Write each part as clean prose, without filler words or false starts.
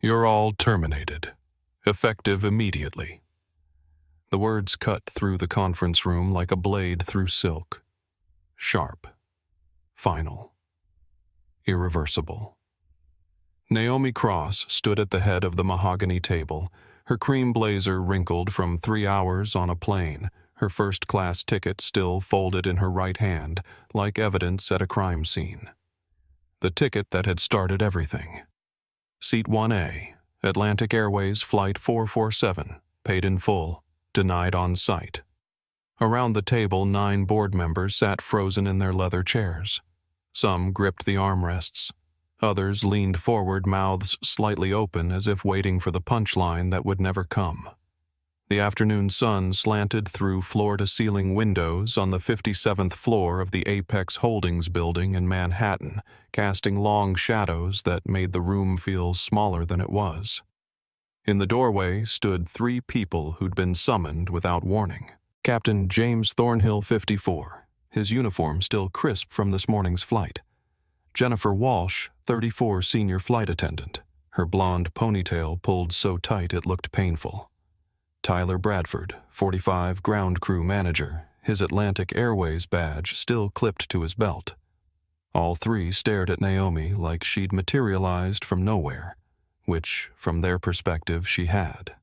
You're all terminated. Effective immediately. The words cut through the conference room like a blade through silk. Sharp. Final. Irreversible. Naomi Cross stood at the head of the mahogany table, her cream blazer wrinkled from 3 hours on a plane, her first-class ticket still folded in her right hand, like evidence at a crime scene. The ticket that had started everything. Seat 1A, Atlantic Airways Flight 447, paid in full, denied on sight. Around the table, 9 board members sat frozen in their leather chairs. Some gripped the armrests. Others leaned forward, mouths slightly open as if waiting for the punchline that would never come. The afternoon sun slanted through floor-to-ceiling windows on the 57th floor of the Apex Holdings building in Manhattan, casting long shadows that made the room feel smaller than it was. In the doorway stood 3 people who'd been summoned without warning. Captain James Thornhill, 54, his uniform still crisp from this morning's flight. Jennifer Walsh, 34, senior flight attendant, her blonde ponytail pulled so tight it looked painful. Tyler Bradford, 45, ground crew manager, his Atlantic Airways badge still clipped to his belt. All 3 stared at Naomi like she'd materialized from nowhere, which, from their perspective, she had.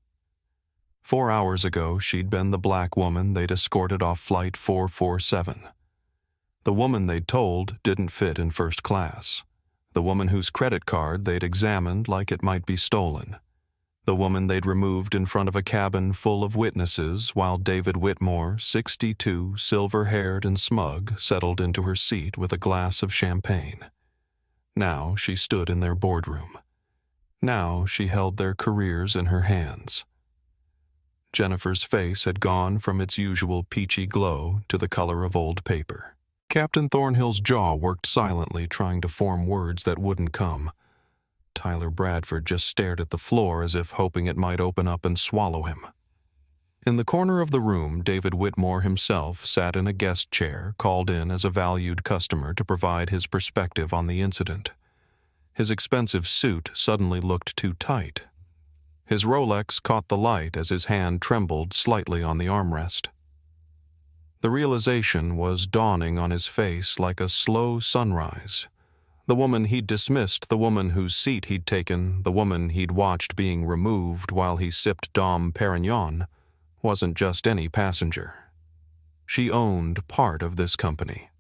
4 hours ago, she'd been the black woman they'd escorted off Flight 447. The woman they'd told didn't fit in first class. The woman whose credit card they'd examined like it might be stolen. The woman they'd removed in front of a cabin full of witnesses while David Whitmore, 62, silver-haired and smug, settled into her seat with a glass of champagne. Now she stood in their boardroom. Now she held their careers in her hands. Jennifer's face had gone from its usual peachy glow to the color of old paper. Captain Thornhill's jaw worked silently, trying to form words that wouldn't come. Tyler Bradford just stared at the floor as if hoping it might open up and swallow him. In the corner of the room, David Whitmore himself sat in a guest chair, called in as a valued customer to provide his perspective on the incident. His expensive suit suddenly looked too tight. His Rolex caught the light as his hand trembled slightly on the armrest. The realization was dawning on his face like a slow sunrise. The woman he'd dismissed, the woman whose seat he'd taken, the woman he'd watched being removed while he sipped Dom Perignon, wasn't just any passenger. She owned part of this company.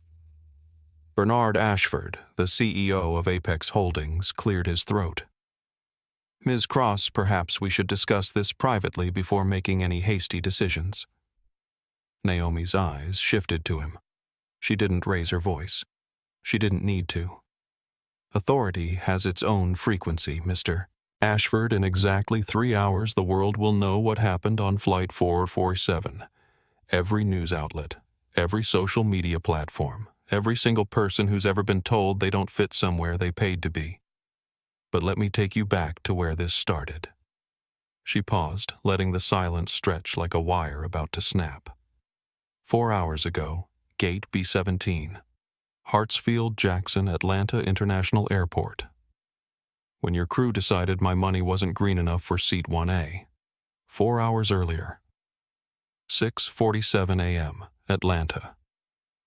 Bernard Ashford, the CEO of Apex Holdings, cleared his throat. "Ms. Cross, perhaps we should discuss this privately before making any hasty decisions." Naomi's eyes shifted to him. She didn't raise her voice. She didn't need to. "Authority has its own frequency, Mr. Ashford. In exactly 3 hours, the world will know what happened on Flight 447. Every news outlet, every social media platform, every single person who's ever been told they don't fit somewhere they paid to be. But let me take you back to where this started." She paused, letting the silence stretch like a wire about to snap. 4 hours ago, Gate B-17, Hartsfield-Jackson Atlanta International Airport. When your crew decided my money wasn't green enough for Seat 1A. 4 hours earlier. 6:47 a.m., Atlanta.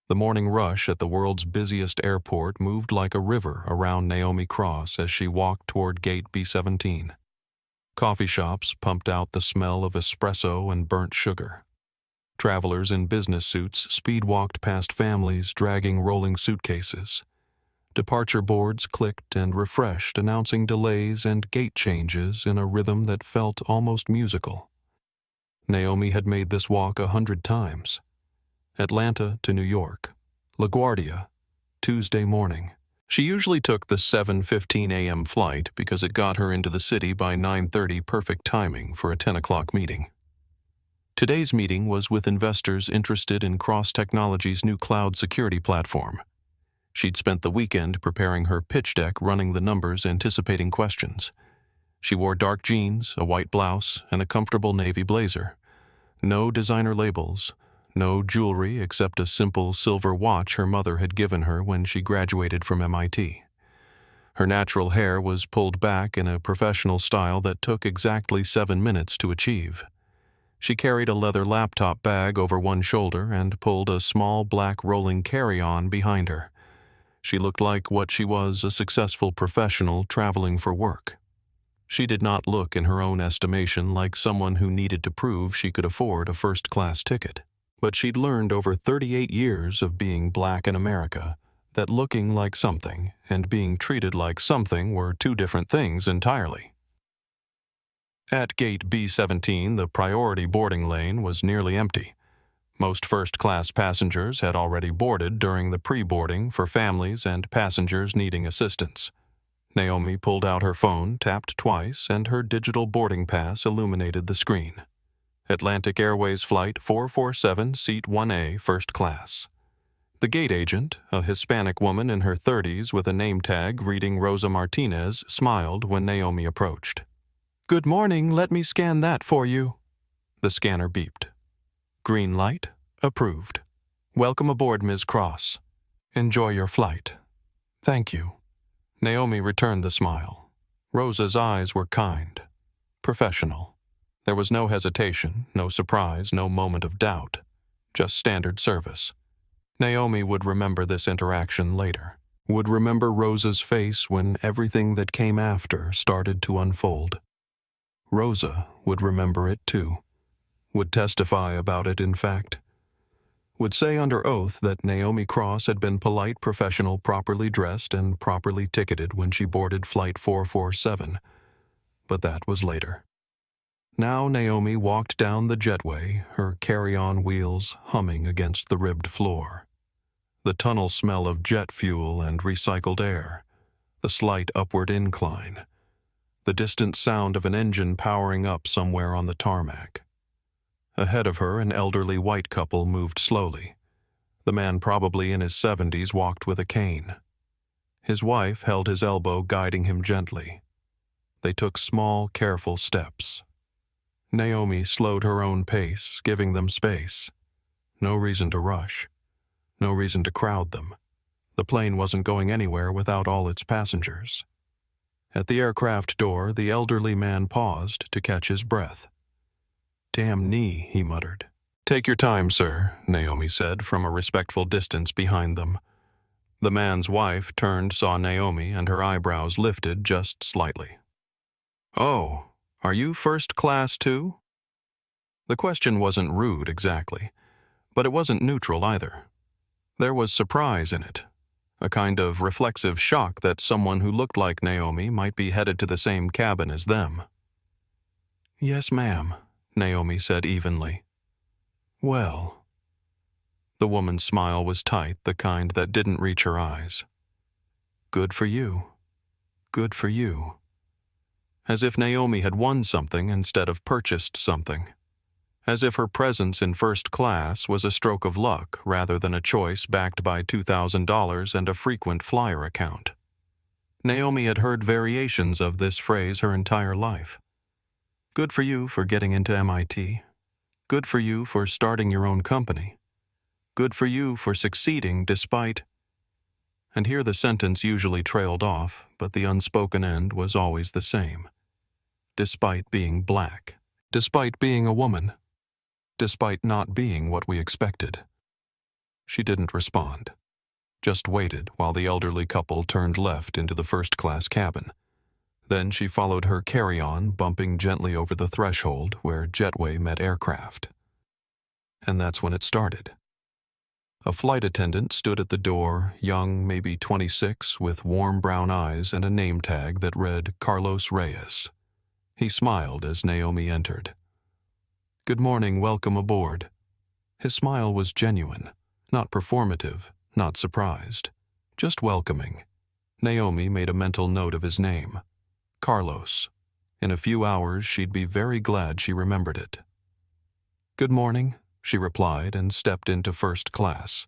The morning rush at the world's busiest airport moved like a river around Naomi Cross as she walked toward Gate B-17. Coffee shops pumped out the smell of espresso and burnt sugar. Travelers in business suits speed-walked past families dragging rolling suitcases. Departure boards clicked and refreshed, announcing delays and gate changes in a rhythm that felt almost musical. Naomi had made this walk 100 times. Atlanta to New York. LaGuardia, Tuesday morning. She usually took the 7:15 a.m. flight because it got her into the city by 9:30, perfect timing for a 10 o'clock meeting. Today's meeting was with investors interested in Cross Technology's new cloud security platform. She'd spent the weekend preparing her pitch deck, running the numbers, anticipating questions. She wore dark jeans, a white blouse, and a comfortable navy blazer. No designer labels, no jewelry except a simple silver watch her mother had given her when she graduated from MIT. Her natural hair was pulled back in a professional style that took exactly 7 minutes to achieve. She carried a leather laptop bag over one shoulder and pulled a small black rolling carry-on behind her. She looked like what she was, a successful professional traveling for work. She did not look, in her own estimation, like someone who needed to prove she could afford a first-class ticket. But she'd learned over 38 years of being black in America that looking like something and being treated like something were two different things entirely. At gate B-17, the priority boarding lane was nearly empty. Most first-class passengers had already boarded during the pre-boarding for families and passengers needing assistance. Naomi pulled out her phone, tapped twice, and her digital boarding pass illuminated the screen. Atlantic Airways Flight 447, Seat 1A, First Class. The gate agent, a Hispanic woman in her 30s with a name tag reading Rosa Martinez, smiled when Naomi approached. "Good morning, let me scan that for you." The scanner beeped. "Green light, approved. Welcome aboard, Ms. Cross. Enjoy your flight." "Thank you." Naomi returned the smile. Rosa's eyes were kind, professional. There was no hesitation, no surprise, no moment of doubt, just standard service. Naomi would remember this interaction later, would remember Rosa's face when everything that came after started to unfold. Rosa would remember it too, would testify about it, in fact. Would say under oath that Naomi Cross had been polite, professional, properly dressed, and properly ticketed when she boarded Flight 447. But that was later. Now Naomi walked down the jetway, her carry-on wheels humming against the ribbed floor. The tunnel smell of jet fuel and recycled air, the slight upward incline, the distant sound of an engine powering up somewhere on the tarmac. Ahead of her, an elderly white couple moved slowly. The man, probably in his 70s, walked with a cane. His wife held his elbow, guiding him gently. They took small, careful steps. Naomi slowed her own pace, giving them space. No reason to rush. No reason to crowd them. The plane wasn't going anywhere without all its passengers. At the aircraft door, the elderly man paused to catch his breath. "Damn knee," he muttered. "Take your time, sir," Naomi said from a respectful distance behind them. The man's wife turned, saw Naomi, and her eyebrows lifted just slightly. "Oh, are you first class too?" The question wasn't rude exactly, but it wasn't neutral either. There was surprise in it, a kind of reflexive shock that someone who looked like Naomi might be headed to the same cabin as them. "Yes, ma'am," Naomi said evenly. "Well." The woman's smile was tight, the kind that didn't reach her eyes. "Good for you. Good for you." As if Naomi had won something instead of purchased something. As if her presence in first class was a stroke of luck rather than a choice backed by $2,000 and a frequent flyer account. Naomi had heard variations of this phrase her entire life. Good for you for getting into MIT. Good for you for starting your own company. Good for you for succeeding despite... And here the sentence usually trailed off, but the unspoken end was always the same. Despite being black. Despite being a woman. Despite not being what we expected. She didn't respond. Just waited while the elderly couple turned left into the first-class cabin. Then she followed her carry-on, bumping gently over the threshold where jetway met aircraft. And that's when it started. A flight attendant stood at the door, young, maybe 26, with warm brown eyes and a name tag that read Carlos Reyes. He smiled as Naomi entered. "Good morning, welcome aboard." His smile was genuine, not performative, not surprised, just welcoming. Naomi made a mental note of his name. Carlos. In a few hours, she'd be very glad she remembered it. "Good morning," she replied and stepped into first class.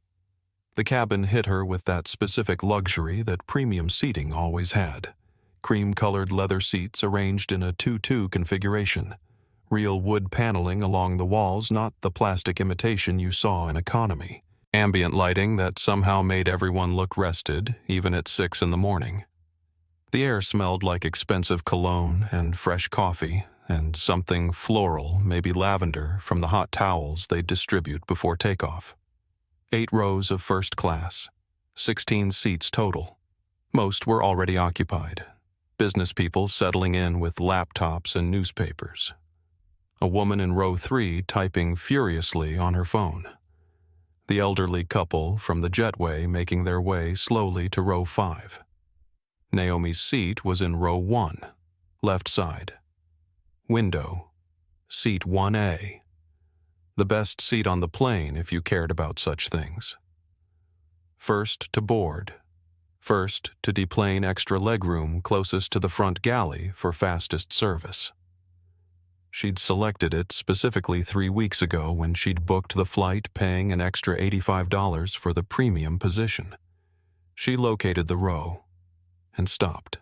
The cabin hit her with that specific luxury that premium seating always had. Cream-colored leather seats arranged in a 2-2 configuration. Real wood paneling along the walls, not the plastic imitation you saw in economy. Ambient lighting that somehow made everyone look rested, even at 6 in the morning. The air smelled like expensive cologne and fresh coffee and something floral, maybe lavender, from the hot towels they'd distribute before takeoff. 8 rows of first class, 16 seats total. Most were already occupied. Business people settling in with laptops and newspapers. A woman in row 3 typing furiously on her phone. The elderly couple from the jetway making their way slowly to row 5. Naomi's seat was in row 1, left side. Window, seat 1A. The best seat on the plane if you cared about such things. First to board. First to deplane extra legroom closest to the front galley for fastest service. She'd selected it specifically 3 weeks ago when she'd booked the flight, paying an extra $85 for the premium position. She located the row and stopped.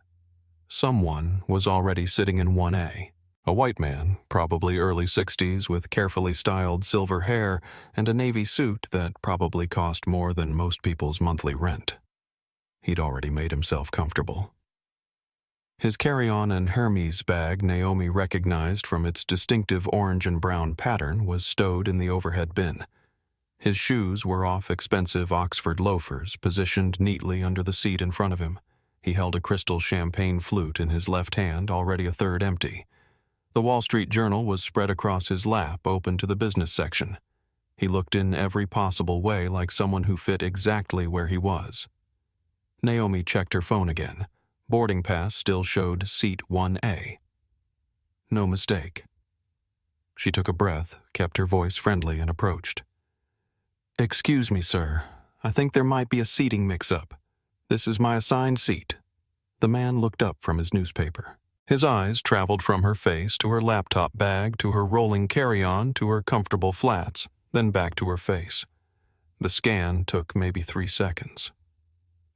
Someone was already sitting in 1A. A white man, probably early 60s, with carefully styled silver hair and a navy suit that probably cost more than most people's monthly rent. He'd already made himself comfortable. His carry-on and Hermes bag Naomi recognized from its distinctive orange and brown pattern was stowed in the overhead bin. His shoes were off expensive Oxford loafers positioned neatly under the seat in front of him. He held a crystal champagne flute in his left hand, already a third empty. The Wall Street Journal was spread across his lap, open to the business section. He looked in every possible way like someone who fit exactly where he was. Naomi checked her phone again. Boarding pass still showed seat 1A. No mistake. She took a breath, kept her voice friendly, and approached. "Excuse me, sir. I think there might be a seating mix-up. This is my assigned seat." The man looked up from his newspaper. His eyes traveled from her face to her laptop bag to her rolling carry-on to her comfortable flats, then back to her face. The scan took maybe 3 seconds.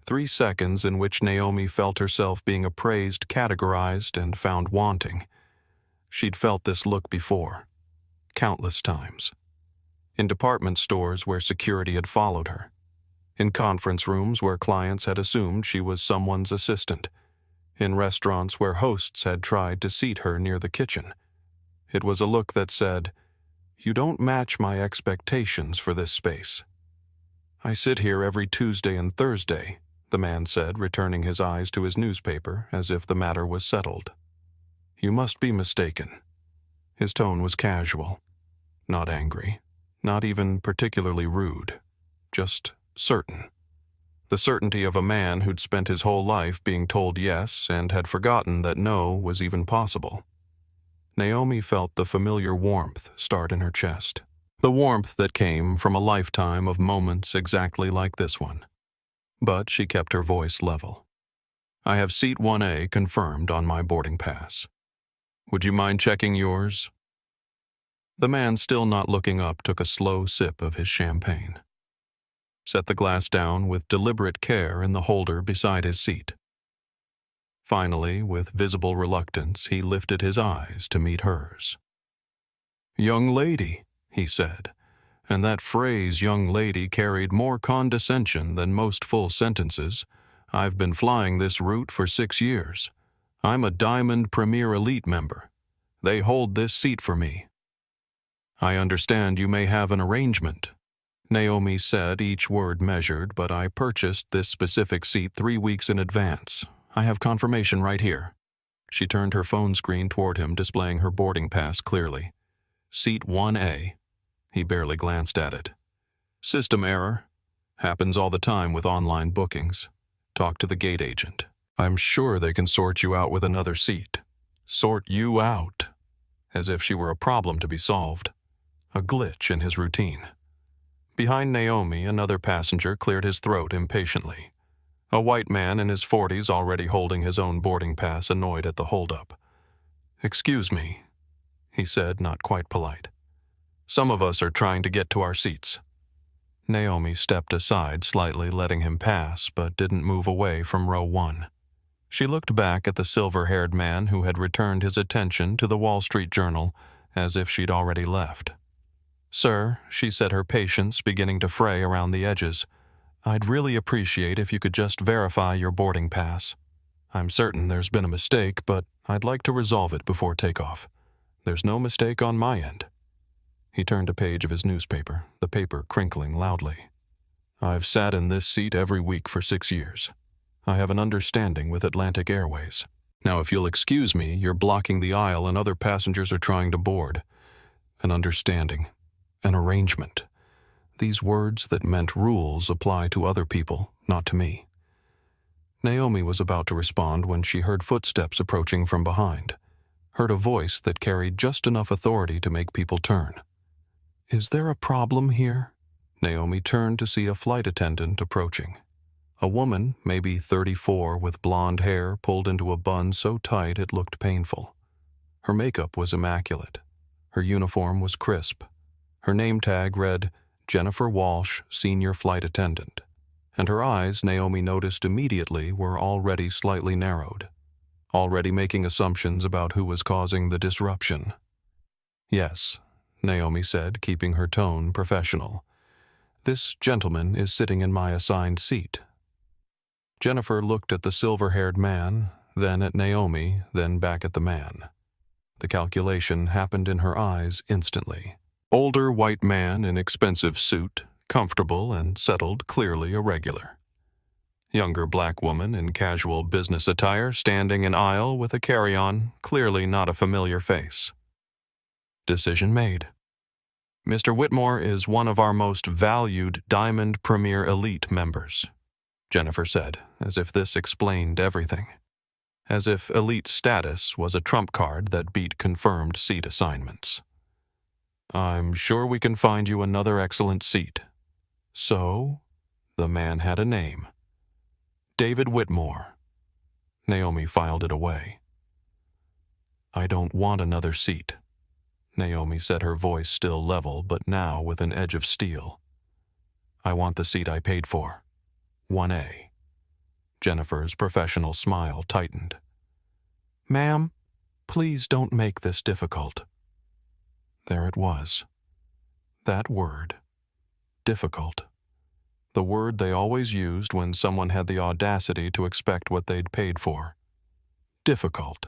3 seconds in which Naomi felt herself being appraised, categorized, and found wanting. She'd felt this look before, countless times. In department stores where security had followed her. In conference rooms where clients had assumed she was someone's assistant. In restaurants where hosts had tried to seat her near the kitchen. It was a look that said, "You don't match my expectations for this space." "I sit here every Tuesday and Thursday," the man said, returning his eyes to his newspaper as if the matter was settled. "You must be mistaken." His tone was casual, not angry, not even particularly rude, just certain. The certainty of a man who'd spent his whole life being told yes and had forgotten that no was even possible. Naomi felt the familiar warmth start in her chest, the warmth that came from a lifetime of moments exactly like this one. But she kept her voice level. "I have seat 1A confirmed on my boarding pass. Would you mind checking yours?" The man, still not looking up, took a slow sip of his champagne. Set the glass down with deliberate care in the holder beside his seat. Finally, with visible reluctance, he lifted his eyes to meet hers. "Young lady," he said, and that phrase, young lady, carried more condescension than most full sentences. "I've been flying this route for 6 years. I'm a Diamond Premier Elite member. They hold this seat for me." "I understand you may have an arrangement," Naomi said, each word measured, "but I purchased this specific seat 3 weeks in advance. I have confirmation right here." She turned her phone screen toward him, displaying her boarding pass clearly. Seat 1A. He barely glanced at it. "System error. Happens all the time with online bookings. Talk to the gate agent. I'm sure they can sort you out with another seat." Sort you out. As if she were a problem to be solved. A glitch in his routine. Behind Naomi, another passenger cleared his throat impatiently. A white man in his 40s, already holding his own boarding pass, annoyed at the holdup. "Excuse me," he said, not quite polite. "Some of us are trying to get to our seats." Naomi stepped aside slightly, letting him pass, but didn't move away from row 1. She looked back at the silver-haired man who had returned his attention to the Wall Street Journal as if she'd already left. "Sir," she said, her patience beginning to fray around the edges, "I'd really appreciate if you could just verify your boarding pass. I'm certain there's been a mistake, but I'd like to resolve it before takeoff. There's no mistake on my end. He turned a page of his newspaper, the paper crinkling loudly. I've sat in this seat every week for 6 years. I have an understanding with Atlantic Airways. Now, if you'll excuse me, you're blocking the aisle and other passengers are trying to board. An understanding. An arrangement. These words that meant rules apply to other people, not to me. Naomi was about to respond when she heard footsteps approaching from behind, heard a voice that carried just enough authority to make people turn. Is there a problem here? Naomi turned to see a flight attendant approaching. A woman, maybe 34, with blonde hair pulled into a bun so tight it looked painful. Her makeup was immaculate. Her uniform was crisp. Her name tag read, Jennifer Walsh, Senior Flight Attendant. And her eyes, Naomi noticed immediately, were already slightly narrowed, already making assumptions about who was causing the disruption. Yes, Naomi said, keeping her tone professional. This gentleman is sitting in my assigned seat. Jennifer looked at the silver-haired man, then at Naomi, then back at the man. The calculation happened in her eyes instantly. Older white man in expensive suit, comfortable and settled, clearly irregular. Younger black woman in casual business attire standing in aisle with a carry-on, clearly not a familiar face. Decision made. Mr. Whitmore is one of our most valued Diamond Premier Elite members, Jennifer said, as if this explained everything. As if elite status was a trump card that beat confirmed seat assignments. I'm sure we can find you another excellent seat. So, the man had a name. David Whitmore. Naomi filed it away. I don't want another seat, Naomi said, her voice still level, but now with an edge of steel. I want the seat I paid for. 1A. Jennifer's professional smile tightened. Ma'am, please don't make this difficult. There it was. That word. Difficult. The word they always used when someone had the audacity to expect what they'd paid for. Difficult.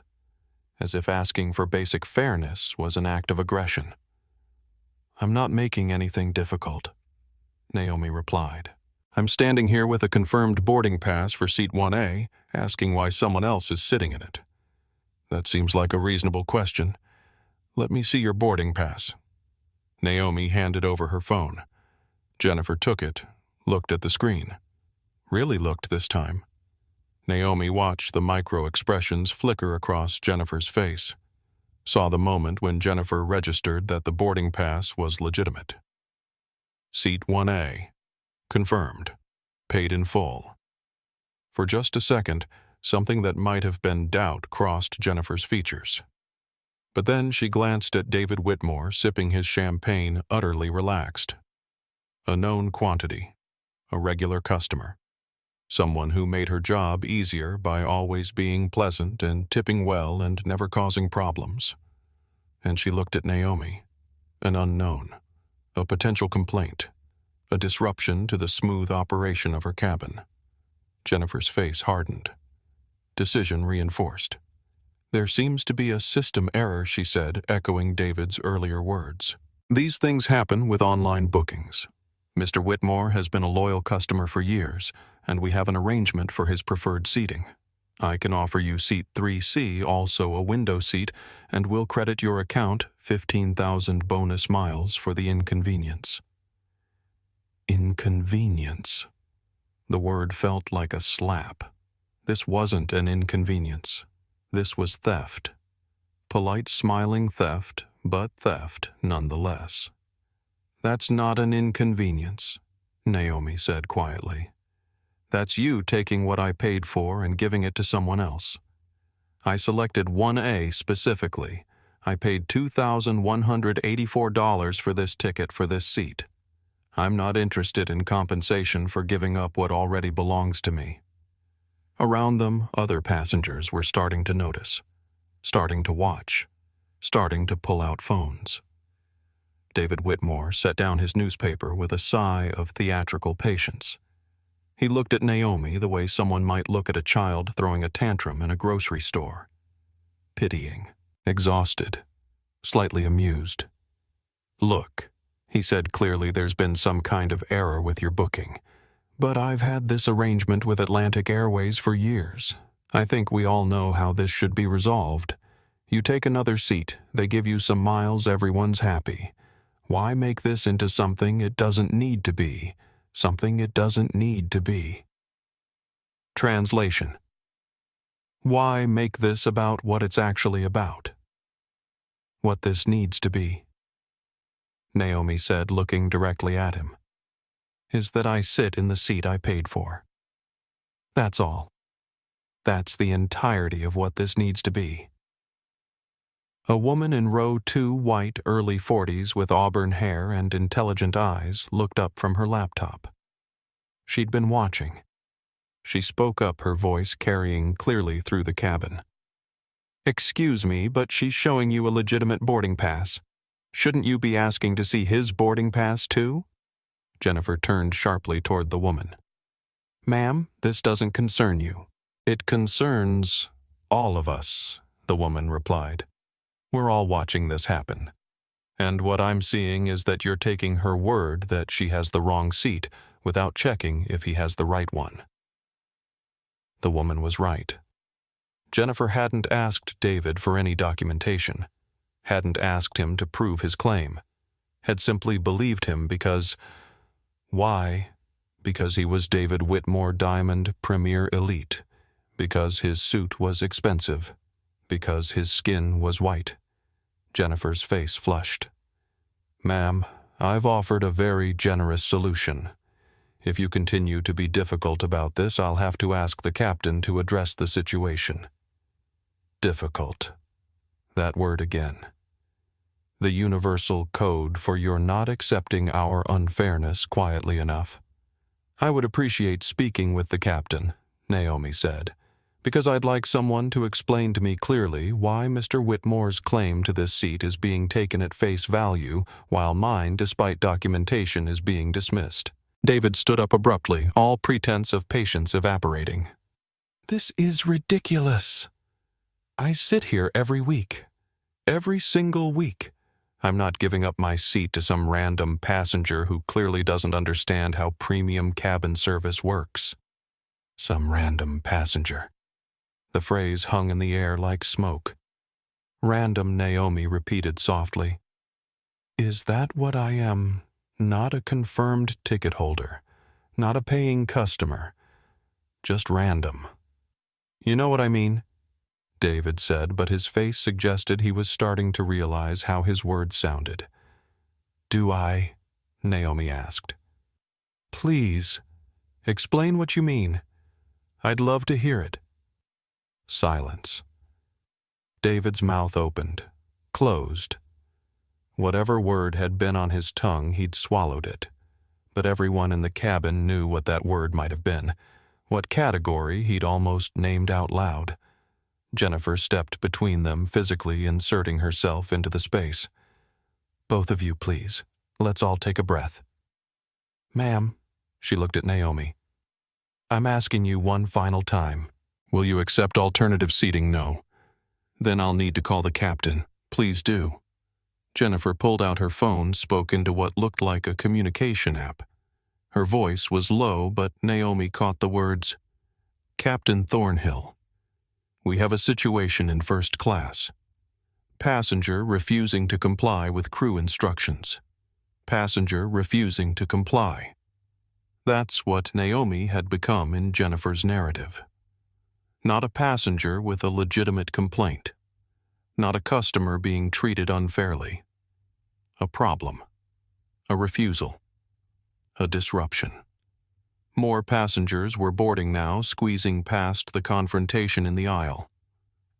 As if asking for basic fairness was an act of aggression. I'm not making anything difficult, Naomi replied. I'm standing here with a confirmed boarding pass for seat 1A, asking why someone else is sitting in it. That seems like a reasonable question. Let me see your boarding pass. Naomi handed over her phone. Jennifer took it, looked at the screen. Really looked this time. Naomi watched the micro-expressions flicker across Jennifer's face. Saw the moment when Jennifer registered that the boarding pass was legitimate. Seat 1A. Confirmed. Paid in full. For just a second, something that might have been doubt crossed Jennifer's features. But then she glanced at David Whitmore sipping his champagne, utterly relaxed. A known quantity. A regular customer. Someone who made her job easier by always being pleasant and tipping well and never causing problems. And she looked at Naomi. An unknown. A potential complaint. A disruption to the smooth operation of her cabin. Jennifer's face hardened. Decision reinforced. There seems to be a system error, she said, echoing David's earlier words. These things happen with online bookings. Mr. Whitmore has been a loyal customer for years, and we have an arrangement for his preferred seating. I can offer you seat 3C, also a window seat, and we'll credit your account 15,000 bonus miles for the inconvenience. Inconvenience. The word felt like a slap. This wasn't an inconvenience. This was theft. Polite, smiling theft, but theft nonetheless. That's not an inconvenience, Naomi said quietly. That's you taking what I paid for and giving it to someone else. I selected 1A specifically. I paid $2,184 for this ticket for this seat. I'm not interested in compensation for giving up what already belongs to me. Around them, other passengers were starting to notice, starting to watch, starting to pull out phones. David Whitmore set down his newspaper with a sigh of theatrical patience. He looked at Naomi the way someone might look at a child throwing a tantrum in a grocery store. Pitying, exhausted, slightly amused. "Look," he said clearly, "there's been some kind of error with your booking. But I've had this arrangement with Atlantic Airways for years. I think we all know how this should be resolved. You take another seat, they give you some miles, everyone's happy. Why make this into something it doesn't need to be? Something it doesn't need to be." Translation: why make this about what it's actually about? What this needs to be, Naomi said, looking directly at him, is that I sit in the seat I paid for. That's all. That's the entirety of what this needs to be. A woman in row 2, white, early 40s, with auburn hair and intelligent eyes, looked up from her laptop. She'd been watching. She spoke up, her voice carrying clearly through the cabin. "Excuse me, but she's showing you a legitimate boarding pass. Shouldn't you be asking to see his boarding pass, too?" Jennifer turned sharply toward the woman. "Ma'am, this doesn't concern you." "It concerns all of us," the woman replied. "We're all watching this happen. And what I'm seeing is that you're taking her word that she has the wrong seat without checking if he has the right one." The woman was right. Jennifer hadn't asked David for any documentation, hadn't asked him to prove his claim, had simply believed him because... Why? Because he was David Whitmore Diamond Premier Elite, because his suit was expensive, because his skin was white. Jennifer's face flushed. "Ma'am, I've offered a very generous solution. If you continue to be difficult about this, I'll have to ask the captain to address the situation." Difficult. That word again. The universal code for your not accepting our unfairness quietly enough. "I would appreciate speaking with the captain," Naomi said, "because I'd like someone to explain to me clearly why Mr. Whitmore's claim to this seat is being taken at face value while mine, despite documentation, is being dismissed." David stood up abruptly, all pretense of patience evaporating. "This is ridiculous. I sit here every week. Every single week. I'm not giving up my seat to some random passenger who clearly doesn't understand how premium cabin service works." Some random passenger. The phrase hung in the air like smoke. "Random," Naomi repeated softly. "Is that what I am? Not a confirmed ticket holder, not a paying customer, just random." "You know what I mean," David said, but his face suggested he was starting to realize how his words sounded. "Do I?" Naomi asked. "Please, explain what you mean. I'd love to hear it." Silence. David's mouth opened, closed. Whatever word had been on his tongue, he'd swallowed it. But everyone in the cabin knew what that word might have been, what category he'd almost named out loud. Jennifer stepped between them, physically inserting herself into the space. "Both of you, please. Let's all take a breath." "Ma'am," she looked at Naomi, "I'm asking you one final time. Will you accept alternative seating? No. Then I'll need to call the captain. Please do." Jennifer pulled out her phone, spoke into what looked like a communication app. Her voice was low, but Naomi caught the words, "Captain Thornhill. We have a situation in first class. Passenger refusing to comply with crew instructions. Passenger refusing to comply." That's what Naomi had become in Jennifer's narrative. Not a passenger with a legitimate complaint. Not a customer being treated unfairly. A problem. A refusal. A disruption. More passengers were boarding now, squeezing past the confrontation in the aisle.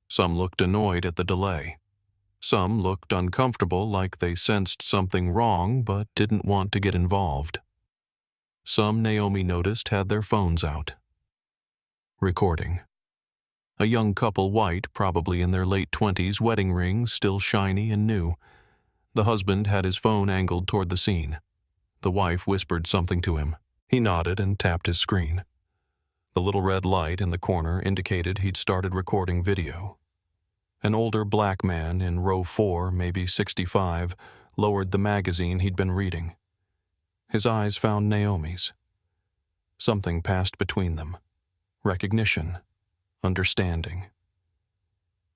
Some looked annoyed at the delay. Some looked uncomfortable, like they sensed something wrong but didn't want to get involved. Some, Naomi noticed, had their phones out. Recording. A young couple, white, probably in their late 20s, wedding rings still shiny and new. The husband had his phone angled toward the scene. The wife whispered something to him. He nodded and tapped his screen. The little red light in the corner indicated he'd started recording video. An older black man in row 4, maybe 65, lowered the magazine he'd been reading. His eyes found Naomi's. Something passed between them. Recognition. Understanding.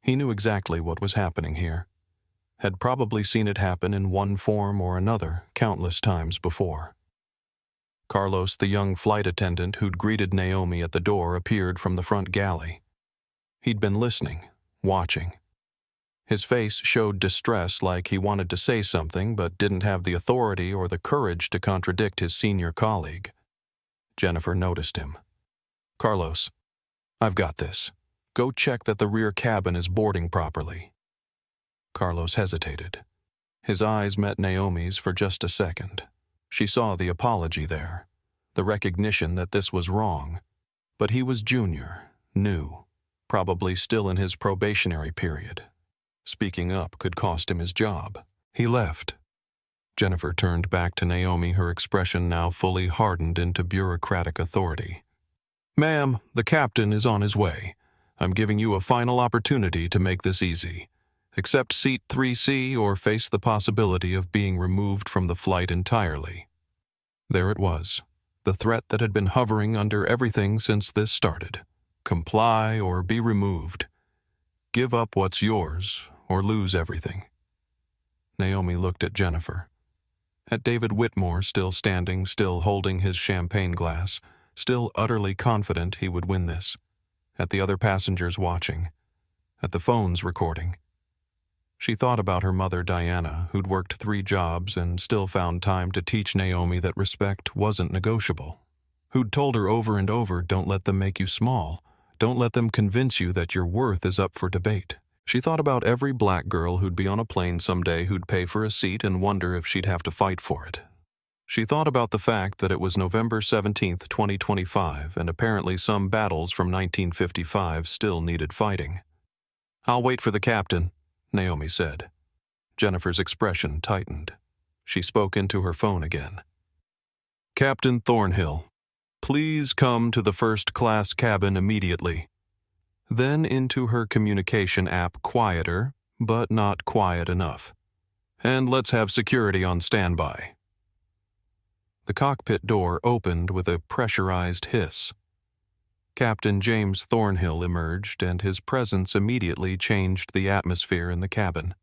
He knew exactly what was happening here. Had probably seen it happen in one form or another countless times before. Carlos, the young flight attendant who'd greeted Naomi at the door, appeared from the front galley. He'd been listening, watching. His face showed distress, like he wanted to say something but didn't have the authority or the courage to contradict his senior colleague. Jennifer noticed him. "Carlos, I've got this. Go check that the rear cabin is boarding properly." Carlos hesitated. His eyes met Naomi's for just a second. She saw the apology there, the recognition that this was wrong. But he was junior, new, probably still in his probationary period. Speaking up could cost him his job. He left. Jennifer turned back to Naomi, her expression now fully hardened into bureaucratic authority. "Ma'am, the captain is on his way. I'm giving you a final opportunity to make this easy. Accept seat 3C or face the possibility of being removed from the flight entirely." There it was, the threat that had been hovering under everything since this started. Comply or be removed. Give up what's yours or lose everything. Naomi looked at Jennifer. At David Whitmore, still standing, still holding his champagne glass, still utterly confident he would win this. At the other passengers watching. At the phones recording. She thought about her mother, Diana, who'd worked 3 jobs and still found time to teach Naomi that respect wasn't negotiable. Who'd told her over and over, don't let them make you small. Don't let them convince you that your worth is up for debate. She thought about every black girl who'd be on a plane someday who'd pay for a seat and wonder if she'd have to fight for it. She thought about the fact that it was November 17th, 2025, and apparently some battles from 1955 still needed fighting. "I'll wait for the captain," Naomi said. Jennifer's expression tightened. She spoke into her phone again. "Captain Thornhill, please come to the first-class cabin immediately." Then into her communication app, quieter, but not quiet enough. "And let's have security on standby." The cockpit door opened with a pressurized hiss. Captain James Thornhill emerged, and his presence immediately changed the atmosphere in the cabin.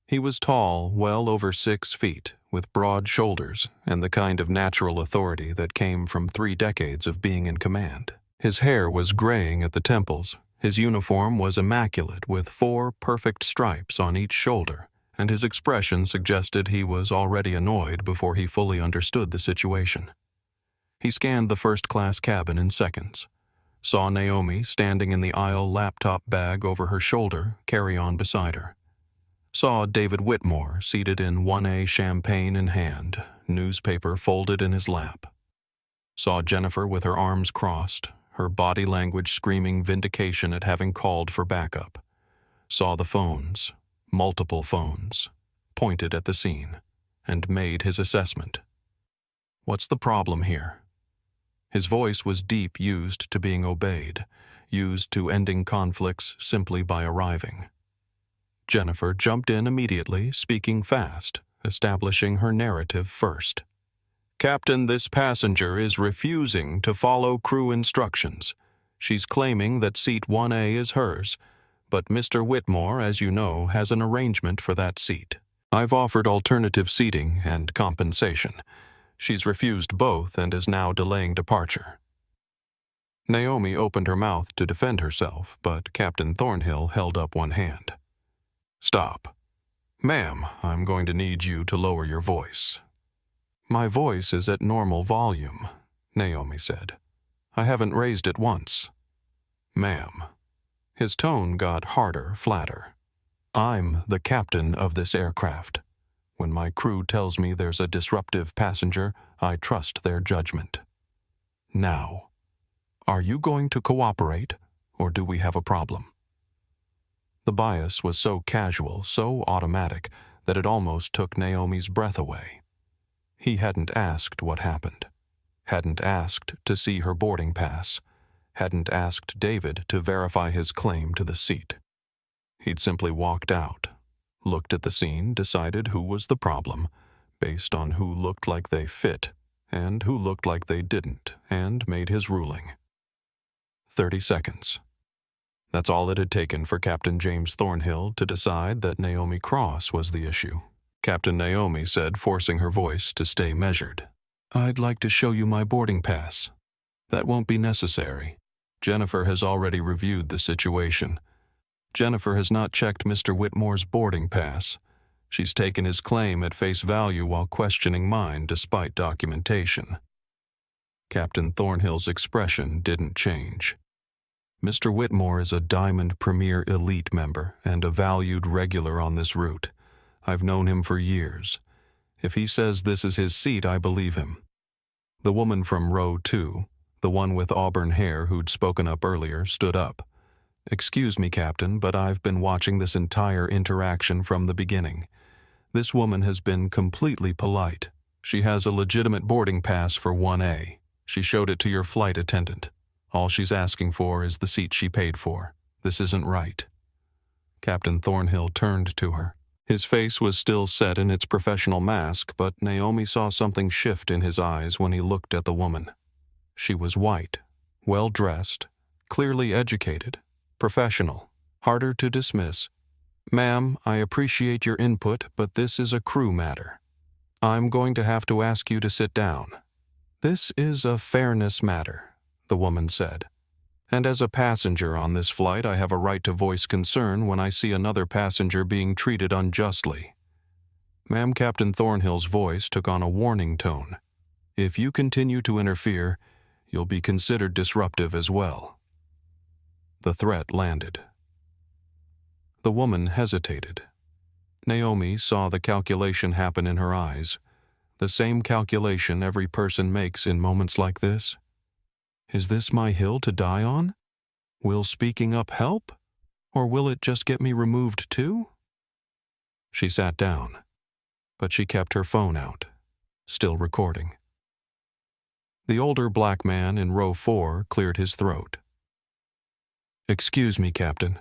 He was tall, well over 6 feet, with broad shoulders and the kind of natural authority that came from 3 decades of being in command. His hair was graying at the temples. His uniform was immaculate, with 4 perfect stripes on each shoulder, and his expression suggested he was already annoyed before he fully understood the situation. He scanned the first-class cabin in seconds, saw Naomi standing in the aisle, laptop bag over her shoulder, carry-on beside her. Saw David Whitmore seated in 1A champagne in hand, newspaper folded in his lap. Saw Jennifer with her arms crossed, her body language screaming vindication at having called for backup. Saw the phones, multiple phones, pointed at the scene, and made his assessment. What's the problem here? His voice was deep, used to being obeyed, used to ending conflicts simply by arriving. Jennifer jumped in immediately, speaking fast, establishing her narrative first. "Captain, this passenger is refusing to follow crew instructions. She's claiming that seat 1A is hers, but Mr. Whitmore, as you know, has an arrangement for that seat. I've offered alternative seating and compensation. She's refused both and is now delaying departure." Naomi opened her mouth to defend herself, but Captain Thornhill held up one hand. "Stop. Ma'am, I'm going to need you to lower your voice." "My voice is at normal volume," Naomi said. "I haven't raised it once." "Ma'am." His tone got harder, flatter. "I'm the captain of this aircraft. When my crew tells me there's a disruptive passenger, I trust their judgment. Now, are you going to cooperate, or do we have a problem?" The bias was so casual, so automatic, that it almost took Naomi's breath away. He hadn't asked what happened. hadn't asked to see her boarding pass, hadn't asked David to verify his claim to the seat. He'd simply walked out, looked at the scene, decided who was the problem, based on who looked like they fit and who looked like they didn't, and made his ruling. 30 seconds. That's all it had taken for Captain James Thornhill to decide that Naomi Cross was the issue. Captain Naomi said, forcing her voice to stay measured, "I'd like to show you my boarding pass." "That won't be necessary. Jennifer has already reviewed the situation. Jennifer has not checked Mr. Whitmore's boarding pass. She's taken his claim at face value while questioning mine despite documentation." Captain Thornhill's expression didn't change. Mr. Whitmore is a Diamond Premier Elite member and a valued regular on this route. I've known him for years. If he says this is his seat, I believe him. The woman from row 2, the one with auburn hair who'd spoken up earlier, stood up. "Excuse me, Captain, but I've been watching this entire interaction from the beginning. This woman has been completely polite. She has a legitimate boarding pass for 1A. She showed it to your flight attendant. All she's asking for is the seat she paid for. This isn't right." Captain Thornhill turned to her. His face was still set in its professional mask, but Naomi saw something shift in his eyes when he looked at the woman. She was white, well-dressed, clearly educated, professional, harder to dismiss. "Ma'am, I appreciate your input, but this is a crew matter. I'm going to have to ask you to sit down." "This is a fairness matter," the woman said. "And as a passenger on this flight, I have a right to voice concern when I see another passenger being treated unjustly." Ma'am, Captain Thornhill's voice took on a warning tone. "If you continue to interfere, you'll be considered disruptive as well." The threat landed. The woman hesitated. Naomi saw the calculation happen in her eyes, the same calculation every person makes in moments like this. Is this my hill to die on? Will speaking up help? Or will it just get me removed too? She sat down, but she kept her phone out, still recording. The older black man in row 4 cleared his throat. "Excuse me, Captain.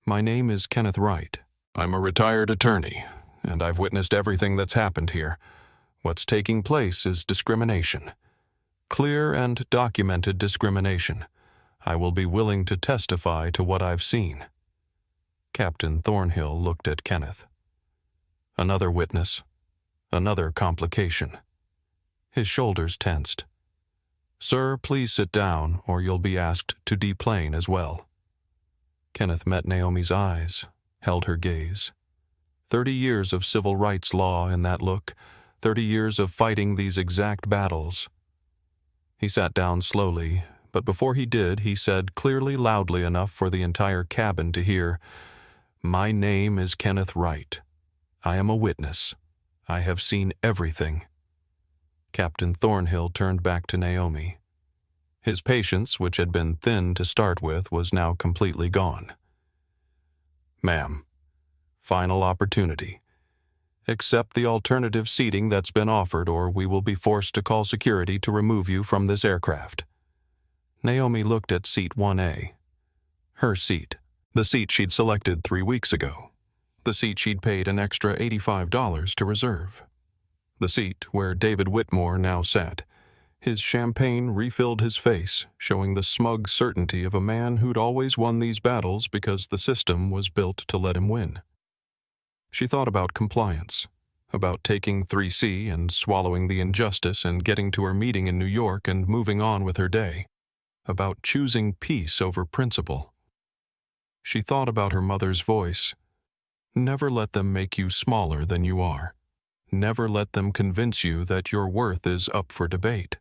My name is Kenneth Wright. I'm a retired attorney, and I've witnessed everything that's happened here. What's taking place is discrimination. Clear and documented discrimination. I will be willing to testify to what I've seen." Captain Thornhill looked at Kenneth. Another witness. Another complication. His shoulders tensed. "Sir, please sit down, or you'll be asked to deplane as well." Kenneth met Naomi's eyes, held her gaze. 30 years of civil rights law in that look, 30 years of fighting these exact battles. He sat down slowly, but before he did, he said clearly, loudly enough for the entire cabin to hear, "My name is Kenneth Wright. I am a witness. I have seen everything." Captain Thornhill turned back to Naomi. His patience, which had been thin to start with, was now completely gone. "Ma'am, final opportunity. Accept the alternative seating that's been offered, or we will be forced to call security to remove you from this aircraft." Naomi looked at seat 1A. Her seat. The seat she'd selected 3 weeks ago. The seat she'd paid an extra $85 to reserve. The seat where David Whitmore now sat. His champagne refilled his face, showing the smug certainty of a man who'd always won these battles because the system was built to let him win. She thought about compliance, about taking 3C and swallowing the injustice and getting to her meeting in New York and moving on with her day, about choosing peace over principle. She thought about her mother's voice. Never let them make you smaller than you are. Never let them convince you that your worth is up for debate.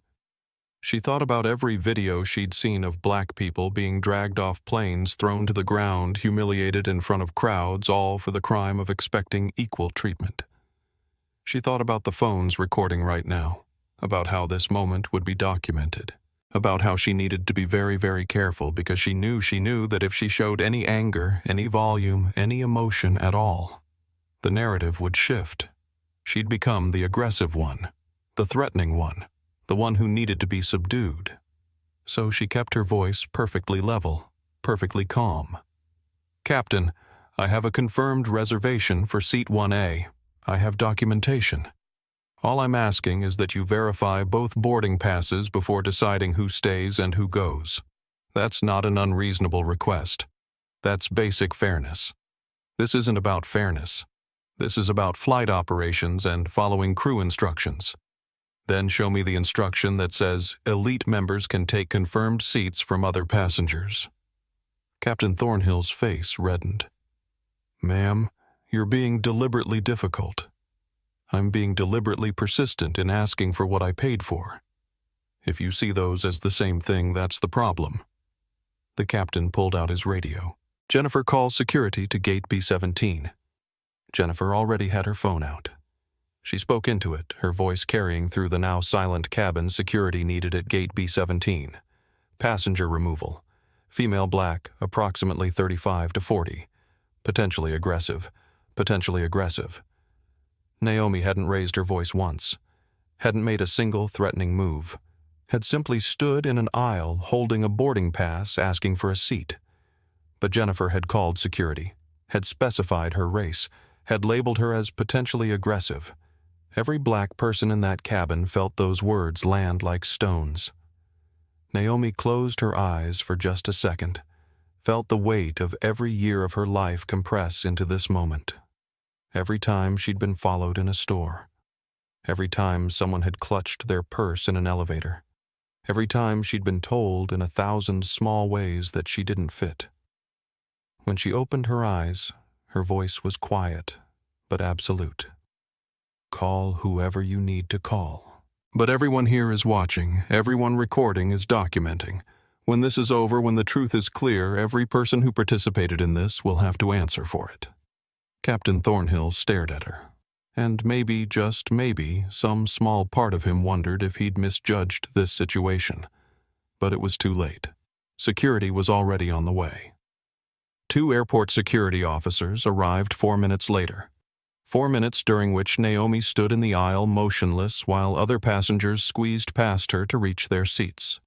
She thought about every video she'd seen of black people being dragged off planes, thrown to the ground, humiliated in front of crowds, all for the crime of expecting equal treatment. She thought about the phones recording right now, about how this moment would be documented, about how she needed to be very, very careful because she knew that if she showed any anger, any volume, any emotion at all, the narrative would shift. She'd become the aggressive one, the threatening one, the one who needed to be subdued. So she kept her voice perfectly level, perfectly calm. "Captain, I have a confirmed reservation for Seat 1A. I have documentation. All I'm asking is that you verify both boarding passes before deciding who stays and who goes. That's not an unreasonable request. That's basic fairness. This isn't about fairness. This is about flight operations and following crew instructions. Then show me the instruction that says elite members can take confirmed seats from other passengers." Captain Thornhill's face reddened. "Ma'am, you're being deliberately difficult. I'm being deliberately persistent in asking for what I paid for. If you see those as the same thing, that's the problem." The captain pulled out his radio. "Jennifer, call security to gate B17. Jennifer already had her phone out. She spoke into it, her voice carrying through the now silent cabin security needed at gate B17. Passenger removal. Female black, approximately 35 to 40. Potentially aggressive. Potentially aggressive. Naomi hadn't raised her voice once. Hadn't made a single threatening move. Had simply stood in an aisle holding a boarding pass asking for a seat. But Jennifer had called security, had specified her race, had labeled her as potentially aggressive. Every black person in that cabin felt those words land like stones. Naomi closed her eyes for just a second, felt the weight of every year of her life compress into this moment. Every time she'd been followed in a store. Every time someone had clutched their purse in an elevator. Every time she'd been told in 1,000 small ways that she didn't fit. When she opened her eyes, her voice was quiet, but absolute. "Call whoever you need to call. But everyone here is watching, everyone recording is documenting. When this is over, when the truth is clear, every person who participated in this will have to answer for it." Captain Thornhill stared at her. And maybe, just maybe, some small part of him wondered if he'd misjudged this situation. But it was too late. Security was already on the way. 2 airport security officers arrived 4 minutes later. 4 minutes during which Naomi stood in the aisle motionless while other passengers squeezed past her to reach their seats.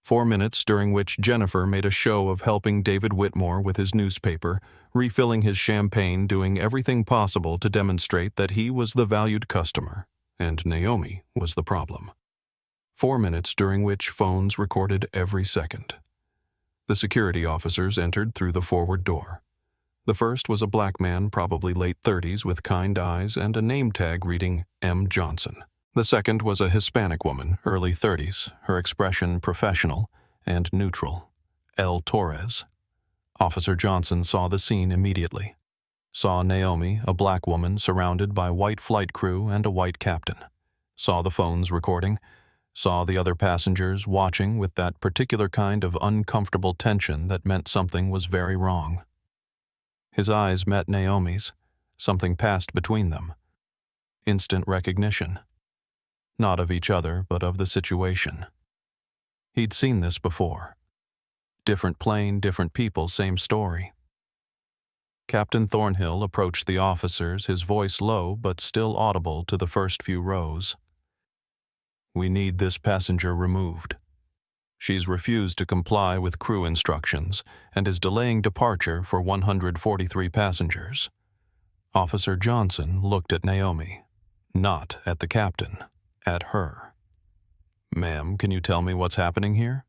4 minutes during which Jennifer made a show of helping David Whitmore with his newspaper, refilling his champagne, doing everything possible to demonstrate that he was the valued customer, and Naomi was the problem. 4 minutes during which phones recorded every second. The security officers entered through the forward door. The first was a black man, probably late 30s, with kind eyes and a name tag reading M. Johnson. The second was a Hispanic woman, early 30s, her expression professional and neutral. L. Torres. Officer Johnson saw the scene immediately. Saw Naomi, a black woman surrounded by white flight crew and a white captain. Saw the phones recording. Saw the other passengers watching with that particular kind of uncomfortable tension that meant something was very wrong. His eyes met Naomi's. Something passed between them. Instant recognition. Not of each other, but of the situation. He'd seen this before. Different plane, different people, same story. Captain Thornhill approached the officers, his voice low but still audible to the first few rows. "We need this passenger removed. She's refused to comply with crew instructions and is delaying departure for 143 passengers." Officer Johnson looked at Naomi, not at the captain, at her. "Ma'am, can you tell me what's happening here?"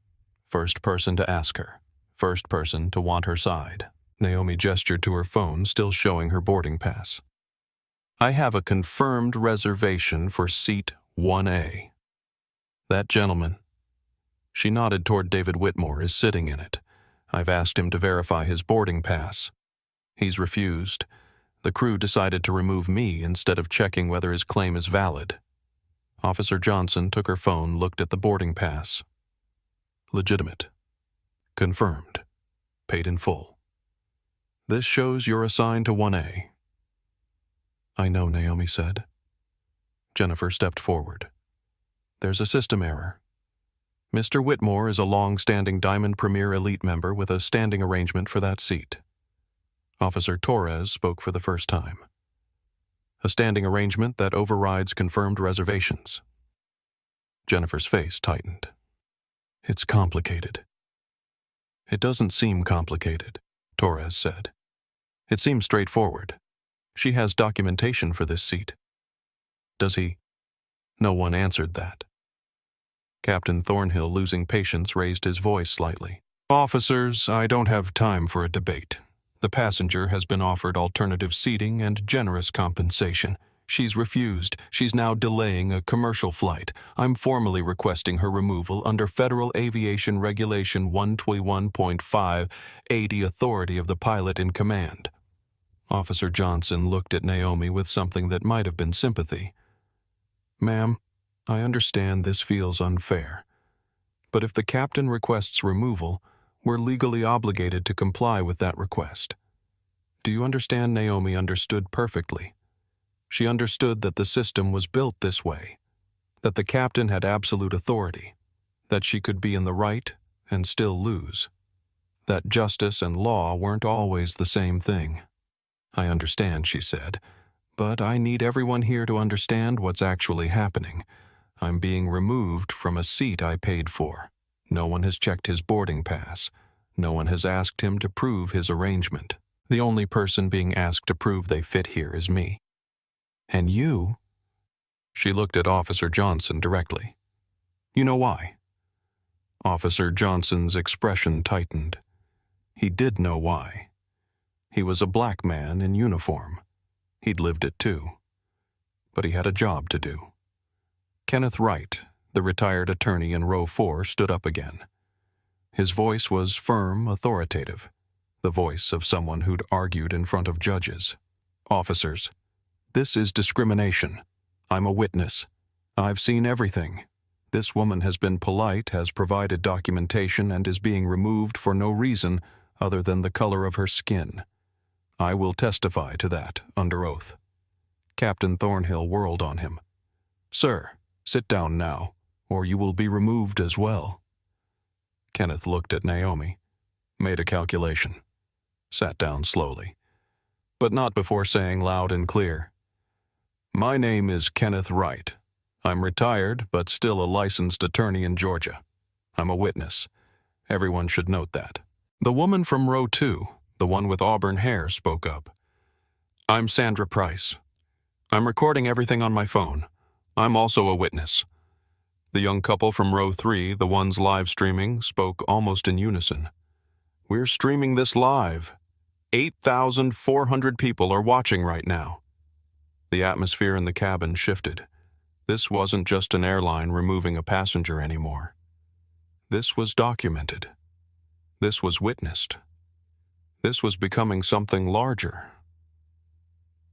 First person to ask her. First person to want her side. Naomi gestured to her phone, still showing her boarding pass. "I have a confirmed reservation for seat 1A. That gentleman," she nodded toward David Whitmore, "is sitting in it. I've asked him to verify his boarding pass. He's refused. The crew decided to remove me instead of checking whether his claim is valid." Officer Johnson took her phone, looked at the boarding pass. "Legitimate. Confirmed. Paid in full. This shows you're assigned to 1A. "I know," Naomi said. Jennifer stepped forward. "There's a system error. Mr. Whitmore is a long-standing Diamond Premier Elite member with a standing arrangement for that seat." Officer Torres spoke for the first time. "A standing arrangement that overrides confirmed reservations." Jennifer's face tightened. It's complicated. It doesn't seem complicated, Torres said. It seems straightforward. She has documentation for this seat. Does he? No one answered that. Captain Thornhill, losing patience, raised his voice slightly. Officers, I don't have time for a debate. The passenger has been offered alternative seating and generous compensation. She's refused. She's now delaying a commercial flight. I'm formally requesting her removal under Federal Aviation Regulation 121.5, authority of the pilot in command. Officer Johnson looked at Naomi with something that might have been sympathy. Ma'am, I understand this feels unfair. But if the captain requests removal, we're legally obligated to comply with that request. Do you understand? Naomi understood perfectly. She understood that the system was built this way, that the captain had absolute authority, that she could be in the right and still lose, that justice and law weren't always the same thing. I understand, she said, but I need everyone here to understand what's actually happening. I'm being removed from a seat I paid for. No one has checked his boarding pass. No one has asked him to prove his arrangement. The only person being asked to prove they fit here is me. And you? She looked at Officer Johnson directly. You know why? Officer Johnson's expression tightened. He did know why. He was a black man in uniform. He'd lived it too. But he had a job to do. Kenneth Wright, the retired attorney in Row 4, stood up again. His voice was firm, authoritative, the voice of someone who'd argued in front of judges. Officers, this is discrimination. I'm a witness. I've seen everything. This woman has been polite, has provided documentation, and is being removed for no reason other than the color of her skin. I will testify to that under oath. Captain Thornhill whirled on him. Sir, sit down now, or you will be removed as well. Kenneth looked at Naomi, made a calculation, sat down slowly, but not before saying loud and clear, My name is Kenneth Wright. I'm retired, but still a licensed attorney in Georgia. I'm a witness. Everyone should note that. The woman from Row 2, the one with auburn hair, spoke up. I'm Sandra Price. I'm recording everything on my phone. I'm also a witness. The young couple from Row 3, the ones live streaming, spoke almost in unison. We're streaming this live. 8,400 people are watching right now. The atmosphere in the cabin shifted. This wasn't just an airline removing a passenger anymore. This was documented. This was witnessed. This was becoming something larger.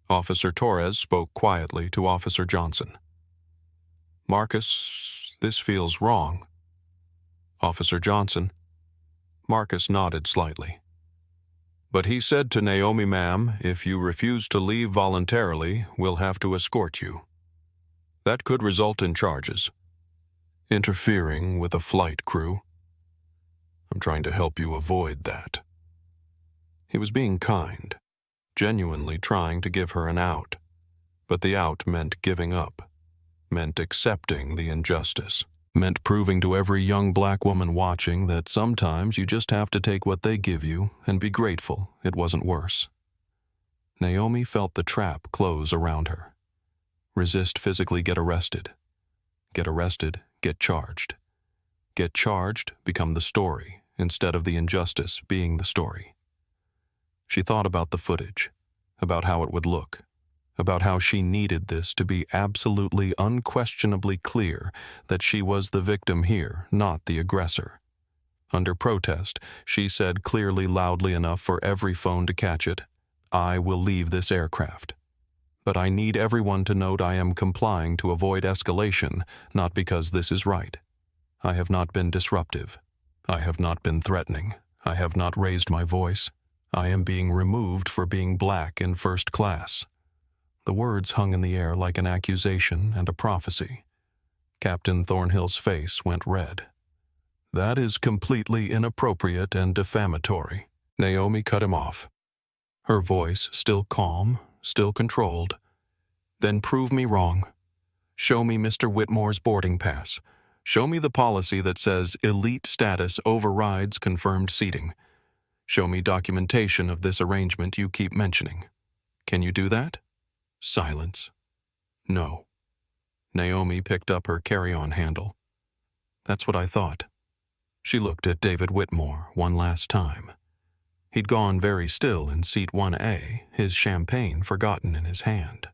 Officer Torres spoke quietly to Officer Johnson. Marcus, this feels wrong. Officer Johnson. Marcus nodded slightly. But he said to Naomi, ma'am, if you refuse to leave voluntarily, we'll have to escort you. That could result in charges. Interfering with a flight crew. I'm trying to help you avoid that. He was being kind, genuinely trying to give her an out. But the out meant giving up, meant accepting the injustice, meant proving to every young black woman watching that sometimes you just have to take what they give you and be grateful it wasn't worse. Naomi felt the trap close around her. Resist, physically, get arrested. Get arrested, get charged. Get charged, become the story, instead of the injustice being the story. She thought about the footage, about how it would look, about how she needed this to be absolutely, unquestionably clear that she was the victim here, not the aggressor. Under protest, she said clearly, loudly enough for every phone to catch it, I will leave this aircraft. But I need everyone to note I am complying to avoid escalation, not because this is right. I have not been disruptive. I have not been threatening. I have not raised my voice. I am being removed for being black in first class. The words hung in the air like an accusation and a prophecy. Captain Thornhill's face went red. That is completely inappropriate and defamatory. Naomi cut him off. Her voice still calm, still controlled. Then prove me wrong. Show me Mr. Whitmore's boarding pass. Show me the policy that says elite status overrides confirmed seating. Show me documentation of this arrangement you keep mentioning. Can you do that? Silence. No. Naomi picked up her carry-on handle. That's what I thought. She looked at David Whitmore one last time. He'd gone very still in seat 1A, his champagne forgotten in his hand.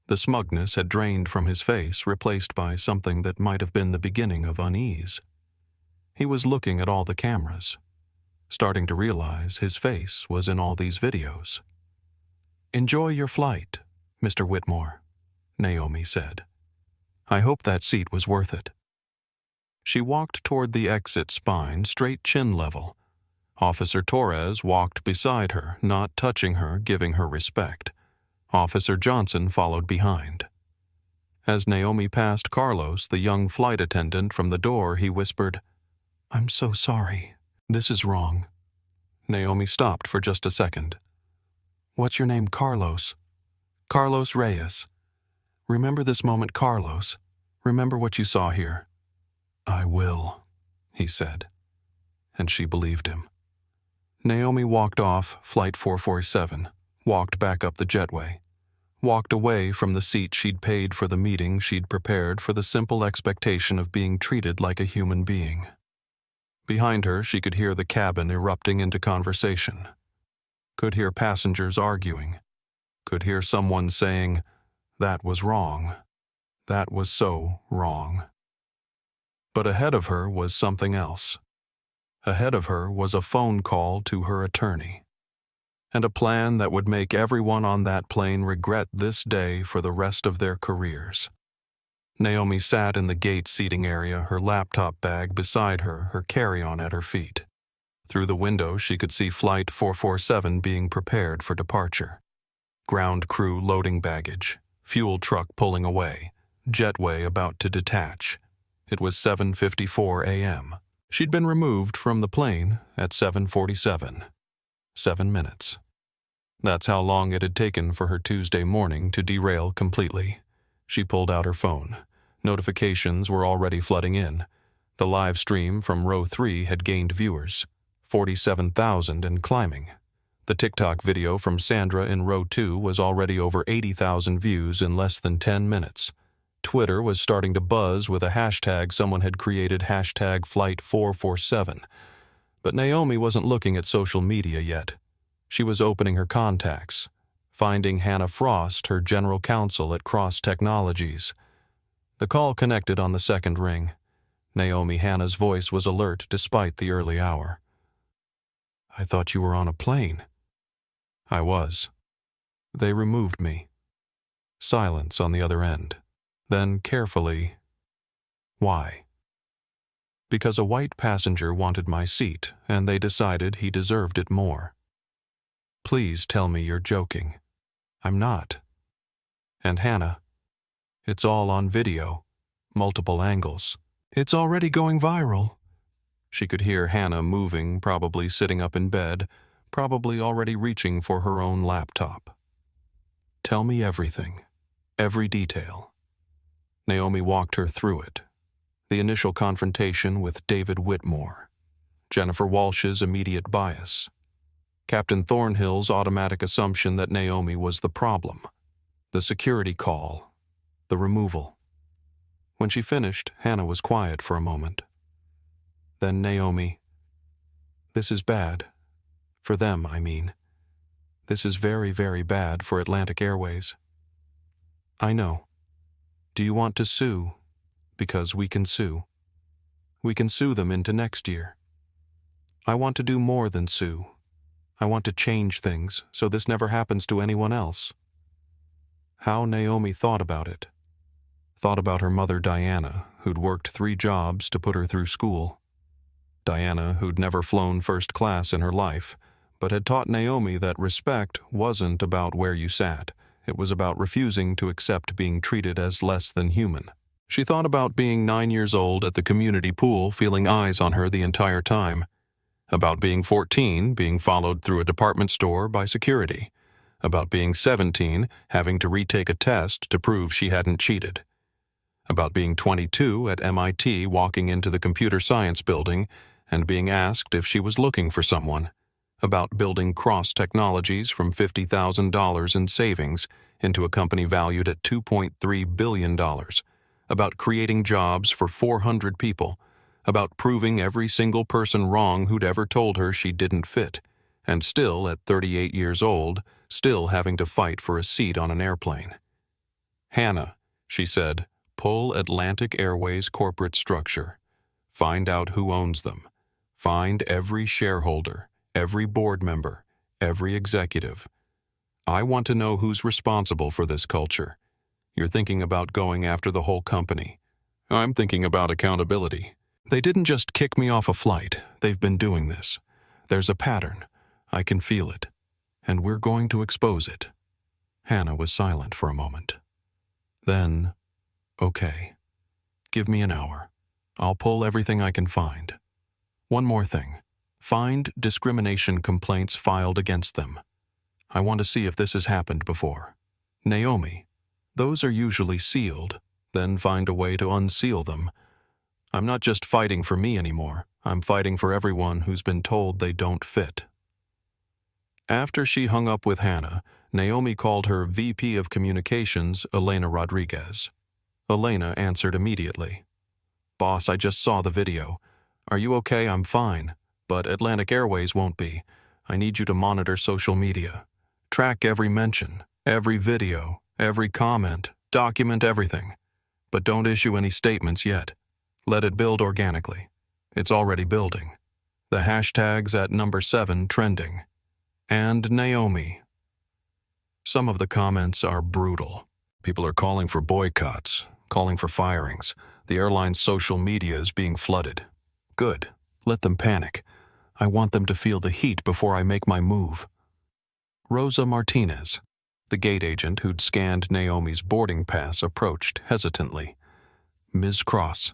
The smugness had drained from his face, replaced by something that might have been the beginning of unease. He was looking at all the cameras, starting to realize his face was in all these videos. "Enjoy your flight, Mr. Whitmore," Naomi said. "I hope that seat was worth it." She walked toward the exit spine, straight chin level. Officer Torres walked beside her, not touching her, giving her respect. Officer Johnson followed behind. As Naomi passed Carlos, the young flight attendant, from the door, he whispered, "I'm so sorry. This is wrong." Naomi stopped for just a second. "What's your name, Carlos?" "Carlos Reyes. Remember this moment, Carlos. Remember what you saw here." "I will," he said. And she believed him. Naomi walked off Flight 447, walked back up the jetway, walked away from the seat she'd paid for the meeting she'd prepared for the simple expectation of being treated like a human being. Behind her, she could hear the cabin erupting into conversation. Could hear passengers arguing. Could hear someone saying, "That was wrong. That was so wrong." But ahead of her was something else. Ahead of her was a phone call to her attorney, and a plan that would make everyone on that plane regret this day for the rest of their careers. Naomi sat in the gate seating area, her laptop bag beside her, her carry-on at her feet. Through the window, she could see Flight 447 being prepared for departure. Ground crew loading baggage, fuel truck pulling away, jetway about to detach. It was 7:54 a.m. She'd been removed from the plane at 7:47. 7 minutes. That's how long it had taken for her Tuesday morning to derail completely. She pulled out her phone. Notifications were already flooding in. The live stream from row 3 had gained viewers, 47,000 and climbing. The TikTok video from Sandra in row 2 was already over 80,000 views in less than 10 minutes. Twitter was starting to buzz with a hashtag someone had created, hashtag Flight 447. But Naomi wasn't looking at social media yet. She was opening her contacts, finding Hannah Frost, her general counsel at Cross Technologies. The call connected on the second ring. Naomi Hannah's voice was alert despite the early hour. "I thought you were on a plane." "I was. They removed me." Silence on the other end. Then, carefully, "Why?" "Because a white passenger wanted my seat, and they decided he deserved it more." "Please tell me you're joking." "I'm not." "And Hannah, it's all on video, multiple angles. It's already going viral." She could hear Hannah moving, probably sitting up in bed, probably already reaching for her own laptop. "Tell me everything, every detail." Naomi walked her through it. The initial confrontation with David Whitmore, Jennifer Walsh's immediate bias, Captain Thornhill's automatic assumption that Naomi was the problem, the security call, the removal. When she finished, Hannah was quiet for a moment. Then Naomi, "This is bad. For them, I mean. This is very, very bad for Atlantic Airways." "I know. Do you want to sue? Because we can sue. We can sue them into next year. I want to do more than sue. I want to change things so this never happens to anyone else." How Naomi thought about it. Thought about her mother Diana, who'd worked 3 jobs to put her through school. Diana, who'd never flown first class in her life, but had taught Naomi that respect wasn't about where you sat. It was about refusing to accept being treated as less than human. She thought about being 9 years old at the community pool, feeling eyes on her the entire time. About being 14, being followed through a department store by security. About being 17, having to retake a test to prove she hadn't cheated. about being 22 at MIT walking into the computer science building and being asked if she was looking for someone, about building Cross Technologies from $50,000 in savings into a company valued at $2.3 billion, about creating jobs for 400 people, about proving every single person wrong who'd ever told her she didn't fit, and still, at 38 years old, still having to fight for a seat on an airplane. "Hannah," she said, "pull Atlantic Airways corporate structure. Find out who owns them. Find every shareholder, every board member, every executive. I want to know who's responsible for this culture. You're thinking about going after the whole company. I'm thinking about accountability. They didn't just kick me off a flight. They've been doing this. There's a pattern. I can feel it. And we're going to expose it." Hannah was silent for a moment. Then, "Okay. Give me an hour. I'll pull everything I can find. One more thing. Find discrimination complaints filed against them. I want to see if this has happened before. Naomi, those are usually sealed, then find a way to unseal them. I'm not just fighting for me anymore. I'm fighting for everyone who's been told they don't fit." After she hung up with Hannah, Naomi called her VP of Communications, Elena Rodriguez. Elena answered immediately. "Boss, I just saw the video. Are you okay? I'm fine. But Atlantic Airways won't be. I need you to monitor social media. Track every mention, every video, every comment, document everything. But don't issue any statements yet. Let it build organically. It's already building. The hashtag's at number 7 trending. And Naomi." Some of the comments are brutal. People are calling for boycotts, calling for firings. The airline's social media is being flooded. Good. Let them panic. I want them to feel the heat before I make my move. Rosa Martinez, the gate agent who'd scanned Naomi's boarding pass, approached hesitantly. "Ms. Cross,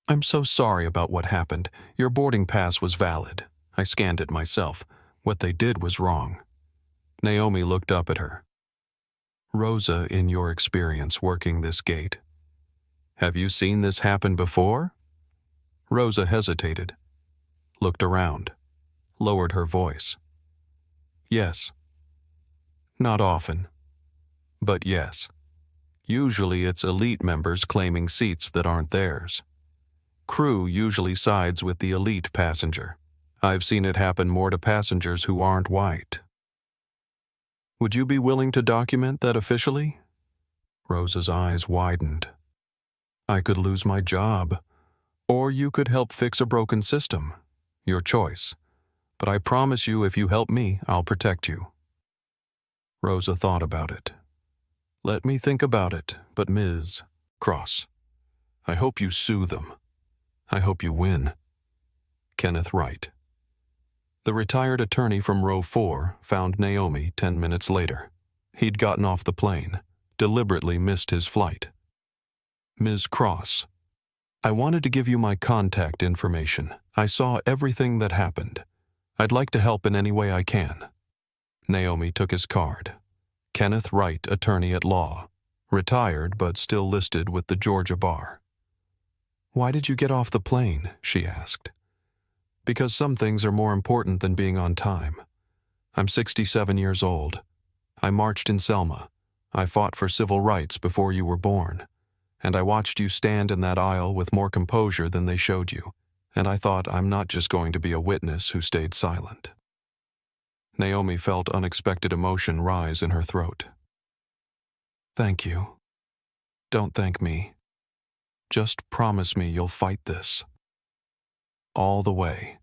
I'm so sorry about what happened. Your boarding pass was valid. I scanned it myself. What they did was wrong." Naomi looked up at her. "Rosa, in your experience working this gate, have you seen this happen before?" Rosa hesitated, looked around, lowered her voice. "Yes. Not often, but yes. Usually it's elite members claiming seats that aren't theirs. Crew usually sides with the elite passenger. I've seen it happen more to passengers who aren't white." "Would you be willing to document that officially?" Rosa's eyes widened. "I could lose my job, or you could help fix a broken system. Your choice. But I promise you, if you help me, I'll protect you." Rosa thought about it. "Let me think about it, but Ms. Cross, I hope you sue them. I hope you win." Kenneth Wright. The retired attorney from row 4 found Naomi 10 minutes later. He'd gotten off the plane, deliberately missed his flight. "Ms. Cross, I wanted to give you my contact information. I saw everything that happened. I'd like to help in any way I can." Naomi took his card. Kenneth Wright, attorney at law, retired but still listed with the Georgia Bar. "Why did you get off the plane?" she asked. "Because some things are more important than being on time. I'm 67 years old. I marched in Selma. I fought for civil rights before you were born. And I watched you stand in that aisle with more composure than they showed you. And I thought, I'm not just going to be a witness who stayed silent." Naomi felt unexpected emotion rise in her throat. "Thank you. Don't thank me. Just promise me you'll fight this. All the way.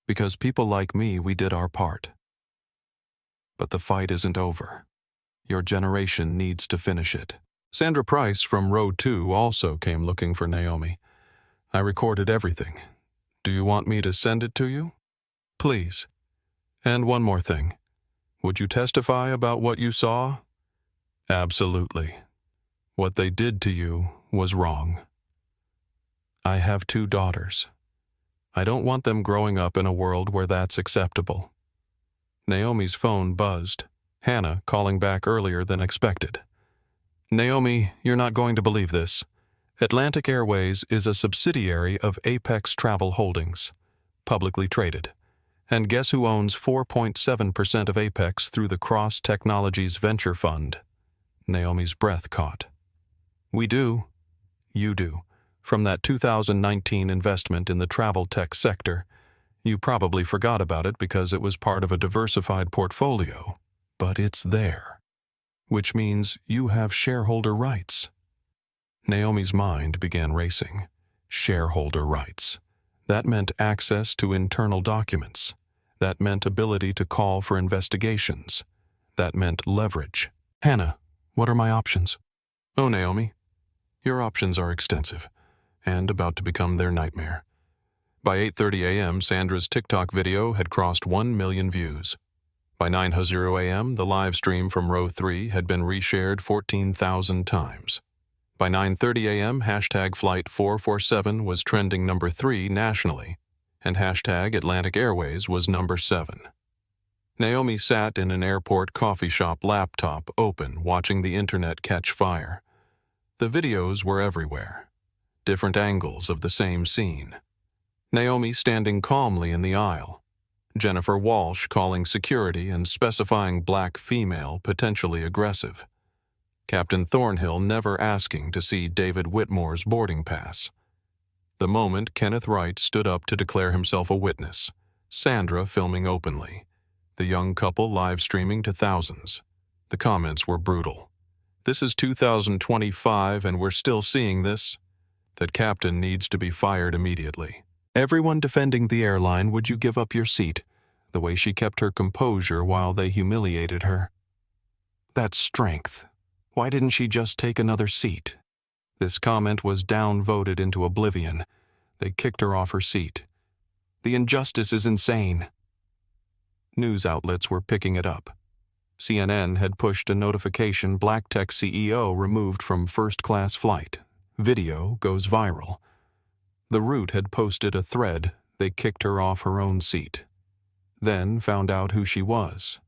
Because people like me, we did our part. But the fight isn't over. Your generation needs to finish it." Sandra Price from row 2 also came looking for Naomi. "I recorded everything. Do you want me to send it to you?" "Please. And one more thing. Would you testify about what you saw?" "Absolutely. What they did to you was wrong. I have 2 daughters. I don't want them growing up in a world where that's acceptable." Naomi's phone buzzed, Hannah calling back earlier than expected. Naomi, you're not going to believe this. Atlantic Airways is a subsidiary of Apex Travel Holdings, publicly traded. And guess who owns 4.7% of Apex through the Cross Technologies Venture Fund? Naomi's breath caught. We do. You do. From that 2019 investment in the travel tech sector. You probably forgot about it because it was part of a diversified portfolio, but it's there. Which means you have shareholder rights. Naomi's mind began racing. Shareholder rights. That meant access to internal documents. That meant ability to call for investigations. That meant leverage. Hannah, what are my options? Oh, Naomi, your options are extensive and about to become their nightmare. By 8:30 a.m., Sandra's TikTok video had crossed 1 million views. By 9:00 a.m., the live stream from Row 3 had been reshared 14,000 times. By 9:30 a.m., hashtag Flight 447 was trending number 3 nationally, and hashtag Atlantic Airways was number 7. Naomi sat in an airport coffee shop laptop open, watching the internet catch fire. The videos were everywhere. Different angles of the same scene. Naomi standing calmly in the aisle. Jennifer Walsh calling security and specifying black female potentially aggressive. Captain Thornhill never asking to see David Whitmore's boarding pass. The moment Kenneth Wright stood up to declare himself a witness. Sandra filming openly. The young couple live streaming to thousands. The comments were brutal. This is 2025 and we're still seeing this? That captain needs to be fired immediately. Everyone defending the airline, would you give up your seat? The way she kept her composure while they humiliated her. That's strength. Why didn't she just take another seat? This comment was downvoted into oblivion. They kicked her off her seat. The injustice is insane. News outlets were picking it up. CNN had pushed a notification Black Tech CEO removed from first-class flight. Video goes viral. The Root had posted a thread. They kicked her off her own seat. Then found out who she was.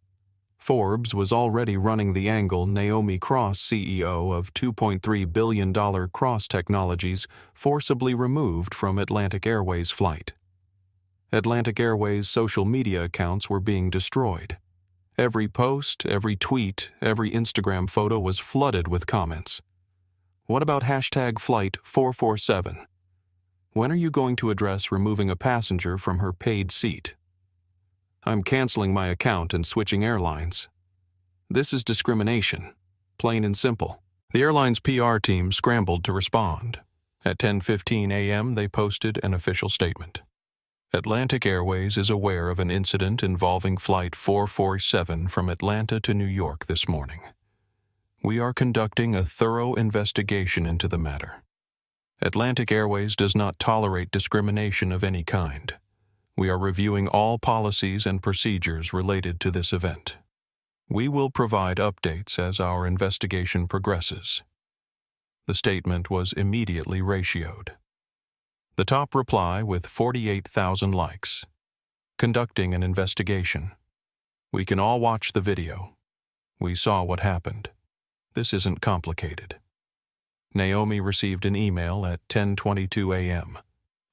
Forbes was already running the angle Naomi Cross, CEO of $2.3 billion Cross Technologies, forcibly removed from Atlantic Airways flight. Atlantic Airways' social media accounts were being destroyed. Every post, every tweet, every Instagram photo was flooded with comments. What about hashtag Flight 447? When are you going to address removing a passenger from her paid seat? I'm canceling my account and switching airlines. This is discrimination, plain and simple. The airline's PR team scrambled to respond. At 10:15 a.m., they posted an official statement. Atlantic Airways is aware of an incident involving Flight 447 from Atlanta to New York this morning. We are conducting a thorough investigation into the matter. Atlantic Airways does not tolerate discrimination of any kind. We are reviewing all policies and procedures related to this event. We will provide updates as our investigation progresses. The statement was immediately ratioed. The top reply with 48,000 likes. Conducting an investigation. We can all watch the video. We saw what happened. This isn't complicated. Naomi received an email at 10:22 a.m.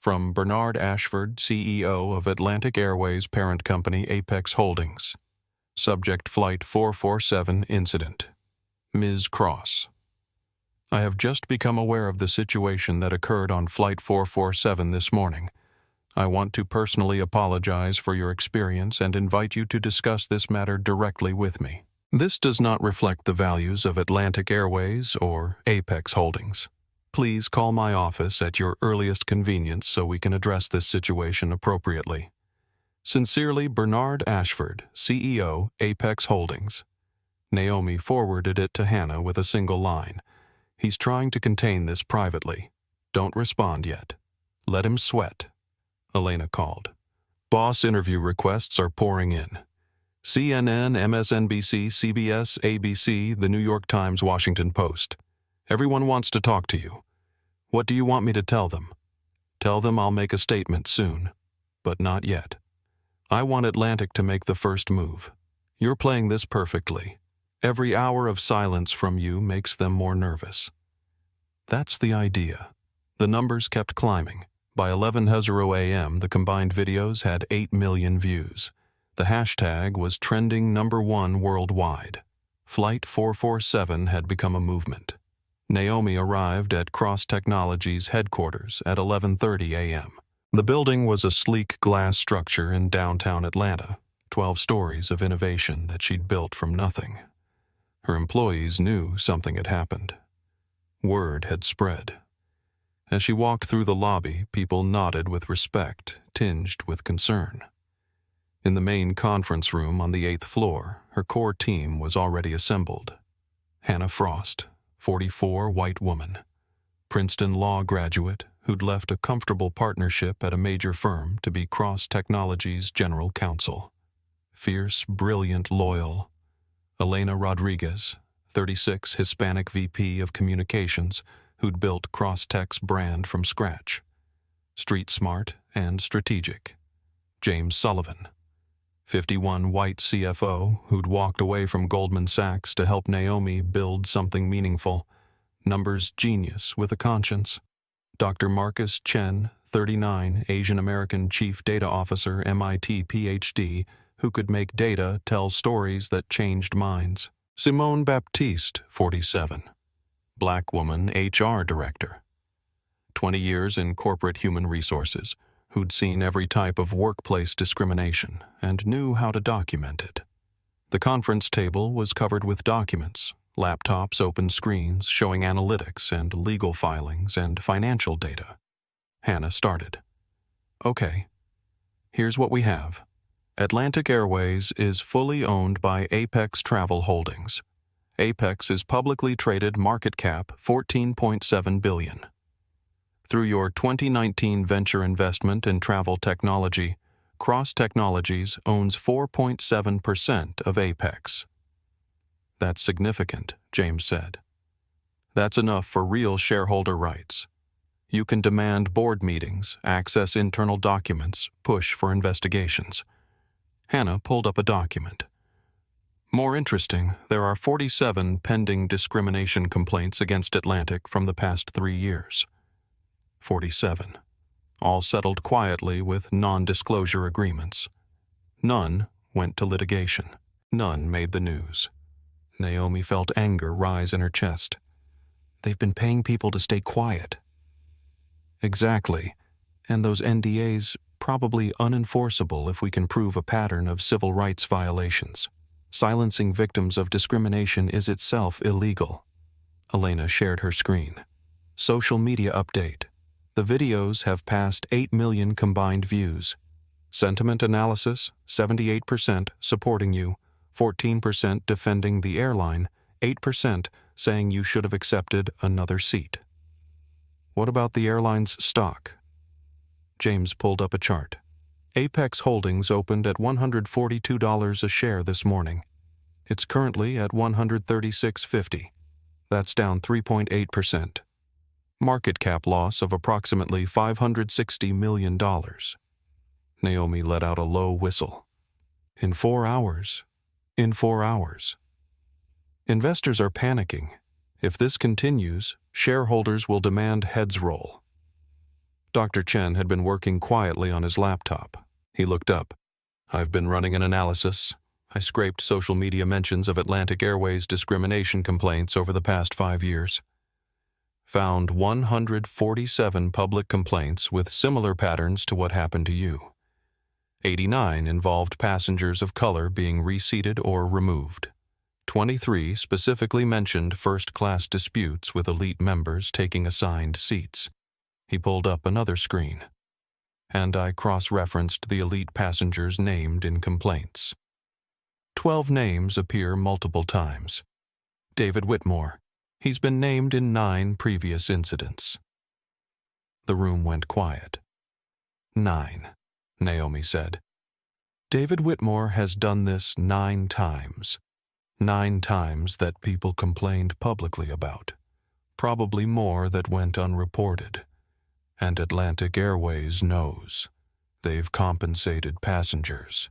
from Bernard Ashford, CEO of Atlantic Airways parent company Apex Holdings. Subject Flight 447 incident. Ms. Cross. I have just become aware of the situation that occurred on Flight 447 this morning. I want to personally apologize for your experience and invite you to discuss this matter directly with me. This does not reflect the values of Atlantic Airways or Apex Holdings. Please call my office at your earliest convenience so we can address this situation appropriately. Sincerely, Bernard Ashford, CEO, Apex Holdings. Naomi forwarded it to Hannah with a single line. He's trying to contain this privately. Don't respond yet. Let him sweat. Elena called. Boss interview requests are pouring in. CNN, MSNBC, CBS, ABC, The New York Times, Washington Post. Everyone wants to talk to you. What do you want me to tell them? Tell them I'll make a statement soon, but not yet. I want Atlantic to make the first move. You're playing this perfectly. Every hour of silence from you makes them more nervous. That's the idea. The numbers kept climbing. By 11:00 a.m., the combined videos had 8 million views. The hashtag was trending #1 worldwide. Flight 447 had become a movement. Naomi arrived at Cross Technologies headquarters at 11:30 a.m. The building was a sleek glass structure in downtown Atlanta, 12 stories of innovation that she'd built from nothing. Her employees knew something had happened. Word had spread. As she walked through the lobby, people nodded with respect, tinged with concern. In the main conference room on the 8th floor, her core team was already assembled. Hannah Frost, 44, white woman. Princeton law graduate who'd left a comfortable partnership at a major firm to be Cross Technologies' general counsel. Fierce, brilliant, loyal. Elena Rodriguez, 36, Hispanic VP of Communications, who'd built Cross-Tech's brand from scratch. Street smart and strategic. James Sullivan, 51, white CFO, who'd walked away from Goldman Sachs to help Naomi build something meaningful. Numbers genius with a conscience. Dr. Marcus Chen, 39, Asian American Chief Data Officer, MIT PhD, who could make data tell stories that changed minds. Simone Baptiste, 47, Black woman HR Director. 20 years in corporate human resources, who'd seen every type of workplace discrimination and knew how to document it. The conference table was covered with documents, laptops, open screens showing analytics and legal filings and financial data. Hannah started. Okay, here's what we have. Atlantic Airways is fully owned by Apex Travel Holdings. Apex is publicly traded, market cap $14.7 billion. Through your 2019 venture investment in travel technology, Cross Technologies owns 4.7% of Apex. That's significant, James said. That's enough for real shareholder rights. You can demand board meetings, access internal documents, push for investigations. Hannah pulled up a document. More interesting, there are 47 pending discrimination complaints against Atlantic from the past 3 years. 47. All settled quietly with non-disclosure agreements. None went to litigation. None made the news. Naomi felt anger rise in her chest. They've been paying people to stay quiet. Exactly. And those NDAs probably unenforceable if we can prove a pattern of civil rights violations. Silencing victims of discrimination is itself illegal. Elena shared her screen. Social media update. The videos have passed 8 million combined views. Sentiment analysis, 78% supporting you, 14% defending the airline, 8% saying you should have accepted another seat. What about the airline's stock? James pulled up a chart. Apex Holdings opened at $142 a share this morning. It's currently at $136.50. That's down 3.8%. Market cap loss of approximately $560 million. Naomi let out a low whistle. In 4 hours. In 4 hours. Investors are panicking. If this continues, shareholders will demand heads roll. Dr. Chen had been working quietly on his laptop. He looked up. I've been running an analysis. I scraped social media mentions of Atlantic Airways discrimination complaints over the past 5 years. Found 147 public complaints with similar patterns to what happened to you. 89 involved passengers of color being reseated or removed. 23 specifically mentioned first-class disputes with elite members taking assigned seats. He pulled up another screen. And I cross-referenced the elite passengers named in complaints. 12 names appear multiple times. David Whitmore. He's been named in 9 previous incidents. The room went quiet. 9, Naomi said. David Whitmore has done this 9 times. 9 times that people complained publicly about. Probably more that went unreported. And Atlantic Airways knows. They've compensated passengers.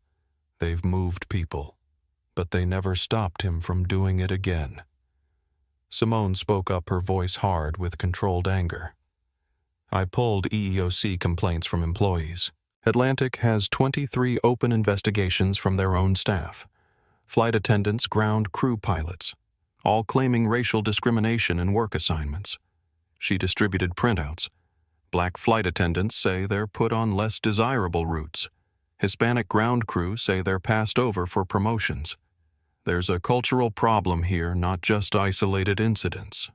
They've moved people. but they never stopped him from doing it again. Simone spoke up, her voice hard with controlled anger. I pulled EEOC complaints from employees. Atlantic has 23 open investigations from their own staff. Flight attendants, ground crew pilots, all claiming racial discrimination in work assignments. She distributed printouts. Black flight attendants say they're put on less desirable routes. Hispanic ground crew say they're passed over for promotions. There's a cultural problem here, not just isolated incidents.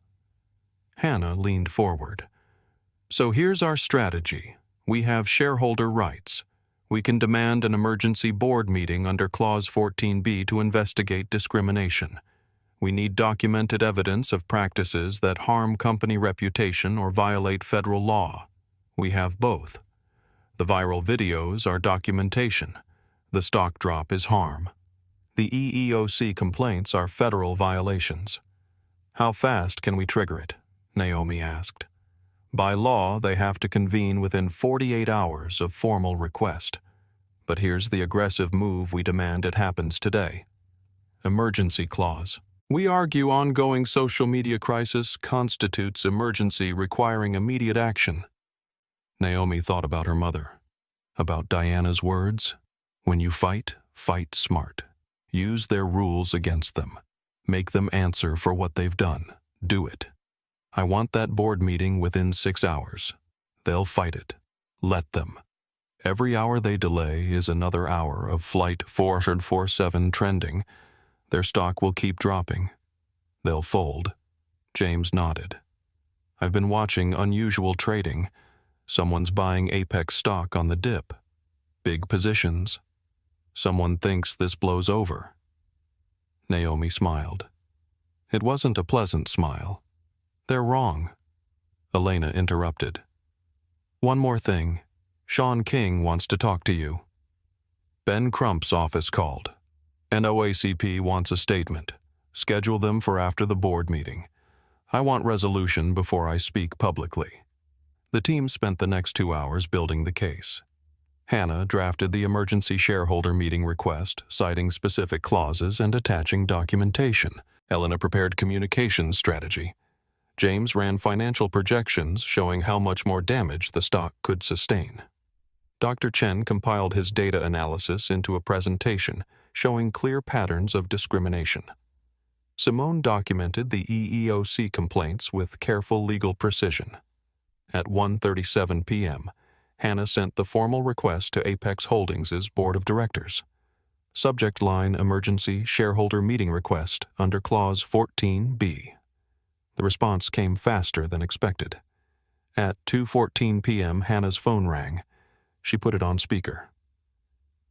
Hannah leaned forward. So here's our strategy. We have shareholder rights. We can demand an emergency board meeting under Clause 14B to investigate discrimination. We need documented evidence of practices that harm company reputation or violate federal law. We have both. The viral videos are documentation. The stock drop is harm. The EEOC complaints are federal violations. How fast can we trigger it? Naomi asked. By law, they have to convene within 48 hours of formal request. But here's the aggressive move we demand it happens today. Emergency clause. We argue ongoing social media crisis constitutes emergency requiring immediate action. Naomi thought about her mother, about Diana's words. When you fight, fight smart. Use their rules against them. Make them answer for what they've done. Do it. I want that board meeting within 6 hours. They'll fight it. Let them. Every hour they delay is another hour of Flight 447 trending. Their stock will keep dropping. They'll fold. James nodded. I've been watching unusual trading. Someone's buying Apex stock on the dip. Big positions. Someone thinks this blows over. Naomi smiled. It wasn't a pleasant smile. They're wrong. Elena interrupted. One more thing. Sean King wants to talk to you. Ben Crump's office called. NOACP wants a statement. Schedule them for after the board meeting. I want resolution before I speak publicly. The team spent the next 2 hours building the case. Hannah drafted the emergency shareholder meeting request, citing specific clauses and attaching documentation. Elena prepared communications strategy. James ran financial projections showing how much more damage the stock could sustain. Dr. Chen compiled his data analysis into a presentation showing clear patterns of discrimination. Simone documented the EEOC complaints with careful legal precision. At 1:37 p.m., Hannah sent the formal request to Apex Holdings' board of directors. Subject line Emergency Shareholder Meeting Request under Clause 14B. The response came faster than expected. At 2:14 p.m., Hannah's phone rang. She put it on speaker.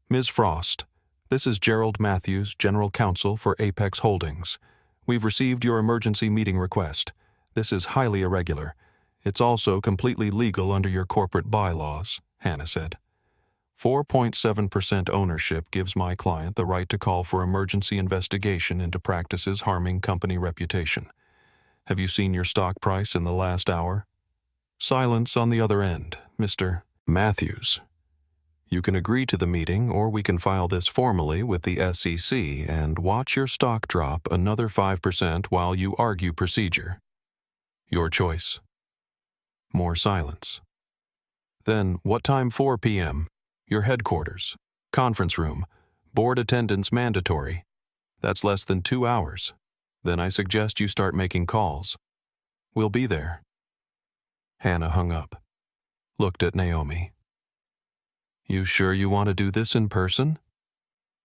Ms. Frost, this is Gerald Matthews, General Counsel for Apex Holdings. We've received your emergency meeting request. This is highly irregular. It's also completely legal under your corporate bylaws, Hannah said. 4.7% ownership gives my client the right to call for emergency investigation into practices harming company reputation. Have you seen your stock price in the last hour? Silence on the other end, Mr. Matthews. You can agree to the meeting, or we can file this formally with the SEC and watch your stock drop another 5% while you argue procedure. Your choice. More silence. Then, what time? 4 p.m. Your headquarters. Conference room. Board attendance mandatory. That's less than 2 hours. Then I suggest you start making calls. We'll be there. Hannah hung up. Looked at Naomi. You sure you want to do this in person?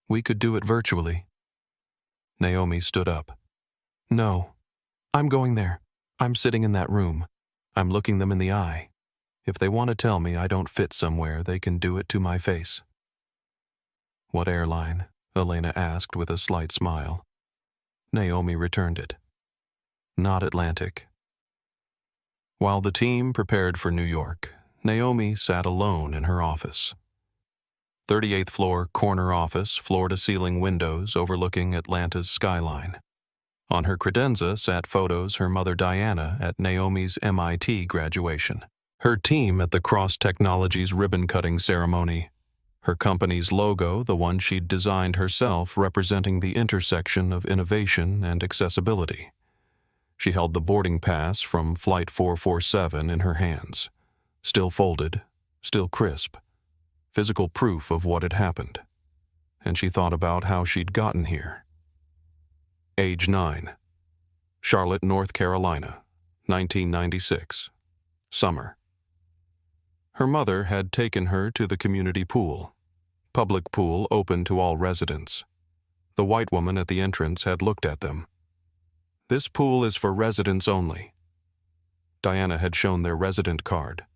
We could do it virtually. Naomi stood up. No. I'm going there. I'm sitting in that room. I'm looking them in the eye. If they want to tell me I don't fit somewhere, they can do it to my face. What airline? Elena asked with a slight smile. Naomi returned it. Not Atlantic. While the team prepared for New York, Naomi sat alone in her office. 38th floor corner office, floor-to-ceiling windows overlooking Atlanta's skyline. On her credenza sat photos her mother Diana at Naomi's MIT graduation, her team at the Cross Technologies ribbon-cutting ceremony, Her company's logo, the one she'd designed herself, representing the intersection of innovation and accessibility. She held the boarding pass from Flight 447 in her hands, still folded, still crisp, physical proof of what had happened. And she thought about how she'd gotten here. Age 9. Charlotte, North Carolina, 1996. Summer. Her mother had taken her to the community pool, public pool open to all residents. The white woman at the entrance had looked at them. "This pool is for residents only." Diana had shown their resident card.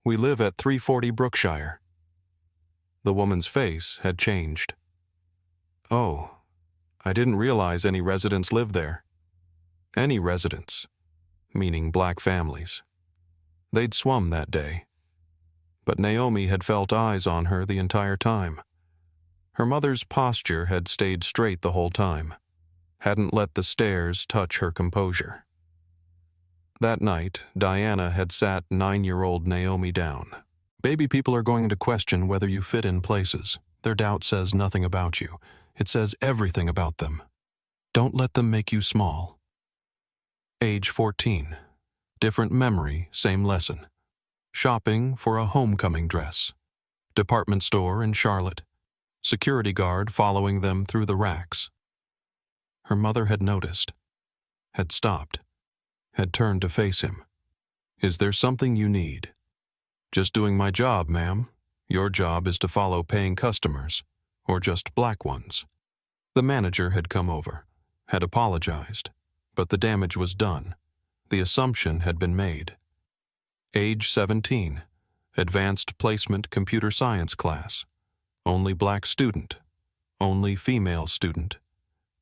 "We live at 340 Brookshire." The woman's face had changed. "Oh, I didn't realize any residents lived there." Any residents, meaning black families. They'd swum that day. But Naomi had felt eyes on her the entire time. Her mother's posture had stayed straight the whole time, hadn't let the stares touch her composure. That night, Diana had sat 9-year-old Naomi down. "Baby people are going to question whether you fit in places. Their doubt says nothing about you. It says everything about them. Don't let them make you small." Age 14. Different memory, same lesson. Shopping for a homecoming dress. Department store in Charlotte. Security guard following them through the racks. Her mother had noticed, had stopped, had turned to face him. "Is there something you need?" "Just doing my job, ma'am. Your job is to follow paying customers, or just black ones." The manager had come over, had apologized, but the damage was done. The assumption had been made. Age 17. Advanced placement computer science class. Only black student. Only female student.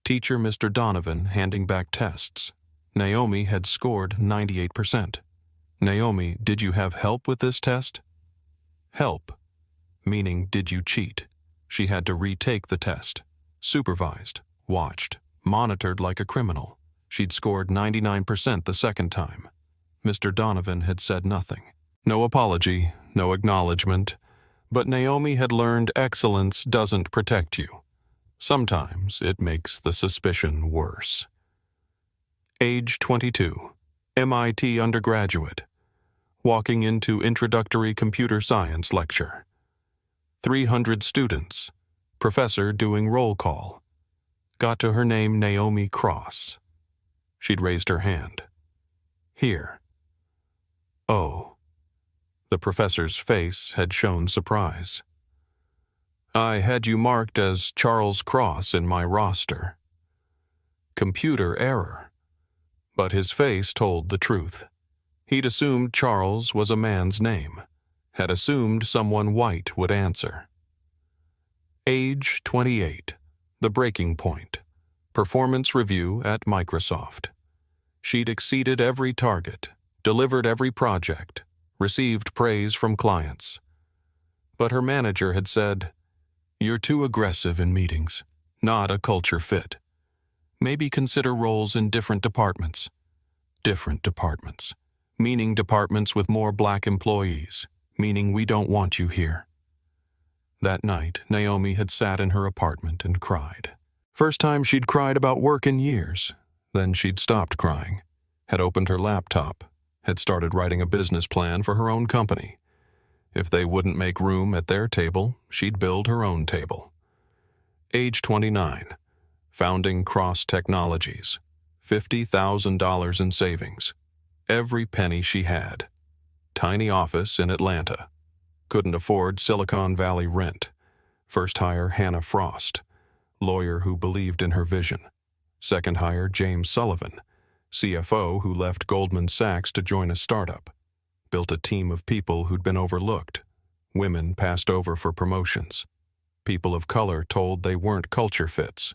Teacher Mr. Donovan handing back tests. Naomi had scored 98%. "Naomi, did you have help with this test?" Help, meaning did you cheat? She had to retake the test. Supervised, watched, monitored like a criminal. She'd scored 99% the second time. Mr. Donovan had said nothing. No apology, no acknowledgement. But Naomi had learned excellence doesn't protect you. Sometimes it makes the suspicion worse. Age 22. MIT undergraduate. Walking into introductory computer science lecture. 300 students. Professor doing roll call. Got to her name Naomi Cross. She'd raised her hand. "Here." "Oh." The professor's face had shown surprise. "I had you marked as Charles Cross in my roster." Computer error. But his face told the truth. He'd assumed Charles was a man's name, had assumed someone white would answer. Age 28. The breaking point. Performance review at Microsoft. She'd exceeded every target, delivered every project, received praise from clients. But her manager had said, "You're too aggressive in meetings, not a culture fit. Maybe consider roles in different departments." Different departments, meaning departments with more black employees, meaning we don't want you here. That night, Naomi had sat in her apartment and cried. First time she'd cried about work in years. Then she'd stopped crying, had opened her laptop, had started writing a business plan for her own company. If they wouldn't make room at their table, she'd build her own table. Age 29. Founding Cross Technologies. $50,000 in savings. Every penny she had. Tiny office in Atlanta. Couldn't afford Silicon Valley rent. First hire Hannah Frost, lawyer who believed in her vision. Second hire James Sullivan, CFO who left Goldman Sachs to join a startup. Built a team of people who'd been overlooked. Women passed over for promotions. People of color told they weren't culture fits.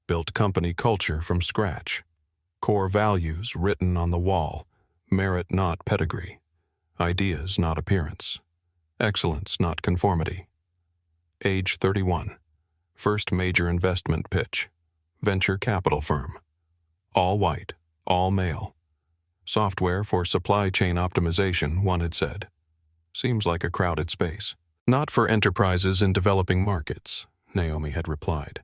Built company culture from scratch. Core values written on the wall. Merit not pedigree. Ideas not appearance. Excellence not conformity. Age 31. First major investment pitch. Venture capital firm. All white, all male. Software for supply chain optimization, one had said. Seems like a crowded space. Not for enterprises in developing markets, Naomi had replied.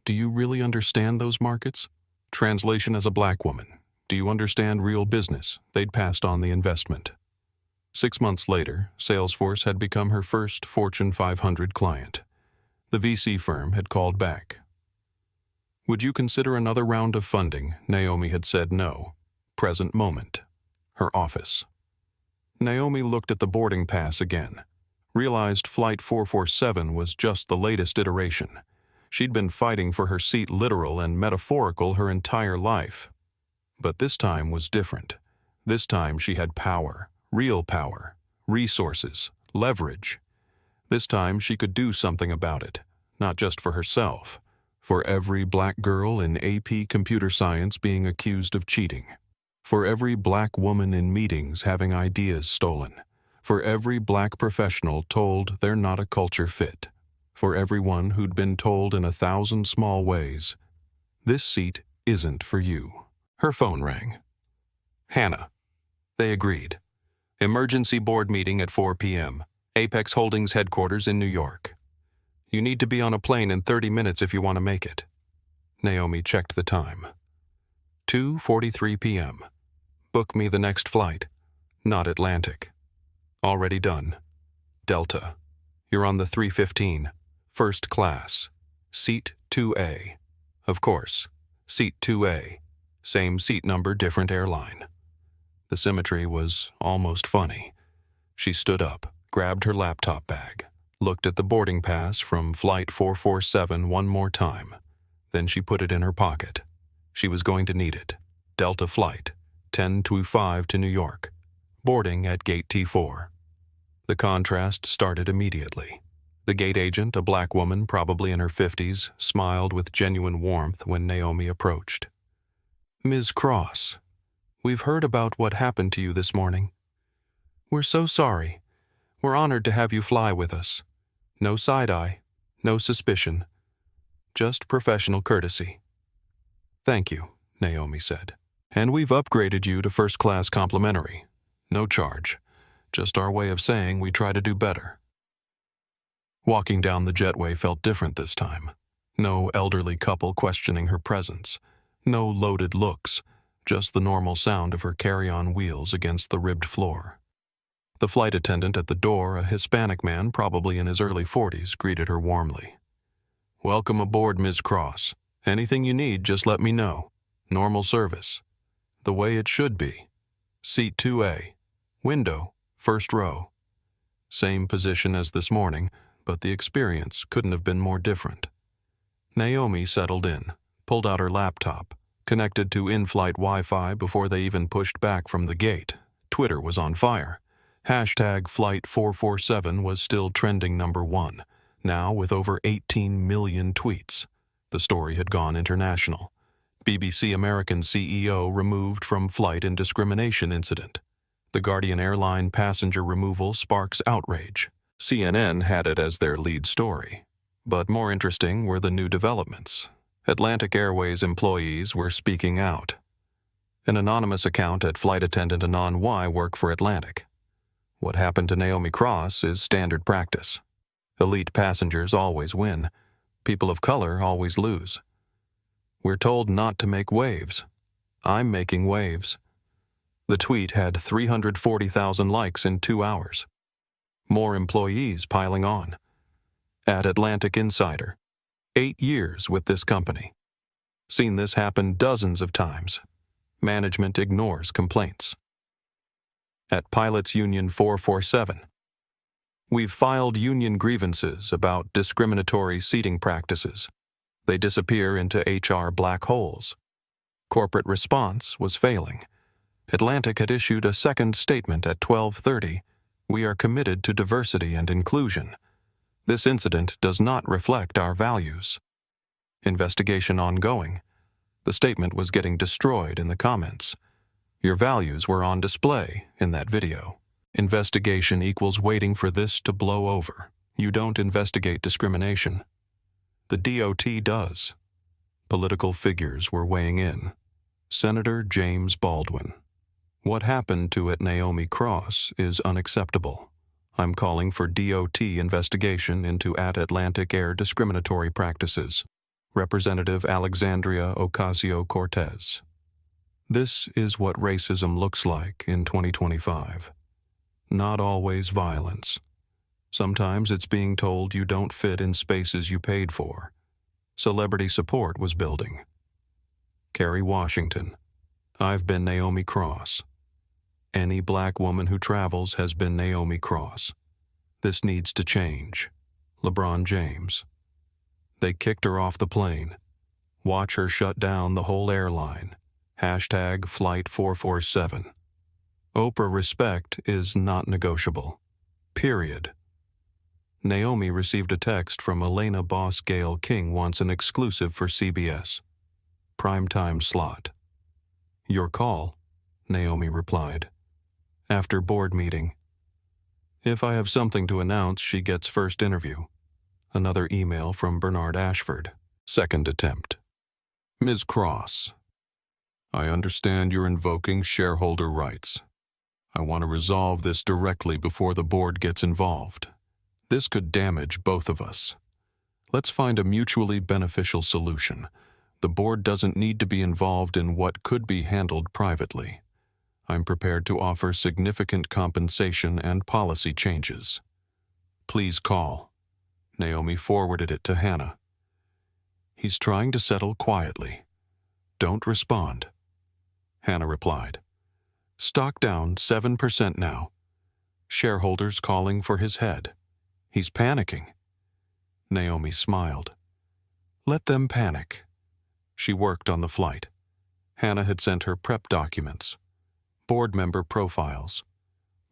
Do you really understand those markets? Translation as a black woman. Do you understand real business? They'd passed on the investment. 6 months later, Salesforce had become her first Fortune 500 client. The VC firm had called back. Would you consider another round of funding? Naomi had said no. Present moment. Her office. Naomi looked at the boarding pass again. Realized Flight 447 was just the latest iteration. She'd been fighting for her seat literal and metaphorical her entire life. But this time was different. This time she had power, real power, resources, leverage. This time she could do something about it, not just for herself, for every black girl in AP computer science being accused of cheating, for every black woman in meetings having ideas stolen, for every black professional told they're not a culture fit, for everyone who'd been told in 1,000 small ways, this seat isn't for you. Her phone rang. Hannah. They agreed. Emergency board meeting at 4 p.m. Apex Holdings headquarters in New York. You need to be on a plane in 30 minutes if you want to make it. Naomi checked the time. 2:43 p.m. Book me the next flight. Not Atlantic. Already done. Delta. You're on the 315. First class. Seat 2A. Of course. Seat 2A. Same seat number, different airline. The symmetry was almost funny. She stood up, grabbed her laptop bag, looked at the boarding pass from Flight 447 one more time. Then she put it in her pocket. She was going to need it. Delta flight, 10:25 to New York. Boarding at Gate T4. The contrast started immediately. The gate agent, a black woman probably in her 50s, smiled with genuine warmth when Naomi approached. Ms. Cross, we've heard about what happened to you this morning. We're so sorry. We're honored to have you fly with us. No side-eye, no suspicion. Just professional courtesy. Thank you, Naomi said. And we've upgraded you to first-class complimentary. No charge. Just our way of saying we try to do better. Walking down the jetway felt different this time. No elderly couple questioning her presence. No loaded looks, just the normal sound of her carry-on wheels against the ribbed floor. The flight attendant at the door, a Hispanic man probably in his early 40s, greeted her warmly. Welcome aboard, Ms. Cross. Anything you need, just let me know. Normal service. The way it should be. Seat 2A. Window, first row. Same position as this morning, but the experience couldn't have been more different. Naomi settled in, pulled out her laptop, connected to in-flight Wi-Fi before they even pushed back from the gate. Twitter was on fire. Hashtag Flight 447 was still trending #1, now with over 18 million tweets. The story had gone international. BBC American CEO removed from flight in discrimination incident. The Guardian Airline passenger removal sparks outrage. CNN had it as their lead story. But more interesting were the new developments. Atlantic Airways employees were speaking out. An anonymous account at Flight Attendant Anon Y work for Atlantic. What happened to Naomi Cross is standard practice. Elite passengers always win. People of color always lose. We're told not to make waves. I'm making waves. The tweet had 340,000 likes in 2 hours. More employees piling on. At Atlantic Insider. 8 years with this company. Seen this happen dozens of times. Management ignores complaints. At Pilots Union 447. We've filed union grievances about discriminatory seating practices. They disappear into HR black holes. Corporate response was failing. Atlantic had issued a second statement at 12:30. We are committed to diversity and inclusion. This incident does not reflect our values. Investigation ongoing. The statement was getting destroyed in the comments. Your values were on display in that video. Investigation equals waiting for this to blow over. You don't investigate discrimination. The DOT does. Political figures were weighing in. Senator James Baldwin. What happened to Naomi Cross is unacceptable. I'm calling for DOT investigation into Atlantic Air discriminatory practices. Representative Alexandria Ocasio-Cortez. This is what racism looks like in 2025. Not always violence. Sometimes it's being told you don't fit in spaces you paid for. Celebrity support was building. Kerry Washington. I've been Naomi Cross. Any black woman who travels has been Naomi Cross. This needs to change. LeBron James. They kicked her off the plane. Watch her shut down the whole airline. Hashtag Flight 447. Oprah respect is not negotiable. Period. Naomi received a text from Elena Boss Gayle King wants an exclusive for CBS. Primetime slot. Your call, Naomi replied. After board meeting. If I have something to announce, she gets first interview. Another email from Bernard Ashford. Second attempt. Ms. Cross, I understand you're invoking shareholder rights. I want to resolve this directly before the board gets involved. This could damage both of us. Let's find a mutually beneficial solution. The board doesn't need to be involved in what could be handled privately. I'm prepared to offer significant compensation and policy changes. Please call. Naomi forwarded it to Hannah. He's trying to settle quietly. Don't respond. Hannah replied. Stock down 7% now. Shareholders calling for his head. He's panicking. Naomi smiled. Let them panic. She worked on the flight. Hannah had sent her prep documents. Board member profiles.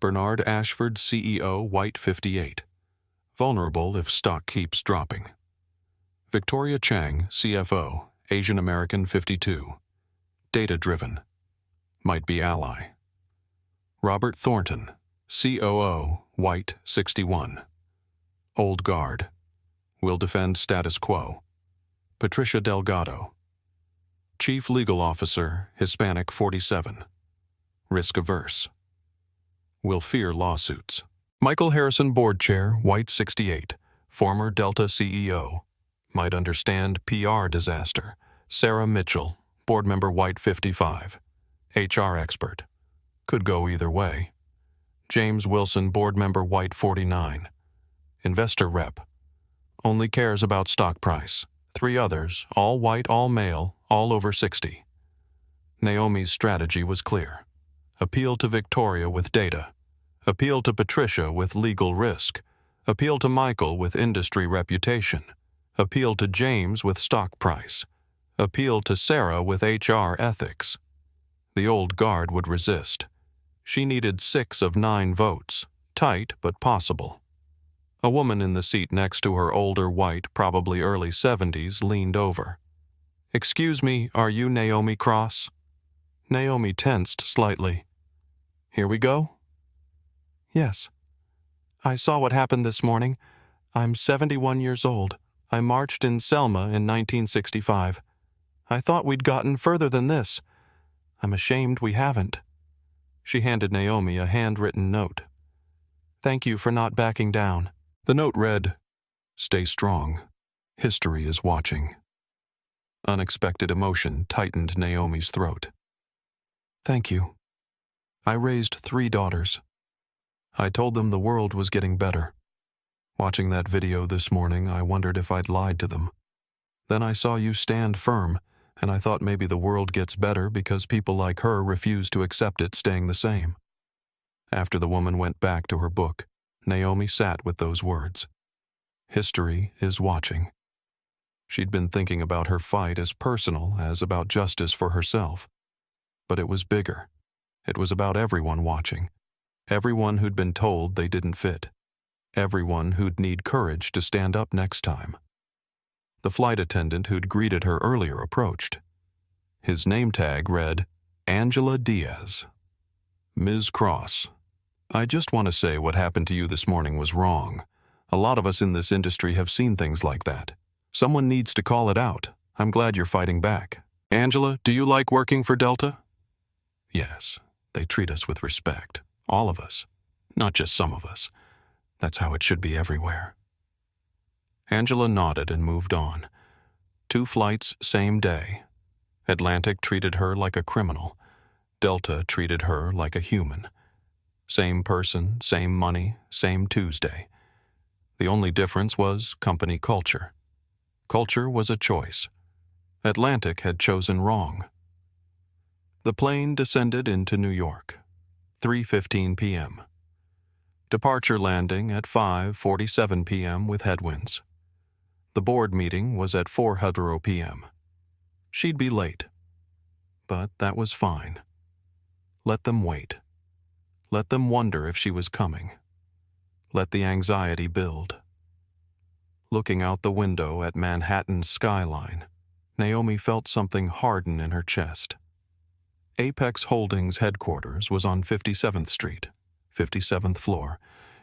Bernard Ashford, CEO, White 58. Vulnerable if stock keeps dropping. Victoria Chang, CFO, Asian American 52. Data-driven. Might be ally. Robert Thornton, COO, White 61. Old guard. Will defend status quo. Patricia Delgado. Chief Legal Officer, Hispanic 47. Risk averse. Will fear lawsuits. Michael Harrison, Board Chair, White 68. Former Delta CEO. Might understand PR disaster. Sarah Mitchell, Board Member White 55. HR expert. Could go either way. James Wilson, Board Member White 49. Investor rep. Only cares about stock price. 3 others, all white, all male, all over 60. Naomi's strategy was clear. Appeal to Victoria with data. Appeal to Patricia with legal risk. Appeal to Michael with industry reputation. Appeal to James with stock price. Appeal to Sarah with HR ethics. The old guard would resist. She needed 6 of 9 votes. Tight, but possible. A woman in the seat next to her, older white, probably early 70s, leaned over. Excuse me, are you Naomi Cross? Naomi tensed slightly. Here we go? Yes. I saw what happened this morning. I'm 71 years old. I marched in Selma in 1965. I thought we'd gotten further than this. I'm ashamed we haven't. She handed Naomi a handwritten note. Thank you for not backing down. The note read, Stay strong. History is watching. Unexpected emotion tightened Naomi's throat. Thank you. I raised 3 daughters. I told them the world was getting better. Watching that video this morning, I wondered if I'd lied to them. Then I saw you stand firm, and I thought maybe the world gets better because people like her refuse to accept it staying the same. After the woman went back to her book, Naomi sat with those words. History is watching. She'd been thinking about her fight as personal as about justice for herself. But it was bigger. It was about everyone watching. Everyone who'd been told they didn't fit. Everyone who'd need courage to stand up next time. The flight attendant who'd greeted her earlier approached. His name tag read, Angela Diaz. Ms. Cross, I just want to say what happened to you this morning was wrong. A lot of us in this industry have seen things like that. Someone needs to call it out. I'm glad you're fighting back. Angela, do you like working for Delta? Yes, they treat us with respect. All of us. Not just some of us. That's how it should be everywhere. Angela nodded and moved on. 2 flights, same day. Atlantic treated her like a criminal. Delta treated her like a human. Same person, same money, same Tuesday. The only difference was company culture. Culture was a choice. Atlantic had chosen wrong. The plane descended into New York. 3:15 p.m. Departure landing at 5:47 p.m. with headwinds. The board meeting was at 4:00 p.m. She'd be late. But that was fine. Let them wait. Let them wonder if she was coming. Let the anxiety build. Looking out the window at Manhattan's skyline, Naomi felt something harden in her chest. Apex Holdings headquarters was on 57th Street, 57th floor.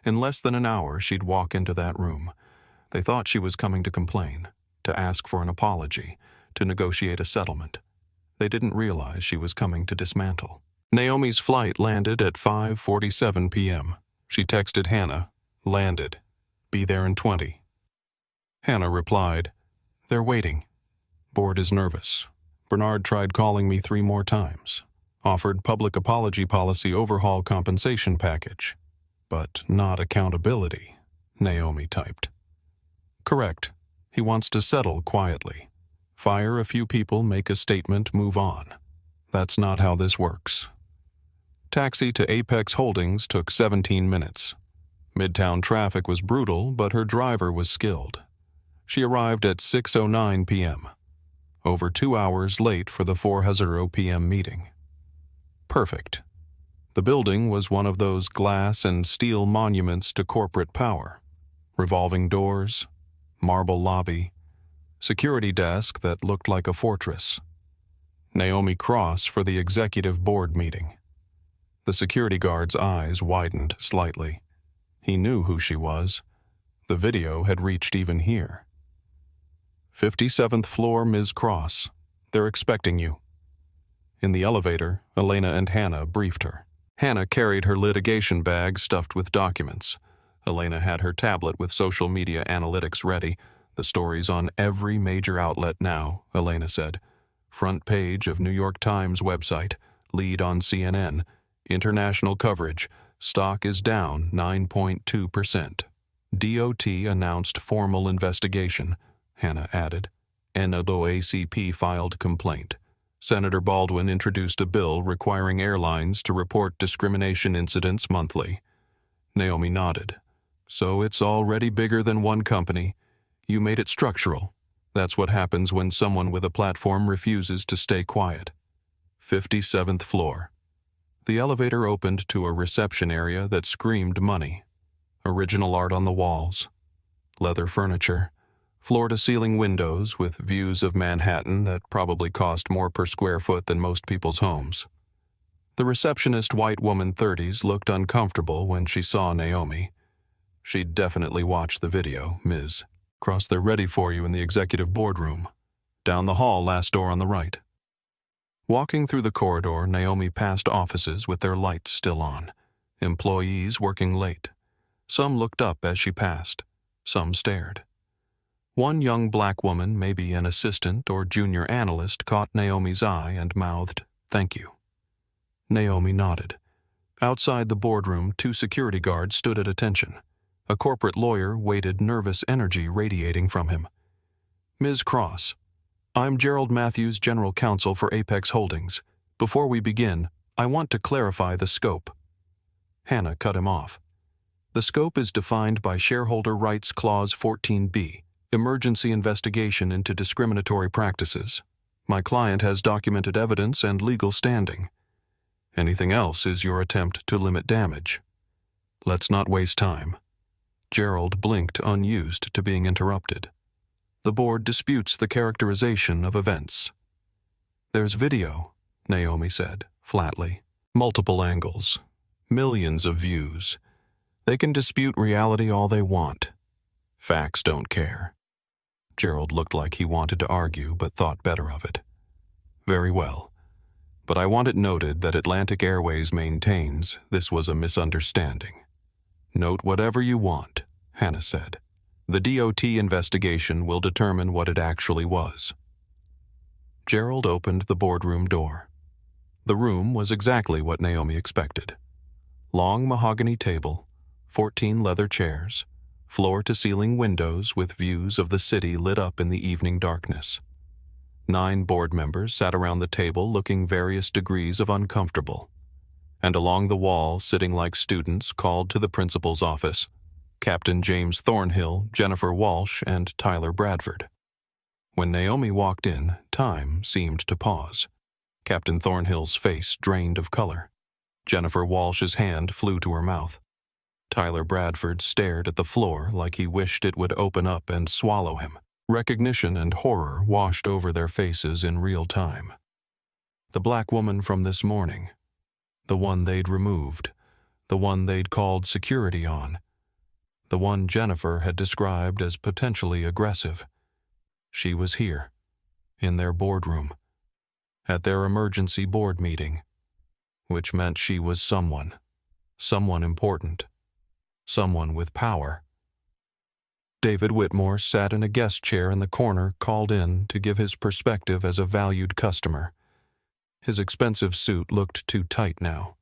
In less than an hour, she'd walk into that room. They thought she was coming to complain, to ask for an apology, to negotiate a settlement. They didn't realize she was coming to dismantle. Naomi's flight landed at 5:47 p.m. She texted Hannah, "Landed. Be there in 20." Hannah replied, "They're waiting. Board is nervous. Bernard tried calling me 3 more times. Offered public apology policy overhaul compensation package. But not accountability," Naomi typed. "Correct. He wants to settle quietly. Fire a few people, make a statement, move on. That's not how this works." Taxi to Apex Holdings took 17 minutes. Midtown traffic was brutal, but her driver was skilled. She arrived at 6:09 p.m., over 2 hours late for the 4:00 p.m. meeting. Perfect. The building was one of those glass and steel monuments to corporate power. Revolving doors, marble lobby, security desk that looked like a fortress. Naomi Cross for the executive board meeting. The security guard's eyes widened slightly. He knew who she was. The video had reached even here. 57th floor, Ms. Cross. They're expecting you. In the elevator, Elena and Hannah briefed her. Hannah carried her litigation bag stuffed with documents. Elena had her tablet with social media analytics ready. The story's on every major outlet now, Elena said. Front page of New York Times website, lead on CNN, international coverage, stock is down 9.2%. DOT announced formal investigation, Hannah added. NAACP filed complaint. Senator Baldwin introduced a bill requiring airlines to report discrimination incidents monthly. Naomi nodded. So it's already bigger than one company. You made it structural. That's what happens when someone with a platform refuses to stay quiet. 57th floor. The elevator opened to a reception area that screamed money. Original art on the walls. Leather furniture. Floor-to-ceiling windows with views of Manhattan that probably cost more per square foot than most people's homes. The receptionist, white woman 30s, looked uncomfortable when she saw Naomi. She'd definitely watched the video, Ms. Cross, they're ready for you in the executive boardroom. Down the hall, last door on the right. Walking through the corridor, Naomi passed offices with their lights still on. Employees working late. Some looked up as she passed. Some stared. One young black woman, maybe an assistant or junior analyst, caught Naomi's eye and mouthed, "Thank you." Naomi nodded. Outside the boardroom, 2 security guards stood at attention. A corporate lawyer waited, nervous energy radiating from him. "Ms. Cross, I'm Gerald Matthews, General Counsel for Apex Holdings. Before we begin, I want to clarify the scope." Hannah cut him off. "The scope is defined by Shareholder Rights Clause 14b, Emergency Investigation into Discriminatory Practices. My client has documented evidence and legal standing. Anything else is your attempt to limit damage. Let's not waste time." Gerald blinked, unused to being interrupted. "The board disputes the characterization of events." "There's video," Naomi said, flatly. "Multiple angles. Millions of views. They can dispute reality all they want. Facts don't care." Gerald looked like he wanted to argue but thought better of it. "Very well. But I want it noted that Atlantic Airways maintains this was a misunderstanding." Note whatever you want, Hannah said. The DOT investigation will determine what it actually was. Gerald opened the boardroom door. The room was exactly what Naomi expected. Long mahogany table, 14 leather chairs, floor-to-ceiling windows with views of the city lit up in the evening darkness. 9 board members sat around the table looking various degrees of uncomfortable. And along the wall, sitting like students called to the principal's office, Captain James Thornhill, Jennifer Walsh, and Tyler Bradford. When Naomi walked in, time seemed to pause. Captain Thornhill's face drained of color. Jennifer Walsh's hand flew to her mouth. Tyler Bradford stared at the floor like he wished it would open up and swallow him. Recognition and horror washed over their faces in real time. The black woman from this morning. The one they'd removed. The one they'd called security on. The one Jennifer had described as potentially aggressive. She was here, in their boardroom, at their emergency board meeting, which meant she was someone important, someone with power. David Whitmore sat in a guest chair in the corner, called in to give his perspective as a valued customer. His expensive suit looked too tight now.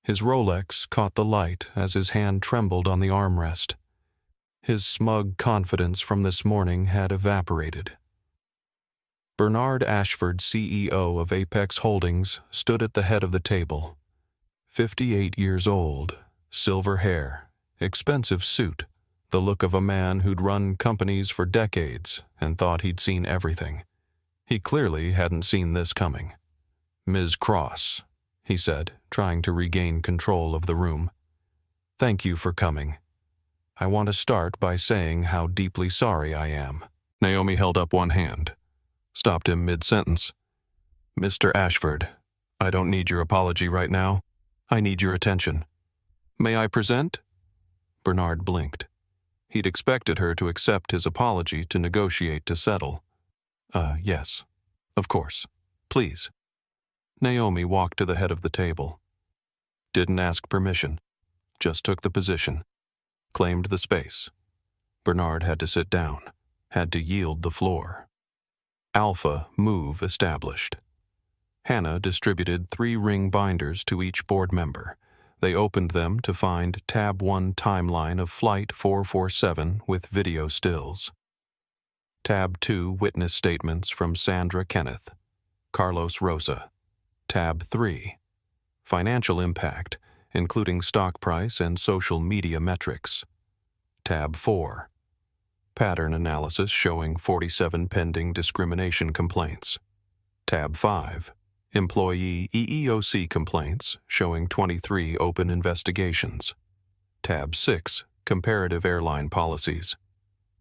His Rolex caught the light as his hand trembled on the armrest. His smug confidence from this morning had evaporated. Bernard Ashford, CEO of Apex Holdings, stood at the head of the table. 58 years old, silver hair, expensive suit, the look of a man who'd run companies for decades and thought he'd seen everything. He clearly hadn't seen this coming. "Ms. Cross," he said, trying to regain control of the room. "Thank you for coming. I want to start by saying how deeply sorry I am." Naomi held up one hand, stopped him mid-sentence. "Mr. Ashford, I don't need your apology right now. I need your attention. May I present?" Bernard blinked. He'd expected her to accept his apology to negotiate to settle. Yes, of course. Please." Naomi walked to the head of the table. Didn't ask permission, just took the position, claimed the space. Bernard had to sit down, had to yield the floor. Alpha move established. Hannah distributed 3 ring binders to each board member. They opened them to find Tab 1 timeline of Flight 447 with video stills. Tab 2 witness statements from Sandra Kenneth, Carlos Rosa. Tab 3 financial impact, including stock price and social media metrics. Tab 4 pattern analysis showing 47 pending discrimination complaints. Tab 5 employee EEOC complaints showing 23 open investigations. Tab 6 comparative airline policies.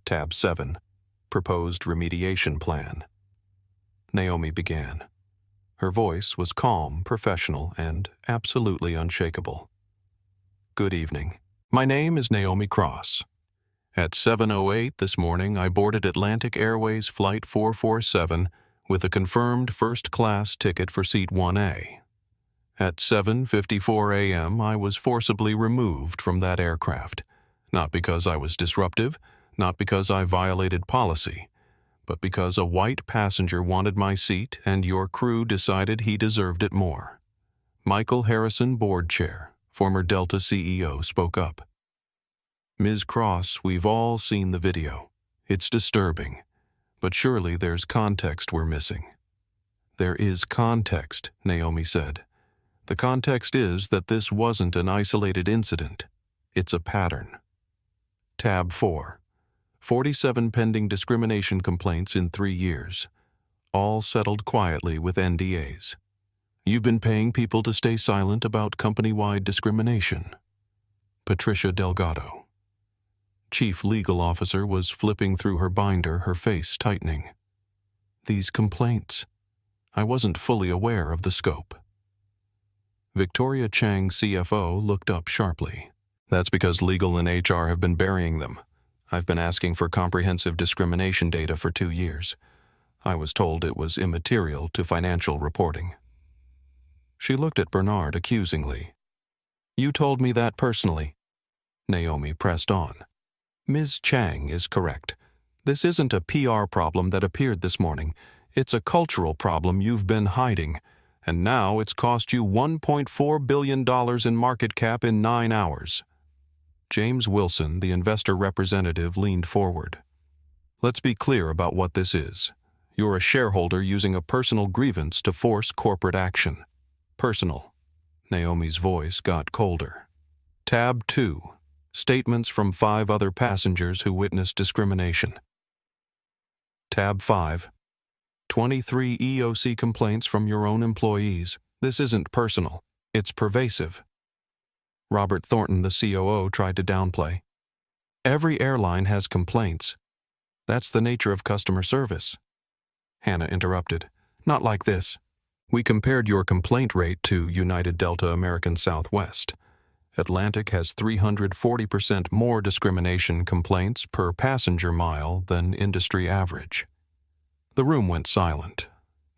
Tab 7 proposed remediation plan. Naomi began. Her voice was calm, professional, and absolutely unshakable. "Good evening. My name is Naomi Cross. At 7:08 this morning, I boarded Atlantic Airways Flight 447 with a confirmed first-class ticket for Seat 1A. At 7:54 a.m., I was forcibly removed from that aircraft, not because I was disruptive, not because I violated policy, but because a white passenger wanted my seat and your crew decided he deserved it more." Michael Harrison, board chair, former Delta CEO, spoke up. "Ms. Cross, we've all seen the video. It's disturbing. But surely there's context we're missing." "There is context," Naomi said. "The context is that this wasn't an isolated incident. It's a pattern." Tab 4 47 pending discrimination complaints in 3 years, all settled quietly with NDAs. "You've been paying people to stay silent about company-wide discrimination." Patricia Delgado, Chief Legal Officer, was flipping through her binder, her face tightening. "These complaints. I wasn't fully aware of the scope." Victoria Chang, CFO, looked up sharply. "That's because legal and HR have been burying them. I've been asking for comprehensive discrimination data for 2 years. I was told it was immaterial to financial reporting." She looked at Bernard accusingly. "You told me that personally." Naomi pressed on. Ms. Chang is correct. This isn't a PR problem that appeared this morning. It's a cultural problem you've been hiding, and now it's cost you $1.4 billion in market cap in 9 hours. James Wilson, the investor representative, leaned forward. Let's be clear about what this is. You're a shareholder using a personal grievance to force corporate action. Personal. Naomi's voice got colder. Tab 2. Statements from 5 other passengers who witnessed discrimination. Tab 5. 23 EOC complaints from your own employees. This isn't personal. It's pervasive. Robert Thornton, the COO, tried to downplay. Every airline has complaints. That's the nature of customer service. Hannah interrupted. Not like this. We compared your complaint rate to United Delta American Southwest. Atlantic has 340% more discrimination complaints per passenger mile than industry average. The room went silent.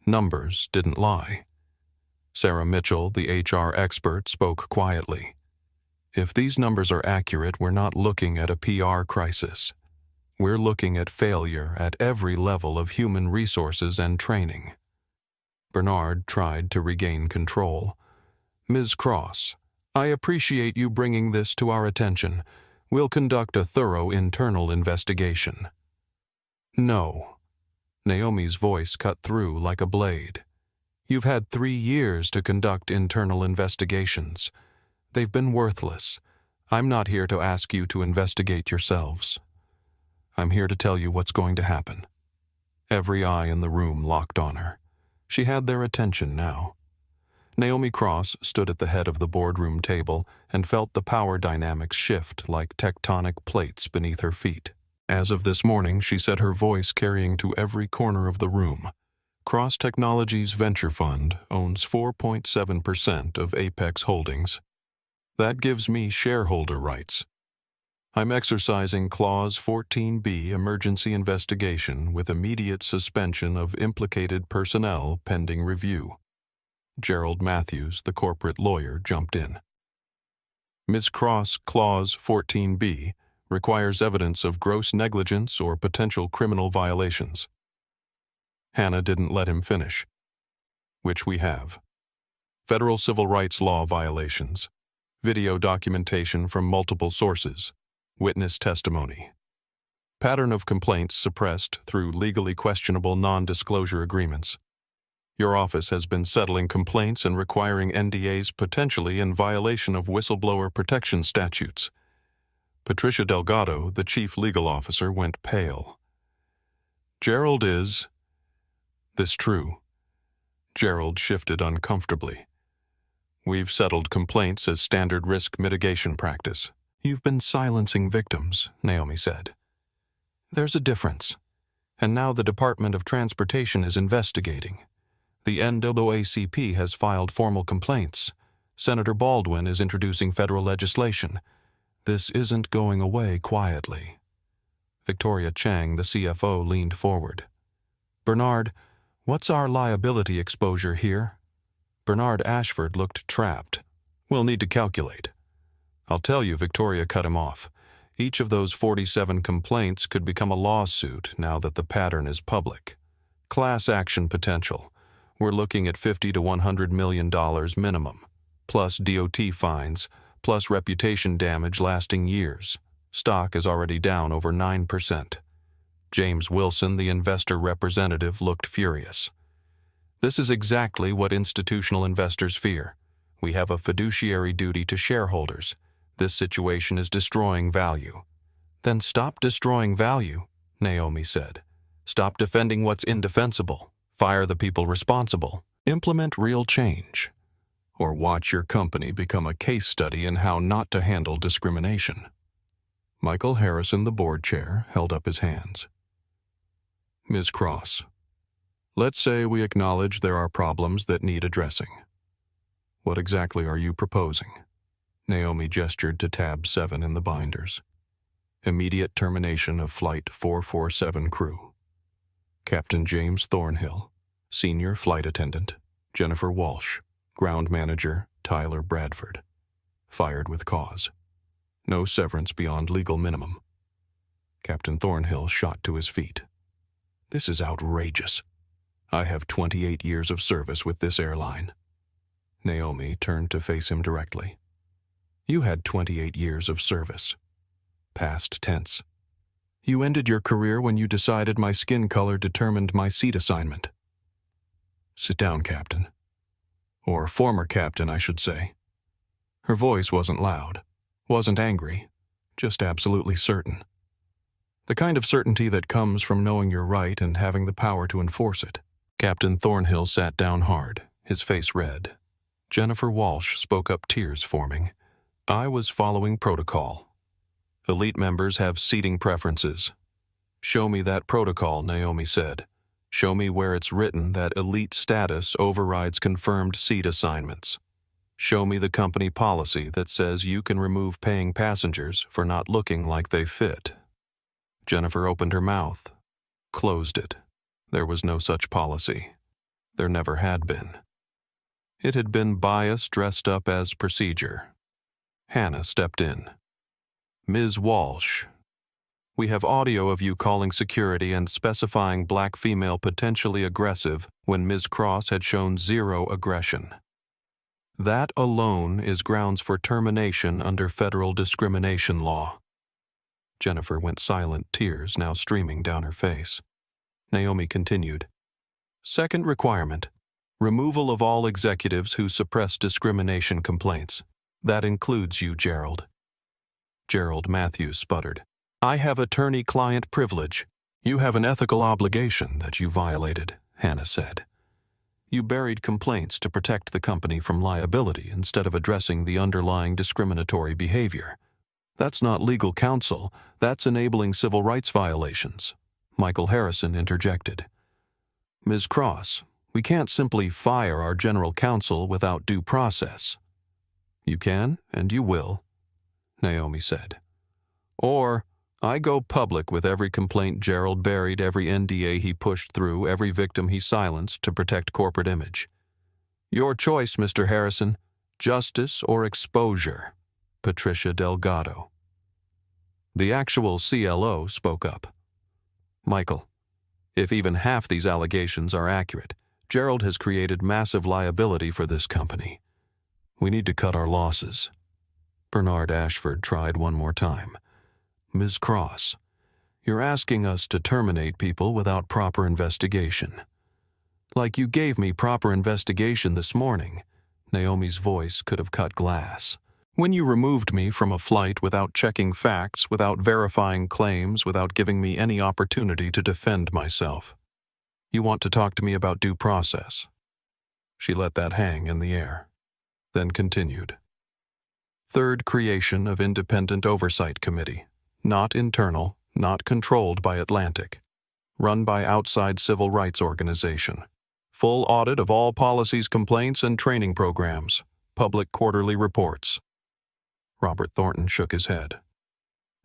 Numbers didn't lie. Sarah Mitchell, the HR expert, spoke quietly. If these numbers are accurate, we're not looking at a PR crisis. We're looking at failure at every level of human resources and training. Bernard tried to regain control. Ms. Cross, I appreciate you bringing this to our attention. We'll conduct a thorough internal investigation. No. Naomi's voice cut through like a blade. You've had 3 years to conduct internal investigations. They've been worthless. I'm not here to ask you to investigate yourselves. I'm here to tell you what's going to happen. Every eye in the room locked on her. She had their attention now. Naomi Cross stood at the head of the boardroom table and felt the power dynamics shift like tectonic plates beneath her feet. As of this morning, she said, her voice carrying to every corner of the room. Cross Technologies Venture Fund owns 4.7% of Apex Holdings. That gives me shareholder rights. I'm exercising Clause 14B emergency investigation with immediate suspension of implicated personnel pending review. Gerald Matthews, the corporate lawyer, jumped in. Ms. Cross, Clause 14B requires evidence of gross negligence or potential criminal violations. Hannah didn't let him finish. Which we have. Federal civil rights law violations. Video documentation from multiple sources. Witness testimony. Pattern of complaints suppressed through legally questionable non-disclosure agreements. Your office has been settling complaints and requiring NDAs potentially in violation of whistleblower protection statutes. Patricia Delgado, the chief legal officer, went pale. Gerald, is this true? Gerald shifted uncomfortably. We've settled complaints as standard risk mitigation practice. You've been silencing victims, Naomi said. There's a difference. And now the Department of Transportation is investigating. The NAACP has filed formal complaints. Senator Baldwin is introducing federal legislation. This isn't going away quietly. Victoria Chang, the CFO, leaned forward. Bernard, what's our liability exposure here? Bernard Ashford looked trapped. We'll need to calculate. I'll tell you, Victoria cut him off. Each of those 47 complaints could become a lawsuit now that the pattern is public. Class action potential. We're looking at $50 to $100 million minimum, plus DOT fines, plus reputation damage lasting years. Stock is already down over 9%. James Wilson, the investor representative, looked furious. This is exactly what institutional investors fear. We have a fiduciary duty to shareholders. This situation is destroying value. Then stop destroying value, Naomi said. Stop defending what's indefensible. Fire the people responsible. Implement real change. Or watch your company become a case study in how not to handle discrimination. Michael Harrison, the board chair, held up his hands. Ms. Cross, let's say we acknowledge there are problems that need addressing. What exactly are you proposing? Naomi gestured to tab 7 in the binders. Immediate termination of Flight 447 crew. Captain James Thornhill, Senior Flight Attendant, Jennifer Walsh, Ground Manager, Tyler Bradford. Fired with cause. No severance beyond legal minimum. Captain Thornhill shot to his feet. This is outrageous. I have 28 years of service with this airline. Naomi turned to face him directly. You had 28 years of service. Past tense. You ended your career when you decided my skin color determined my seat assignment. Sit down, Captain. Or former Captain, I should say. Her voice wasn't loud, wasn't angry, just absolutely certain. The kind of certainty that comes from knowing you're right and having the power to enforce it. Captain Thornhill sat down hard, his face red. Jennifer Walsh spoke up, tears forming. I was following protocol. Elite members have seating preferences. Show me that protocol, Naomi said. Show me where it's written that elite status overrides confirmed seat assignments. Show me the company policy that says you can remove paying passengers for not looking like they fit. Jennifer opened her mouth, closed it. There was no such policy. There never had been. It had been bias dressed up as procedure. Hannah stepped in. Ms. Walsh, we have audio of you calling security and specifying black female potentially aggressive when Ms. Cross had shown zero aggression. That alone is grounds for termination under federal discrimination law. Jennifer went silent, tears now streaming down her face. Naomi continued. Second requirement, removal of all executives who suppress discrimination complaints. That includes you, Gerald. Gerald Matthews sputtered. I have attorney-client privilege. You have an ethical obligation that you violated, Hannah said. You buried complaints to protect the company from liability instead of addressing the underlying discriminatory behavior. That's not legal counsel, that's enabling civil rights violations. Michael Harrison interjected. Ms. Cross, we can't simply fire our general counsel without due process. You can, and you will, Naomi said. Or, I go public with every complaint Gerald buried, every NDA he pushed through, every victim he silenced to protect corporate image. Your choice, Mr. Harrison, justice or exposure. Patricia Delgado. The actual CLO spoke up. Michael, if even half these allegations are accurate, Gerald has created massive liability for this company. We need to cut our losses. Bernard Ashford tried one more time. Ms. Cross, you're asking us to terminate people without proper investigation. Like you gave me proper investigation this morning. Naomi's voice could have cut glass. When you removed me from a flight without checking facts, without verifying claims, without giving me any opportunity to defend myself. You want to talk to me about due process. She let that hang in the air, then continued. Third creation of Independent Oversight Committee. Not internal, not controlled by Atlantic. Run by outside civil rights organization. Full audit of all policies, complaints, and training programs. Public quarterly reports. Robert Thornton shook his head.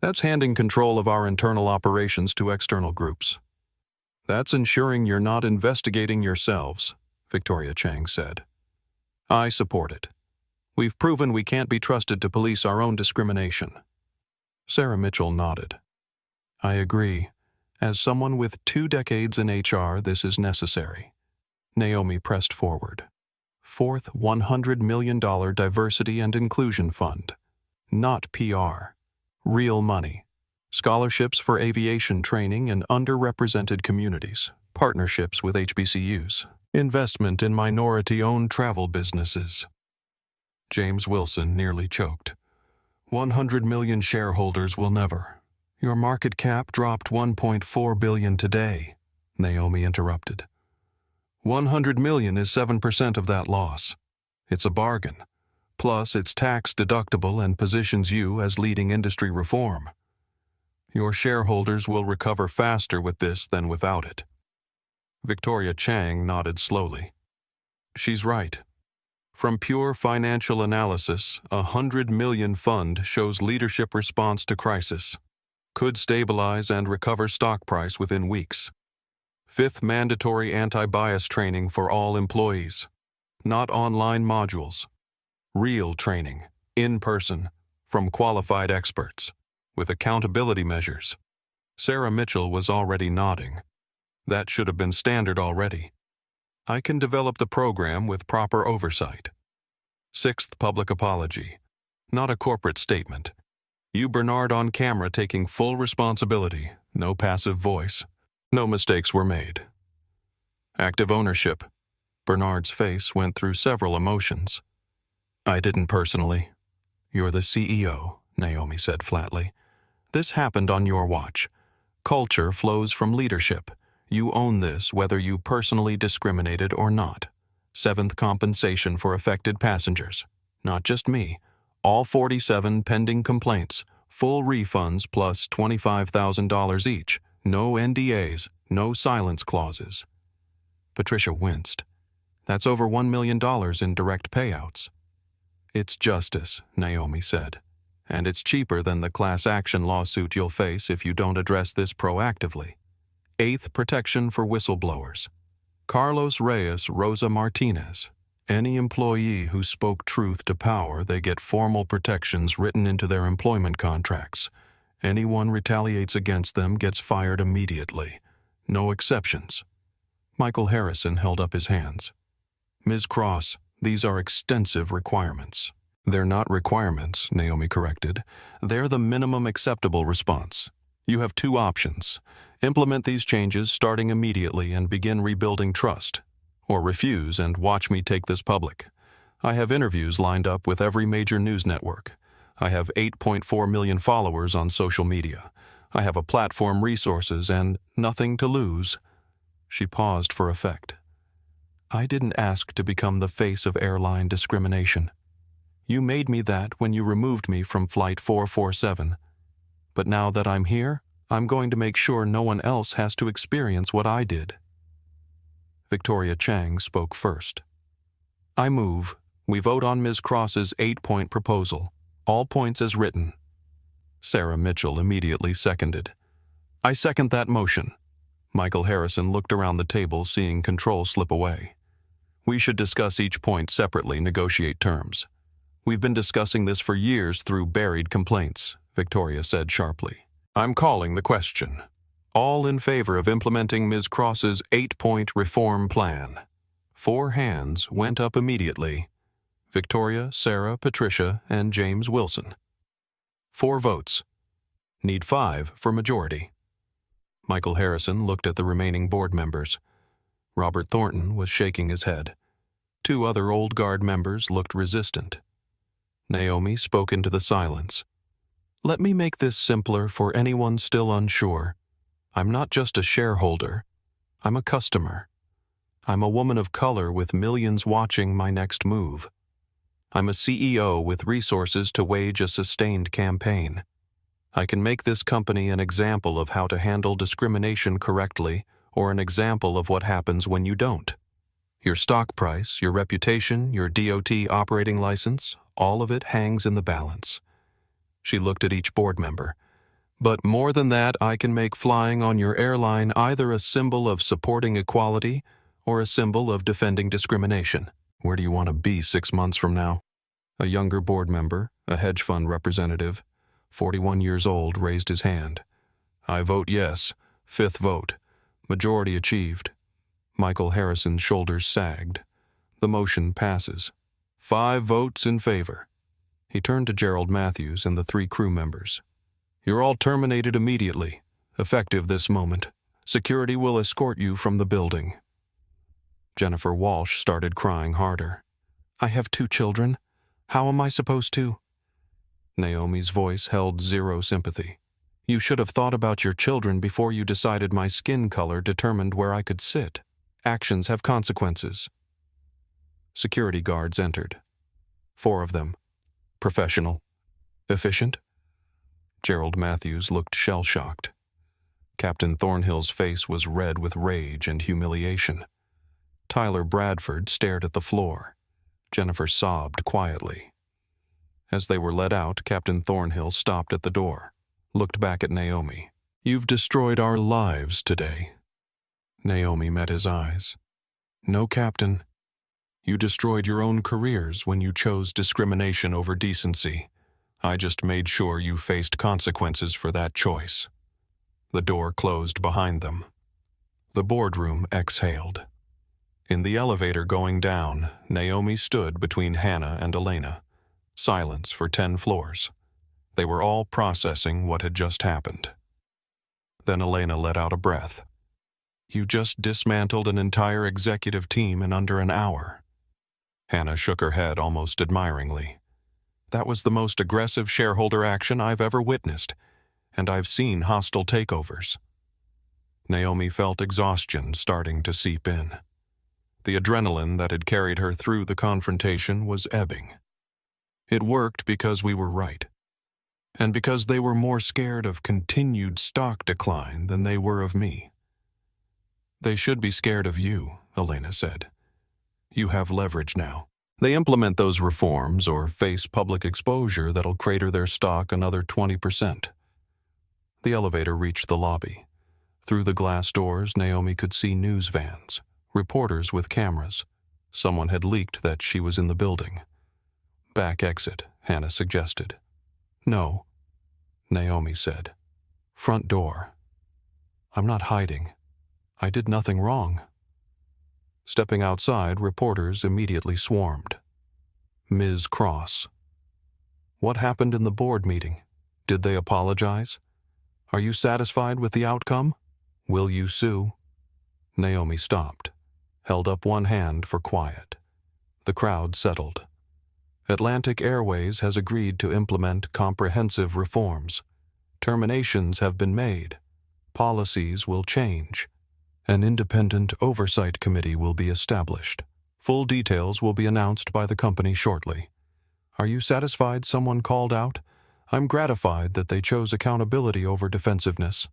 That's handing control of our internal operations to external groups. That's ensuring you're not investigating yourselves, Victoria Chang said. I support it. We've proven we can't be trusted to police our own discrimination. Sarah Mitchell nodded. I agree. As someone with 2 decades in HR, this is necessary. Naomi pressed forward. Fourth $100 million Diversity and Inclusion Fund. Not PR. Real money. Scholarships for aviation training in underrepresented communities. Partnerships with HBCUs. Investment in minority-owned travel businesses. James Wilson nearly choked. 100 million shareholders will never. Your market cap dropped $1.4 billion today, Naomi interrupted. 100 million is 7% of that loss. It's a bargain. Plus, it's tax deductible and positions you as leading industry reform. Your shareholders will recover faster with this than without it. Victoria Chang nodded slowly. She's right. From pure financial analysis, a 100 million fund shows leadership response to crisis. Could stabilize and recover stock price within weeks. 5th mandatory anti-bias training for all employees. Not online modules. Real training, in person, from qualified experts, with accountability measures. Sarah Mitchell was already nodding. That should have been standard already. I can develop the program with proper oversight. Sixth public apology. Not a corporate statement. You, Bernard, on camera taking full responsibility, no passive voice. No mistakes were made. Active ownership. Bernard's face went through several emotions. I didn't personally. You're the CEO, Naomi said flatly. This happened on your watch. Culture flows from leadership. You own this whether you personally discriminated or not. Seventh compensation for affected passengers. Not just me. All 47 pending complaints. Full refunds plus $25,000 each. No NDAs. No silence clauses. Patricia winced. That's over $1 million in direct payouts. It's justice, Naomi said. And it's cheaper than the class action lawsuit you'll face if you don't address this proactively. Eighth, protection for whistleblowers. Carlos Reyes Rosa Martinez. Any employee who spoke truth to power, they get formal protections written into their employment contracts. Anyone retaliates against them gets fired immediately. No exceptions. Michael Harrison held up his hands. Ms. Cross, these are extensive requirements. They're not requirements, Naomi corrected. They're the minimum acceptable response. You have two options. Implement these changes starting immediately and begin rebuilding trust. Or refuse and watch me take this public. I have interviews lined up with every major news network. I have 8.4 million followers on social media. I have a platform, resources, and nothing to lose. She paused for effect. I didn't ask to become the face of airline discrimination. You made me that when you removed me from Flight 447. But now that I'm here, I'm going to make sure no one else has to experience what I did. Victoria Chang spoke first. I move. We vote on Ms. Cross's 8-point proposal. All points as written. Sarah Mitchell immediately seconded. I second that motion. Michael Harrison looked around the table, seeing control slip away. We should discuss each point separately, negotiate terms. We've been discussing this for years through buried complaints, Victoria said sharply. I'm calling the question. All in favor of implementing Ms. Cross's 8-point reform plan. 4 hands went up immediately. Victoria, Sarah, Patricia, and James Wilson. 4 votes. Need 5 for majority. Michael Harrison looked at the remaining board members. Robert Thornton was shaking his head. 2 other old guard members looked resistant. Naomi spoke into the silence. Let me make this simpler for anyone still unsure. I'm not just a shareholder. I'm a customer. I'm a woman of color with millions watching my next move. I'm a CEO with resources to wage a sustained campaign. I can make this company an example of how to handle discrimination correctly, or an example of what happens when you don't. Your stock price, your reputation, your DOT operating license, all of it hangs in the balance. She looked at each board member. But more than that, I can make flying on your airline either a symbol of supporting equality or a symbol of defending discrimination. Where do you want to be 6 months from now? A younger board member, a hedge fund representative, 41 years old, raised his hand. I vote yes. 5th vote. Majority achieved. Michael Harrison's shoulders sagged. The motion passes. 5 votes in favor. He turned to Gerald Matthews and the 3 crew members. You're all terminated immediately, effective this moment. Security will escort you from the building. Jennifer Walsh started crying harder. I have 2 children. How am I supposed to? Naomi's voice held zero sympathy. You should have thought about your children before you decided my skin color determined where I could sit. Actions have consequences. Security guards entered. 4 of them. Professional. Efficient? Gerald Matthews looked shell-shocked. Captain Thornhill's face was red with rage and humiliation. Tyler Bradford stared at the floor. Jennifer sobbed quietly. As they were let out, Captain Thornhill stopped at the door, looked back at Naomi. You've destroyed our lives today. Naomi met his eyes. No, Captain. You destroyed your own careers when you chose discrimination over decency. I just made sure you faced consequences for that choice." The door closed behind them. The boardroom exhaled. In the elevator going down, Naomi stood between Hannah and Elena. Silence for 10 floors. They were all processing what had just happened. Then Elena let out a breath. "You just dismantled an entire executive team in under an hour." Hannah shook her head almost admiringly. "That was the most aggressive shareholder action I've ever witnessed, and I've seen hostile takeovers." Naomi felt exhaustion starting to seep in. The adrenaline that had carried her through the confrontation was ebbing. "It worked because we were right, and because they were more scared of continued stock decline than they were of me." "They should be scared of you," Elena said. "You have leverage now. They implement those reforms or face public exposure that'll crater their stock another 20%. The elevator reached the lobby. Through the glass doors, Naomi could see news vans, reporters with cameras. Someone had leaked that she was in the building. "Back exit," Hannah suggested. "No," Naomi said. "Front door. I'm not hiding. I did nothing wrong." Stepping outside, reporters immediately swarmed. Ms. Cross. "What happened in the board meeting? Did they apologize? Are you satisfied with the outcome? Will you sue?" Naomi stopped, held up one hand for quiet. The crowd settled. "Atlantic Airways has agreed to implement comprehensive reforms. Terminations have been made. Policies will change. An independent oversight committee will be established. Full details will be announced by the company shortly. Are you satisfied someone called out? I'm gratified that they chose accountability over defensiveness.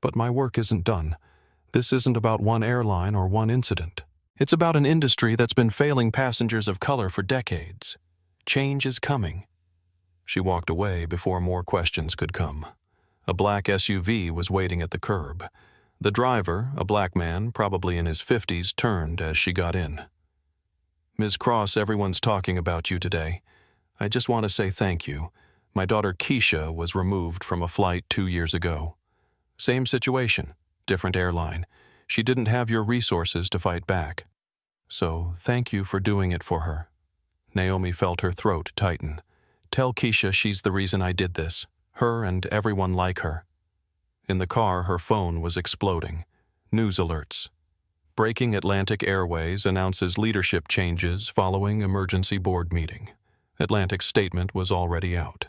But my work isn't done. This isn't about one airline or one incident. It's about an industry that's been failing passengers of color for decades. Change is coming." She walked away before more questions could come. A black SUV was waiting at the curb. The driver, a black man, probably in his 50s, turned as she got in. "Ms. Cross, everyone's talking about you today. I just want to say thank you. My daughter Keisha was removed from a flight 2 years ago. Same situation, different airline. She didn't have your resources to fight back. So thank you for doing it for her." Naomi felt her throat tighten. "Tell Keisha she's the reason I did this. Her and everyone like her." In the car, her phone was exploding. News alerts. Breaking Atlantic Airways announces leadership changes following emergency board meeting. Atlantic's statement was already out.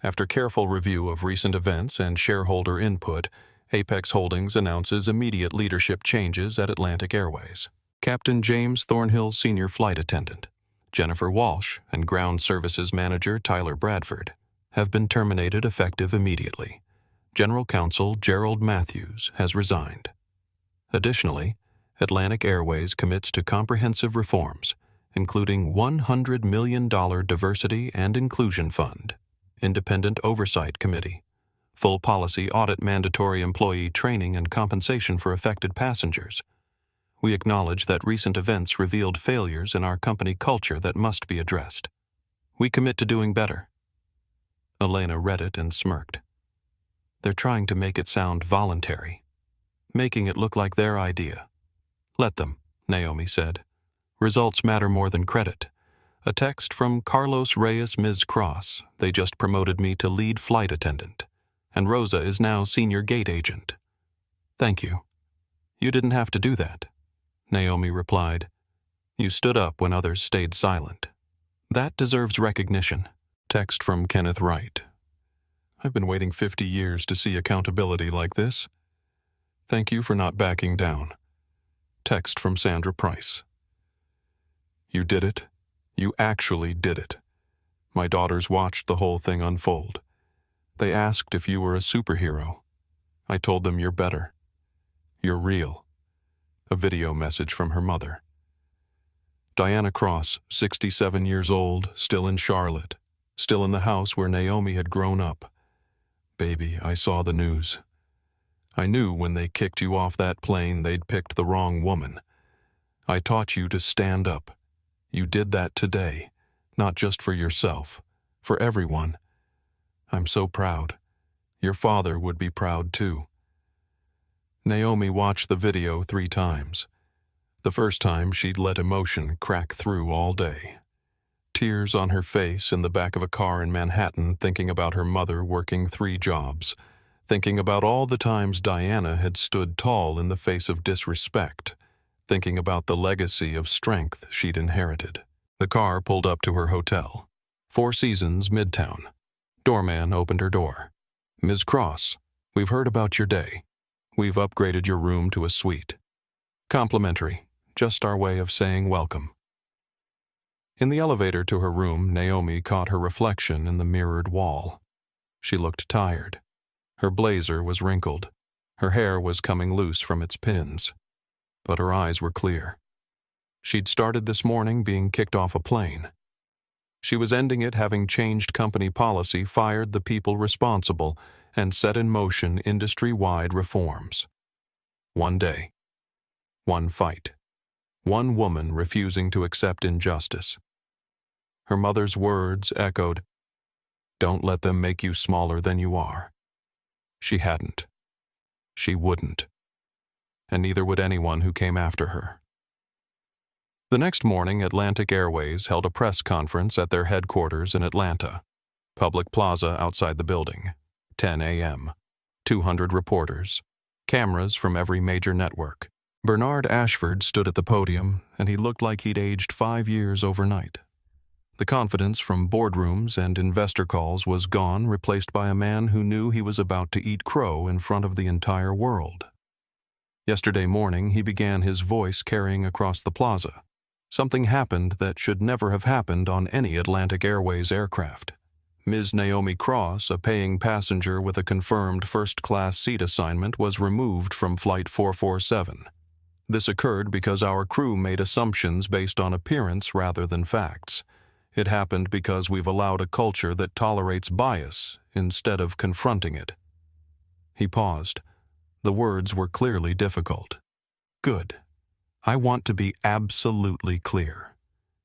After careful review of recent events and shareholder input, Apex Holdings announces immediate leadership changes at Atlantic Airways. Captain James Thornhill, Senior Flight Attendant, Jennifer Walsh, and Ground Services Manager Tyler Bradford have been terminated effective immediately. General Counsel Gerald Matthews has resigned. Additionally, Atlantic Airways commits to comprehensive reforms, including $100 million Diversity and Inclusion Fund, Independent Oversight Committee, full policy audit, mandatory employee training and compensation for affected passengers. We acknowledge that recent events revealed failures in our company culture that must be addressed. We commit to doing better." Elena read it and smirked. "They're trying to make it sound voluntary, making it look like their idea." "Let them," Naomi said. "Results matter more than credit." A text from Carlos Reyes, Ms. Cross. "They just promoted me to lead flight attendant, and Rosa is now senior gate agent." "Thank you. You didn't have to do that," Naomi replied. "You stood up when others stayed silent. That deserves recognition." Text from Kenneth Wright. "I've been waiting 50 years to see accountability like this. Thank you for not backing down." Text from Sandra Price. "You did it. You actually did it. My daughters watched the whole thing unfold. They asked if you were a superhero. I told them you're better. You're real." A video message from her mother. Diana Cross, 67 years old, still in Charlotte, still in the house where Naomi had grown up. "Baby, I saw the news. I knew when they kicked you off that plane they'd picked the wrong woman. I taught you to stand up. You did that today, not just for yourself, for everyone. I'm so proud. Your father would be proud too. Naomi watched the video 3 times. The first time she'd let emotion crack through all day. Tears on her face in the back of a car in Manhattan, thinking about her mother working 3 jobs, thinking about all the times Diana had stood tall in the face of disrespect, thinking about the legacy of strength she'd inherited. The car pulled up to her hotel, 4 Seasons, Midtown. Doorman opened her door. Ms. Cross, we've heard about your day. We've upgraded your room to a suite. Complimentary, just our way of saying welcome. In the elevator to her room, Naomi caught her reflection in the mirrored wall. She looked tired. Her blazer was wrinkled. Her hair was coming loose from its pins. But her eyes were clear. She'd started this morning being kicked off a plane. She was ending it having changed company policy, fired the people responsible, and set in motion industry-wide reforms. One day. One fight. One woman refusing to accept injustice. Her mother's words echoed, "Don't let them make you smaller than you are." She hadn't. She wouldn't. And neither would anyone who came after her. The next morning, Atlantic Airways held a press conference at their headquarters in Atlanta, Public Plaza outside the building, 10 a.m., 200 reporters, cameras from every major network. Bernard Ashford stood at the podium, and he looked like he'd aged 5 years overnight. The confidence from boardrooms and investor calls was gone, replaced by a man who knew he was about to eat crow in front of the entire world. Yesterday morning, he began his voice carrying across the plaza. Something happened that should never have happened on any Atlantic Airways aircraft. Ms. Naomi Cross, a paying passenger with a confirmed first-class seat assignment, was removed from Flight 447. This occurred because our crew made assumptions based on appearance rather than facts. It happened because we've allowed a culture that tolerates bias instead of confronting it. He paused. The words were clearly difficult. Good. I want to be absolutely clear.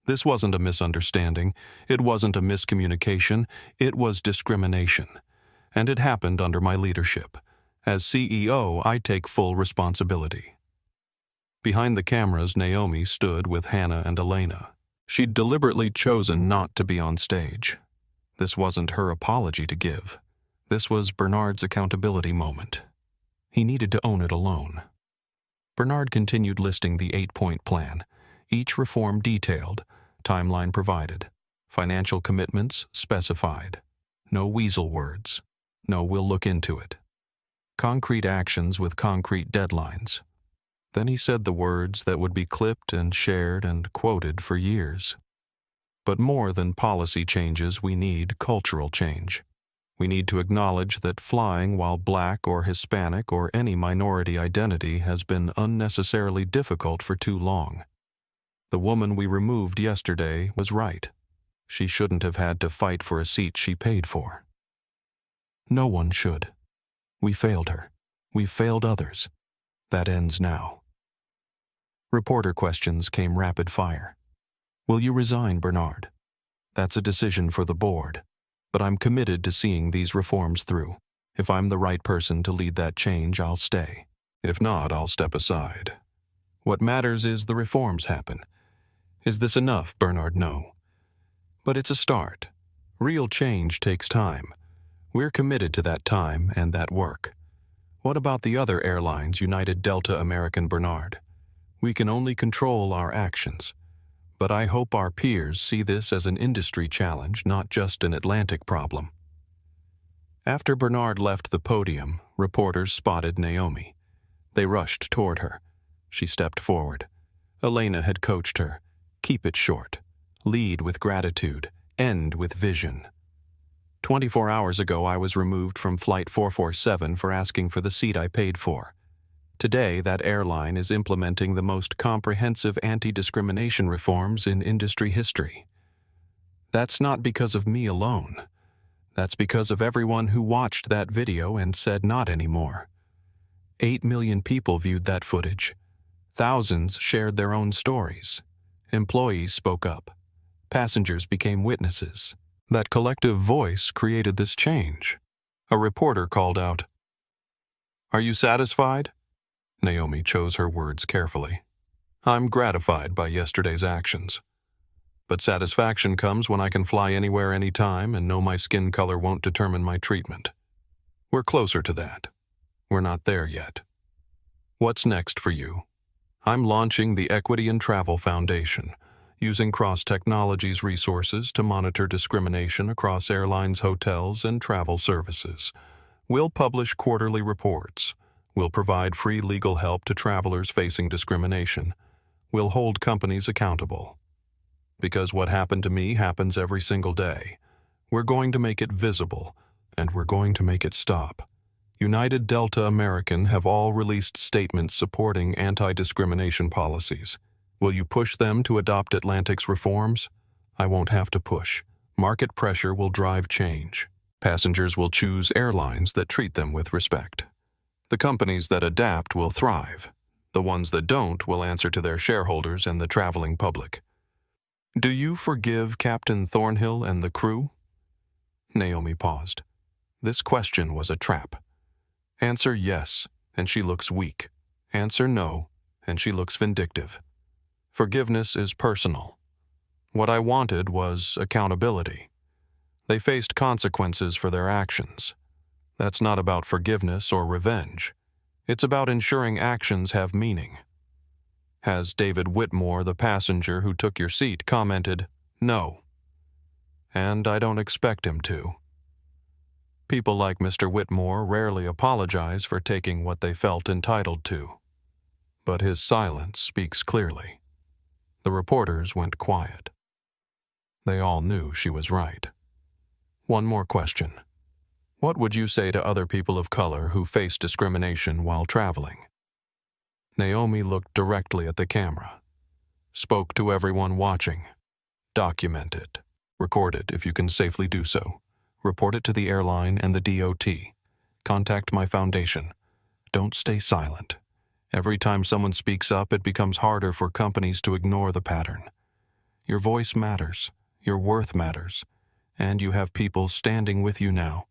This wasn't a misunderstanding. It wasn't a miscommunication. It was discrimination. And it happened under my leadership. As CEO, I take full responsibility. Behind the cameras, Naomi stood with Hannah and Elena. She'd deliberately chosen not to be on stage. This wasn't her apology to give. This was Bernard's accountability moment. He needed to own it alone. Bernard continued listing the 8-point plan, each reform detailed, timeline provided, financial commitments specified. No weasel words. No, we'll look into it. Concrete actions with concrete deadlines. Then he said the words that would be clipped and shared and quoted for years. But more than policy changes, we need cultural change. We need to acknowledge that flying while Black or Hispanic or any minority identity has been unnecessarily difficult for too long. The woman we removed yesterday was right. She shouldn't have had to fight for a seat she paid for. No one should. We failed her. We've failed others. That ends now. Reporter questions came rapid fire. Will you resign, Bernard? That's a decision for the board. But I'm committed to seeing these reforms through. If I'm the right person to lead that change, I'll stay. If not, I'll step aside. What matters is the reforms happen. Is this enough, Bernard? No. But it's a start. Real change takes time. We're committed to that time and that work. What about the other airlines, United, Delta, American, Bernard? We can only control our actions. But I hope our peers see this as an industry challenge, not just an Atlantic problem. After Bernard left the podium, reporters spotted Naomi. They rushed toward her. She stepped forward. Elena had coached her. Keep it short. Lead with gratitude. End with vision. 24 hours ago, I was removed from Flight 447 for asking for the seat I paid for. Today, that airline is implementing the most comprehensive anti-discrimination reforms in industry history. That's not because of me alone. That's because of everyone who watched that video and said not anymore. 8 million people viewed that footage. Thousands shared their own stories. Employees spoke up. Passengers became witnesses. That collective voice created this change. A reporter called out, "Are you satisfied?" Naomi chose her words carefully. "I'm gratified by yesterday's actions. But satisfaction comes when I can fly anywhere, anytime, and know my skin color won't determine my treatment. We're closer to that. We're not there yet. What's next for you? I'm launching the Equity in Travel Foundation, using Cross Technologies resources to monitor discrimination across airlines, hotels, and travel services. We'll publish quarterly reports. We'll provide free legal help to travelers facing discrimination. We'll hold companies accountable. Because what happened to me happens every single day. We're going to make it visible, and we're going to make it stop. United, Delta, American have all released statements supporting anti-discrimination policies. Will you push them to adopt Atlantic's reforms? I won't have to push. Market pressure will drive change. Passengers will choose airlines that treat them with respect. The companies that adapt will thrive. The ones that don't will answer to their shareholders and the traveling public. Do you forgive Captain Thornhill and the crew? Naomi paused. This question was a trap. Answer yes, and she looks weak. Answer no, and she looks vindictive. Forgiveness is personal. What I wanted was accountability. They faced consequences for their actions. That's not about forgiveness or revenge. It's about ensuring actions have meaning. Has David Whitmore, the passenger who took your seat, commented, "No"? And I don't expect him to. People like Mr. Whitmore rarely apologize for taking what they felt entitled to. But his silence speaks clearly. The reporters went quiet. They all knew she was right. One more question. What would you say to other people of color who face discrimination while traveling? Naomi looked directly at the camera. Spoke to everyone watching. Document it. Record it if you can safely do so. Report it to the airline and the DOT. Contact my foundation. Don't stay silent. Every time someone speaks up, it becomes harder for companies to ignore the pattern. Your voice matters. Your worth matters. And you have people standing with you now.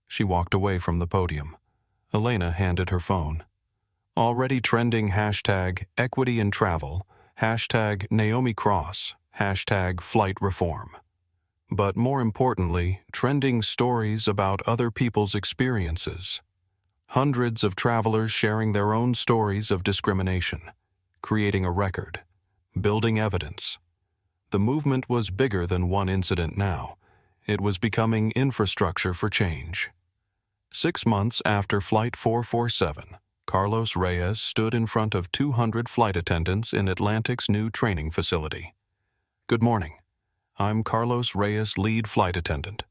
She walked away from the podium. Elena handed her phone. Already trending hashtag equity in travel, hashtag Naomi Cross, hashtag flight reform. But more importantly, trending stories about other people's experiences. Hundreds of travelers sharing their own stories of discrimination, creating a record, building evidence. The movement was bigger than one incident now. It was becoming infrastructure for change. 6 months after Flight 447, Carlos Reyes stood in front of 200 flight attendants in Atlantic's new training facility. "Good morning. I'm Carlos Reyes, lead flight attendant.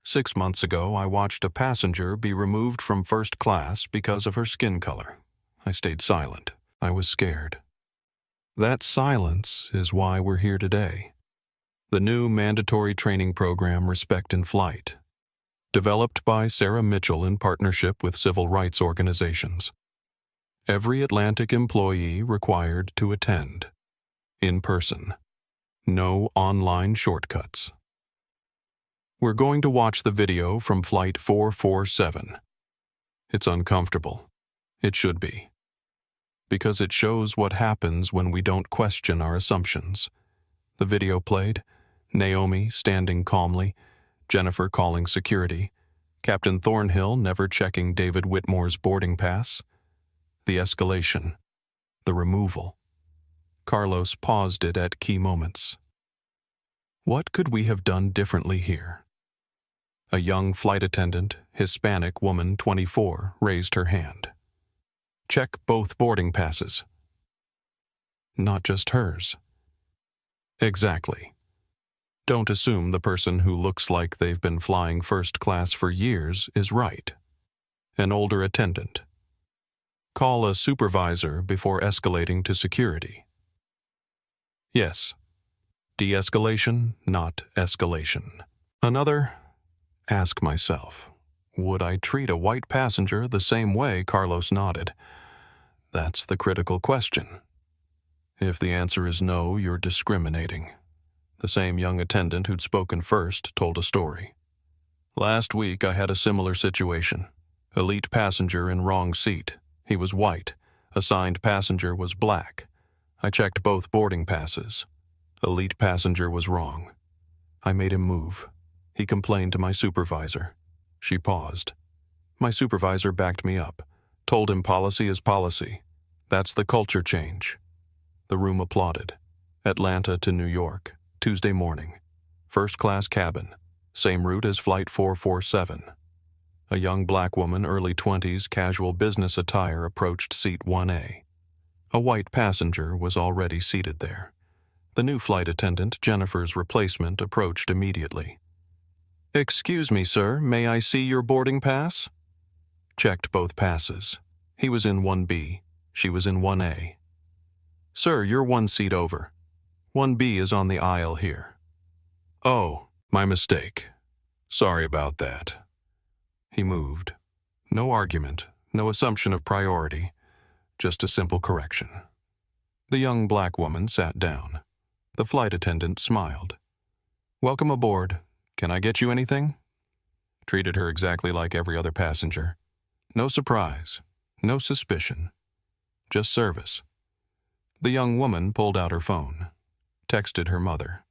6 months ago, I watched a passenger be removed from first class because of her skin color. I stayed silent. I was scared. That silence is why we're here today. The new mandatory training program, Respect in Flight, developed by Sarah Mitchell in partnership with civil rights organizations. Every Atlantic employee required to attend. In person. No online shortcuts. We're going to watch the video from Flight 447. It's uncomfortable. It should be. Because it shows what happens when we don't question our assumptions. The video played, Naomi standing calmly, Jennifer calling security, Captain Thornhill never checking David Whitmore's boarding pass. The escalation. The removal. Carlos paused it at key moments. What could we have done differently here? A young flight attendant, Hispanic woman 24, raised her hand. Check both boarding passes. Not just hers. Exactly. Don't assume the person who looks like they've been flying first class for years is right. An older attendant. Call a supervisor before escalating to security. Yes. De-escalation, not escalation. Another, ask myself, would I treat a white passenger the same way? Carlos nodded. That's the critical question. If the answer is no, you're discriminating. The same young attendant who'd spoken first told a story. Last week I had a similar situation. Elite passenger in wrong seat. He was white. Assigned passenger was black. I checked both boarding passes. Elite passenger was wrong. I made him move. He complained to my supervisor. She paused. My supervisor backed me up. Told him policy is policy. That's the culture change. The room applauded. Atlanta to New York, Tuesday morning. First-class cabin. Same route as Flight 447. A young black woman, early 20s, casual business attire, approached seat 1A. A white passenger was already seated there. The new flight attendant, Jennifer's replacement, approached immediately. "Excuse me, sir, may I see your boarding pass?" Checked both passes. He was in 1B. She was in 1A. "Sir, you're one seat over. 1B is on the aisle here." "Oh, my mistake. Sorry about that." He moved. No argument, no assumption of priority, just a simple correction. The young black woman sat down. The flight attendant smiled. "Welcome aboard. Can I get you anything?" Treated her exactly like every other passenger. No surprise, no suspicion, just service. The young woman pulled out her phone, texted her mother.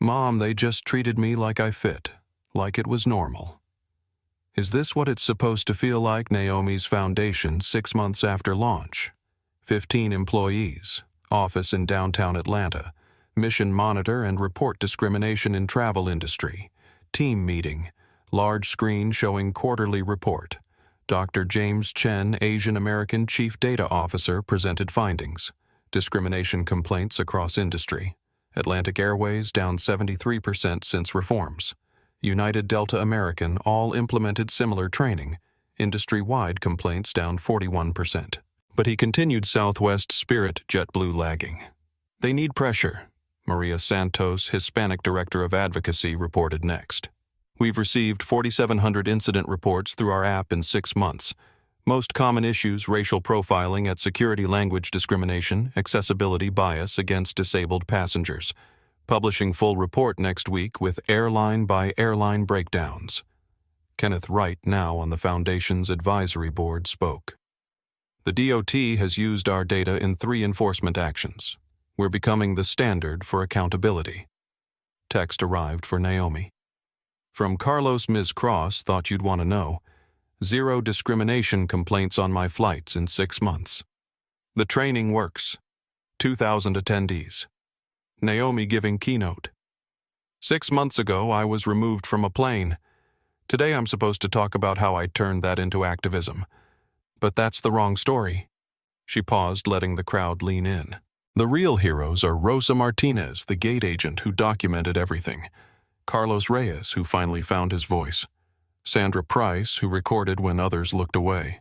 "Mom, they just treated me like I fit, like it was normal." Is this what it's supposed to feel like? Naomi's Foundation 6 months after launch. 15 employees, office in downtown Atlanta, mission monitor and report discrimination in travel industry, team meeting, large screen showing quarterly report. Dr. James Chen, Asian American Chief Data Officer, presented findings. Discrimination complaints across industry. Atlantic Airways down 73% since reforms. United Delta American all implemented similar training. Industry-wide complaints down 41%. But he continued Southwest, Spirit, JetBlue lagging. They need pressure, Maria Santos, Hispanic Director of Advocacy, reported next. We've received 4,700 incident reports through our app in 6 months. Most common issues: racial profiling at security, language discrimination, accessibility bias against disabled passengers. Publishing full report next week with airline-by-airline breakdowns. Kenneth Wright, now on the Foundation's advisory board, spoke. The DOT has used our data in 3 enforcement actions. We're becoming the standard for accountability. Text arrived for Naomi. From Carlos, Ms. Cross, thought you'd want to know. 0 discrimination complaints on my flights in 6 months. The training works. 2,000 attendees. Naomi giving keynote. 6 months ago, I was removed from a plane. Today I'm supposed to talk about how I turned that into activism. But that's the wrong story. She paused, letting the crowd lean in. The real heroes are Rosa Martinez, the gate agent who documented everything. Carlos Reyes, who finally found his voice. Sandra Price, who recorded when others looked away.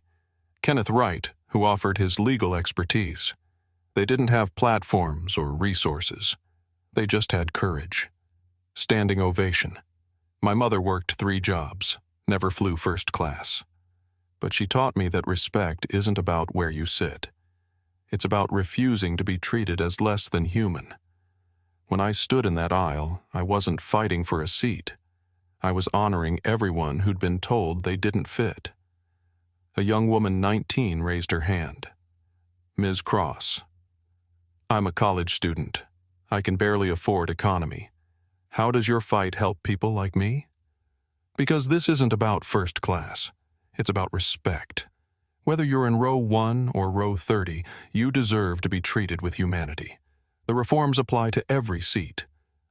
Kenneth Wright, who offered his legal expertise. They didn't have platforms or resources. They just had courage. Standing ovation. My mother worked 3 jobs, never flew first class. But she taught me that respect isn't about where you sit. It's about refusing to be treated as less than human. When I stood in that aisle, I wasn't fighting for a seat. I was honoring everyone who'd been told they didn't fit. A young woman, 19, raised her hand. Ms. Cross. I'm a college student. I can barely afford economy. How does your fight help people like me? Because this isn't about first class. It's about respect. Whether you're in row 1 or row 30, you deserve to be treated with humanity. The reforms apply to every seat.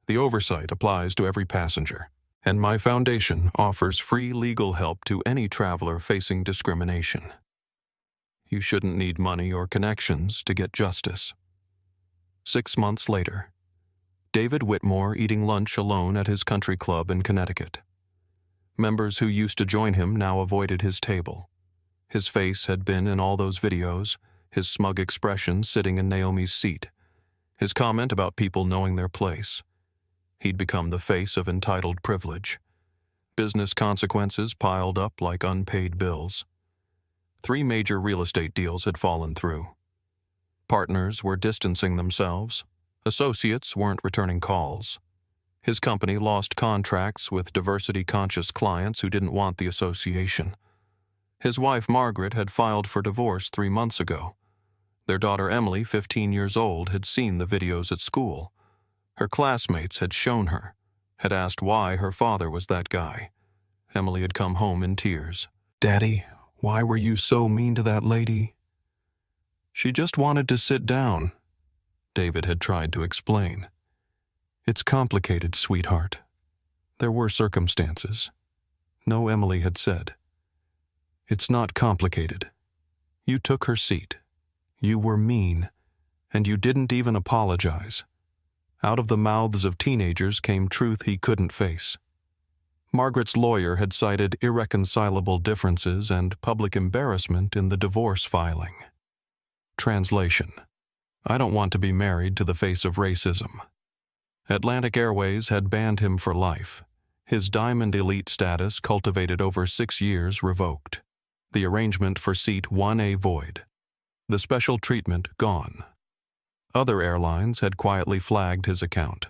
The oversight applies to every passenger. And my foundation offers free legal help to any traveler facing discrimination. You shouldn't need money or connections to get justice. 6 months later, David Whitmore eating lunch alone at his country club in Connecticut. Members who used to join him now avoided his table. His face had been in all those videos, his smug expression sitting in Naomi's seat, his comment about people knowing their place. He'd become the face of entitled privilege. Business consequences piled up like unpaid bills. 3 major real estate deals had fallen through. Partners were distancing themselves. Associates weren't returning calls. His company lost contracts with diversity-conscious clients who didn't want the association. His wife, Margaret, had filed for divorce 3 months ago. Their daughter, Emily, 15 years old, had seen the videos at school. Her classmates had shown her, had asked why her father was that guy. Emily had come home in tears. "Daddy, why were you so mean to that lady?" "She just wanted to sit down," David had tried to explain. "It's complicated, sweetheart. There were circumstances." No, Emily had said. "It's not complicated. You took her seat. You were mean, and you didn't even apologize." Out of the mouths of teenagers came truth he couldn't face. Margaret's lawyer had cited irreconcilable differences and public embarrassment in the divorce filing. Translation: I don't want to be married to the face of racism. Atlantic Airways had banned him for life. His Diamond Elite status, cultivated over 6 years, revoked. The arrangement for seat 1A void. The special treatment gone. Other airlines had quietly flagged his account.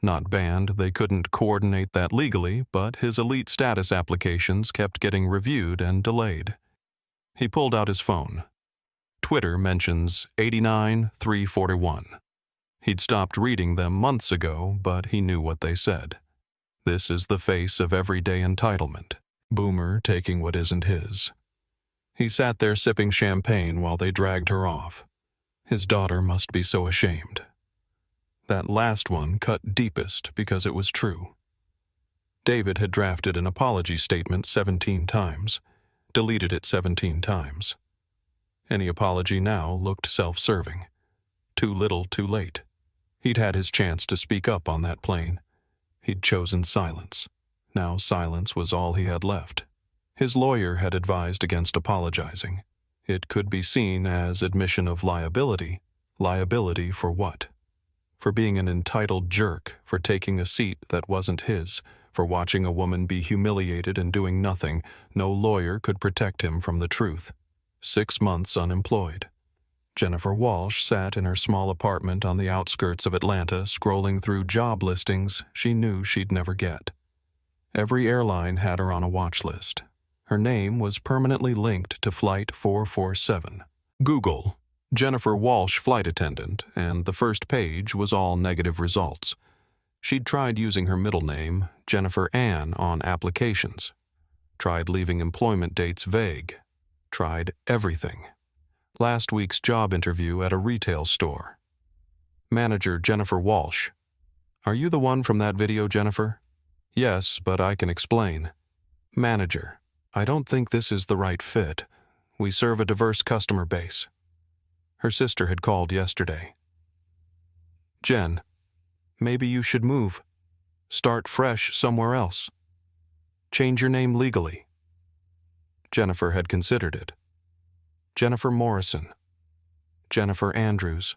Not banned, they couldn't coordinate that legally, but his elite status applications kept getting reviewed and delayed. He pulled out his phone. Twitter mentions 89,341. He'd stopped reading them months ago, but he knew what they said. This is the face of everyday entitlement. Boomer taking what isn't his. He sat there sipping champagne while they dragged her off. His daughter must be so ashamed. That last one cut deepest because it was true. David had drafted an apology statement 17 times, deleted it 17 times. Any apology now looked self-serving. Too little, too late. He'd had his chance to speak up on that plane. He'd chosen silence. Now silence was all he had left. His lawyer had advised against apologizing. It could be seen as admission of liability. Liability for what? For being an entitled jerk, for taking a seat that wasn't his, for watching a woman be humiliated and doing nothing. No lawyer could protect him from the truth. 6 months unemployed. Jennifer Walsh sat in her small apartment on the outskirts of Atlanta, scrolling through job listings she knew she'd never get. Every airline had her on a watch list. Her name was permanently linked to Flight 447. Google, Jennifer Walsh flight attendant, and the first page was all negative results. She'd tried using her middle name, Jennifer Ann, on applications. Tried leaving employment dates vague. Tried everything. Last week's job interview at a retail store. Manager Jennifer Walsh. "Are you the one from that video, Jennifer?" "Yes, but I can explain." Manager. "I don't think this is the right fit. We serve a diverse customer base." Her sister had called yesterday. Jen. "Maybe you should move. Start fresh somewhere else. Change your name legally." Jennifer had considered it. Jennifer Morrison. Jennifer Andrews.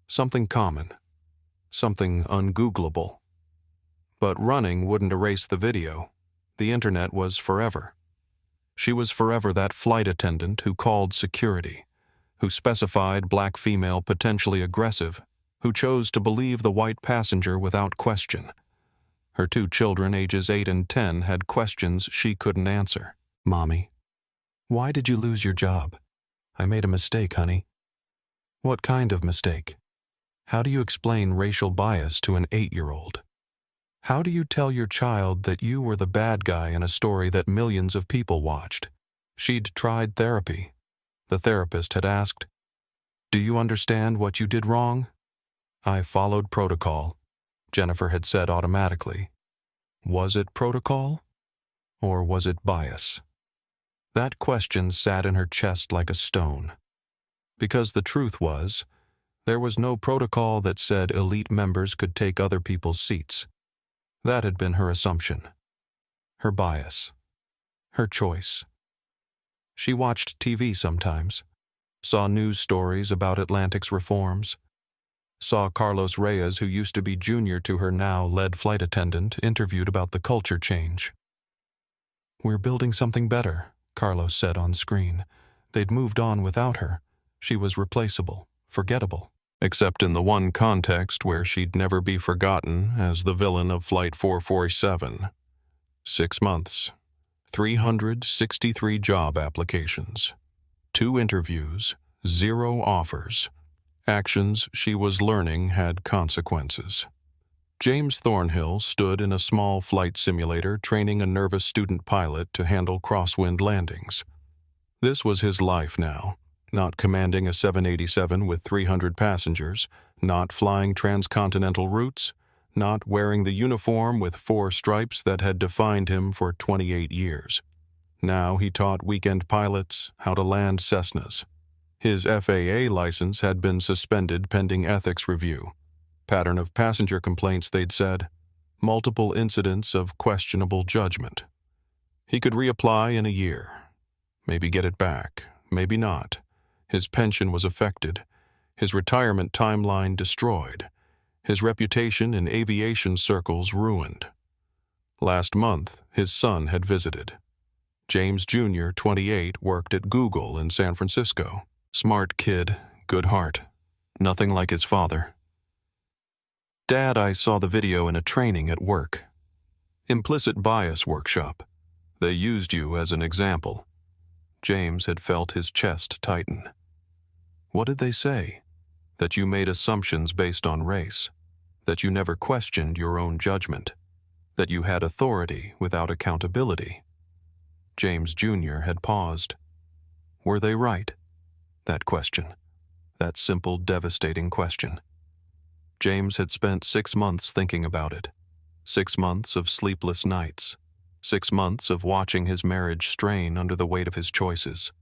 Something common. Something ungoogleable. But running wouldn't erase the video. The internet was forever. She was forever that flight attendant who called security, who specified black female potentially aggressive, who chose to believe the white passenger without question. Her 2 children, ages 8 and 10, had questions she couldn't answer. "Mommy, why did you lose your job?" "I made a mistake, honey." "What kind of mistake?" How do you explain racial bias to an 8-year-old? How do you tell your child that you were the bad guy in a story that millions of people watched? She'd tried therapy. The therapist had asked, "Do you understand what you did wrong?" "I followed protocol," Jennifer had said automatically. Was it protocol? Or was it bias? That question sat in her chest like a stone. Because the truth was, there was no protocol that said elite members could take other people's seats. That had been her assumption. Her bias. Her choice. She watched TV sometimes, saw news stories about Atlantic's reforms, saw Carlos Reyes, who used to be junior to her now lead flight attendant, interviewed about the culture change. "We're building something better," Carlos said on screen. They'd moved on without her. She was replaceable, forgettable. except in the one context where she'd never be forgotten as the villain of Flight 447. 6 months, 363 job applications, 2 interviews, 0 offers. Actions she was learning had consequences. James Thornhill stood in a small flight simulator training a nervous student pilot to handle crosswind landings. This was his life now, not commanding a 787 with 300 passengers, not flying transcontinental routes, not wearing the uniform with 4 stripes that had defined him for 28 years. Now he taught weekend pilots how to land Cessnas. His FAA license had been suspended pending ethics review. Pattern of passenger complaints, they'd said. Multiple incidents of questionable judgment. He could reapply in a year. Maybe get it back, maybe not. His pension was affected. His retirement timeline destroyed. His reputation in aviation circles ruined. Last month, his son had visited. James Jr., 28, worked at Google in San Francisco. Smart kid, good heart. Nothing like his father. Dad, I saw the video in a training at work. Implicit bias workshop. They used you as an example. James had felt his chest tighten. What did they say? That you made assumptions based on race. That you never questioned your own judgment. That you had authority without accountability. James Jr. had paused. Were they right? That question. That simple, devastating question. James had spent 6 months thinking about it. 6 months of sleepless nights. 6 months of watching his marriage strain under the weight of his choices.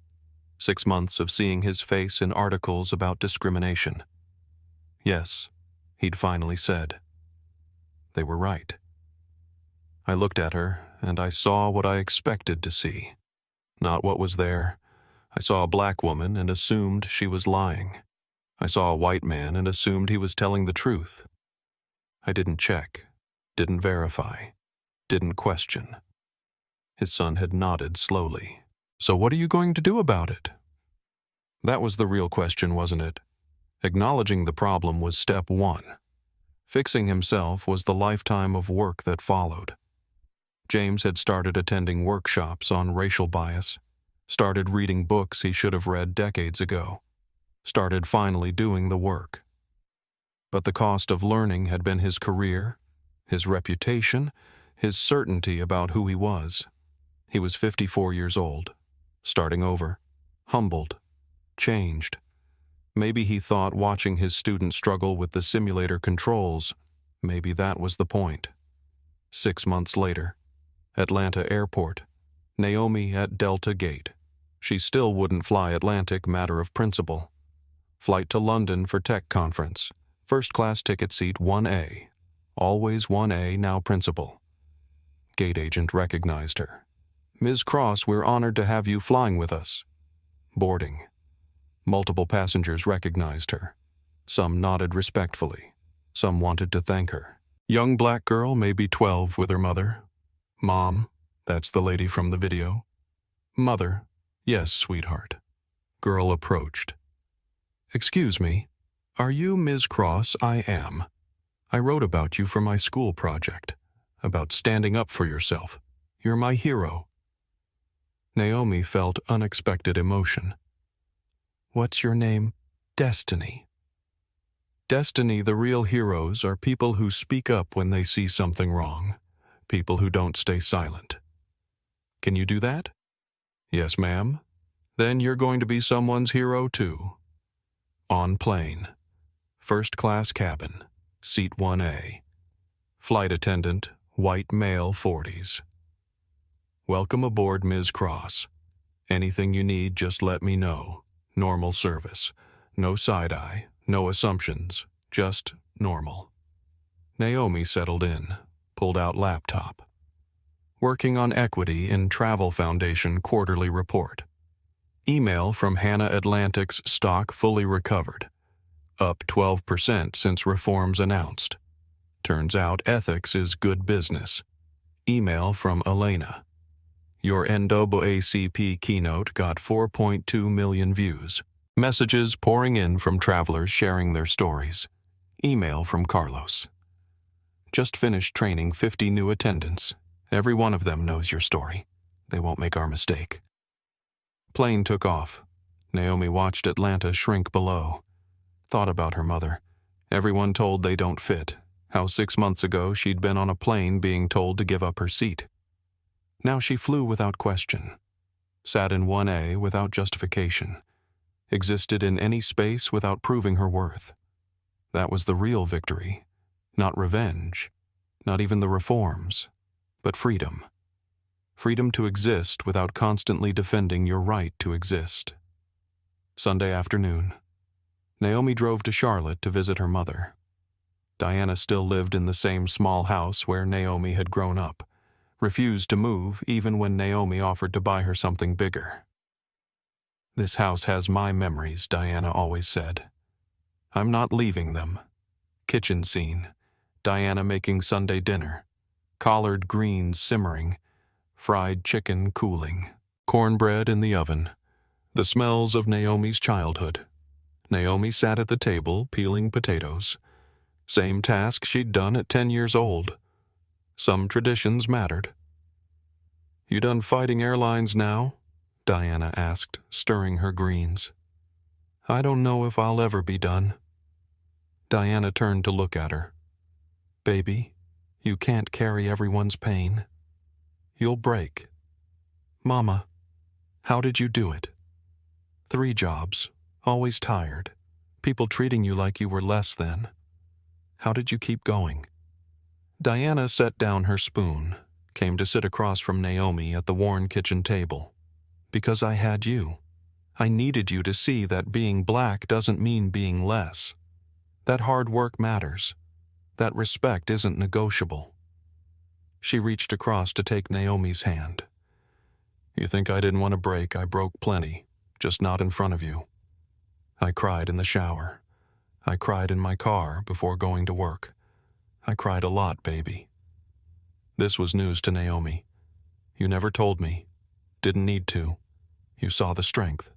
6 months of seeing his face in articles about discrimination. Yes, he'd finally said. They were right. I looked at her, and I saw what I expected to see. Not what was there. I saw a black woman and assumed she was lying. I saw a white man and assumed he was telling the truth. I didn't check, didn't verify, didn't question. His son had nodded slowly. So what are you going to do about it? That was the real question, wasn't it? Acknowledging the problem was step 1. Fixing himself was the lifetime of work that followed. James had started attending workshops on racial bias, started reading books he should have read decades ago, started finally doing the work. But the cost of learning had been his career, his reputation, his certainty about who he was. He was 54 years old, starting over, humbled, changed. Maybe he thought watching his student struggle with the simulator controls, maybe that was the point. 6 months later, Atlanta Airport, Naomi at Delta Gate. She still wouldn't fly Atlantic, matter of principle. Flight to London for tech conference. First class ticket seat 1A. Always 1A, now principal. Gate agent recognized her. Ms. Cross, we're honored to have you flying with us. Boarding. Multiple passengers recognized her. Some nodded respectfully. Some wanted to thank her. Young black girl, maybe 12, with her mother. Mom, that's the lady from the video. Mother, yes, sweetheart. Girl approached. Excuse me, are you Ms. Cross? I am. I wrote about you for my school project, about standing up for yourself. You're my hero. Naomi felt unexpected emotion. What's your name? Destiny. Destiny, the real heroes are people who speak up when they see something wrong, people who don't stay silent. Can you do that? Yes, ma'am. Then you're going to be someone's hero, too. On plane. First class cabin. Seat 1A. Flight attendant, white male, 40s. Welcome aboard, Ms. Cross. Anything you need, just let me know. Normal service. No side-eye, no assumptions, just normal. Naomi settled in, pulled out laptop. Working on equity in Travel Foundation quarterly report. Email from Hanna Atlantic's stock fully recovered. Up 12% since reforms announced. Turns out ethics is good business. Email from Elena. Your NAACP keynote got 4.2 million views. Messages pouring in from travelers sharing their stories. Email from Carlos. Just finished training 50 new attendants. Every one of them knows your story. They won't make our mistake. Plane took off. Naomi watched Atlanta shrink below. Thought about her mother. Everyone told they don't fit. How 6 months ago she'd been on a plane being told to give up her seat. Now she flew without question. Sat in 1A without justification. Existed in any space without proving her worth. That was the real victory. Not revenge. Not even the reforms. But freedom. Freedom to exist without constantly defending your right to exist. Sunday afternoon. Naomi drove to Charlotte to visit her mother. Diana still lived in the same small house where Naomi had grown up, refused to move even when Naomi offered to buy her something bigger. "This house has my memories," Diana always said. "I'm not leaving them." Kitchen scene. Diana making Sunday dinner. Collard greens simmering. Fried chicken cooling. Cornbread in the oven. The smells of Naomi's childhood. Naomi sat at the table peeling potatoes. Same task she'd done at 10 years old. Some traditions mattered. "You done fighting airlines now?" Diana asked, stirring her greens. "I don't know if I'll ever be done." Diana turned to look at her. "Baby, you can't carry everyone's pain. You'll break." "Mama, how did you do it?" 3 jobs, always tired, people treating you like you were less than. How did you keep going?" Diana set down her spoon, came to sit across from Naomi at the worn kitchen table. "Because I had you. I needed you to see that being black doesn't mean being less. That hard work matters. That respect isn't negotiable." She reached across to take Naomi's hand. "You think I didn't want to break? I broke plenty, just not in front of you. I cried in the shower. I cried in my car before going to work. I cried a lot, baby." This was news to Naomi. "You never told me. Didn't need to. You saw the strength.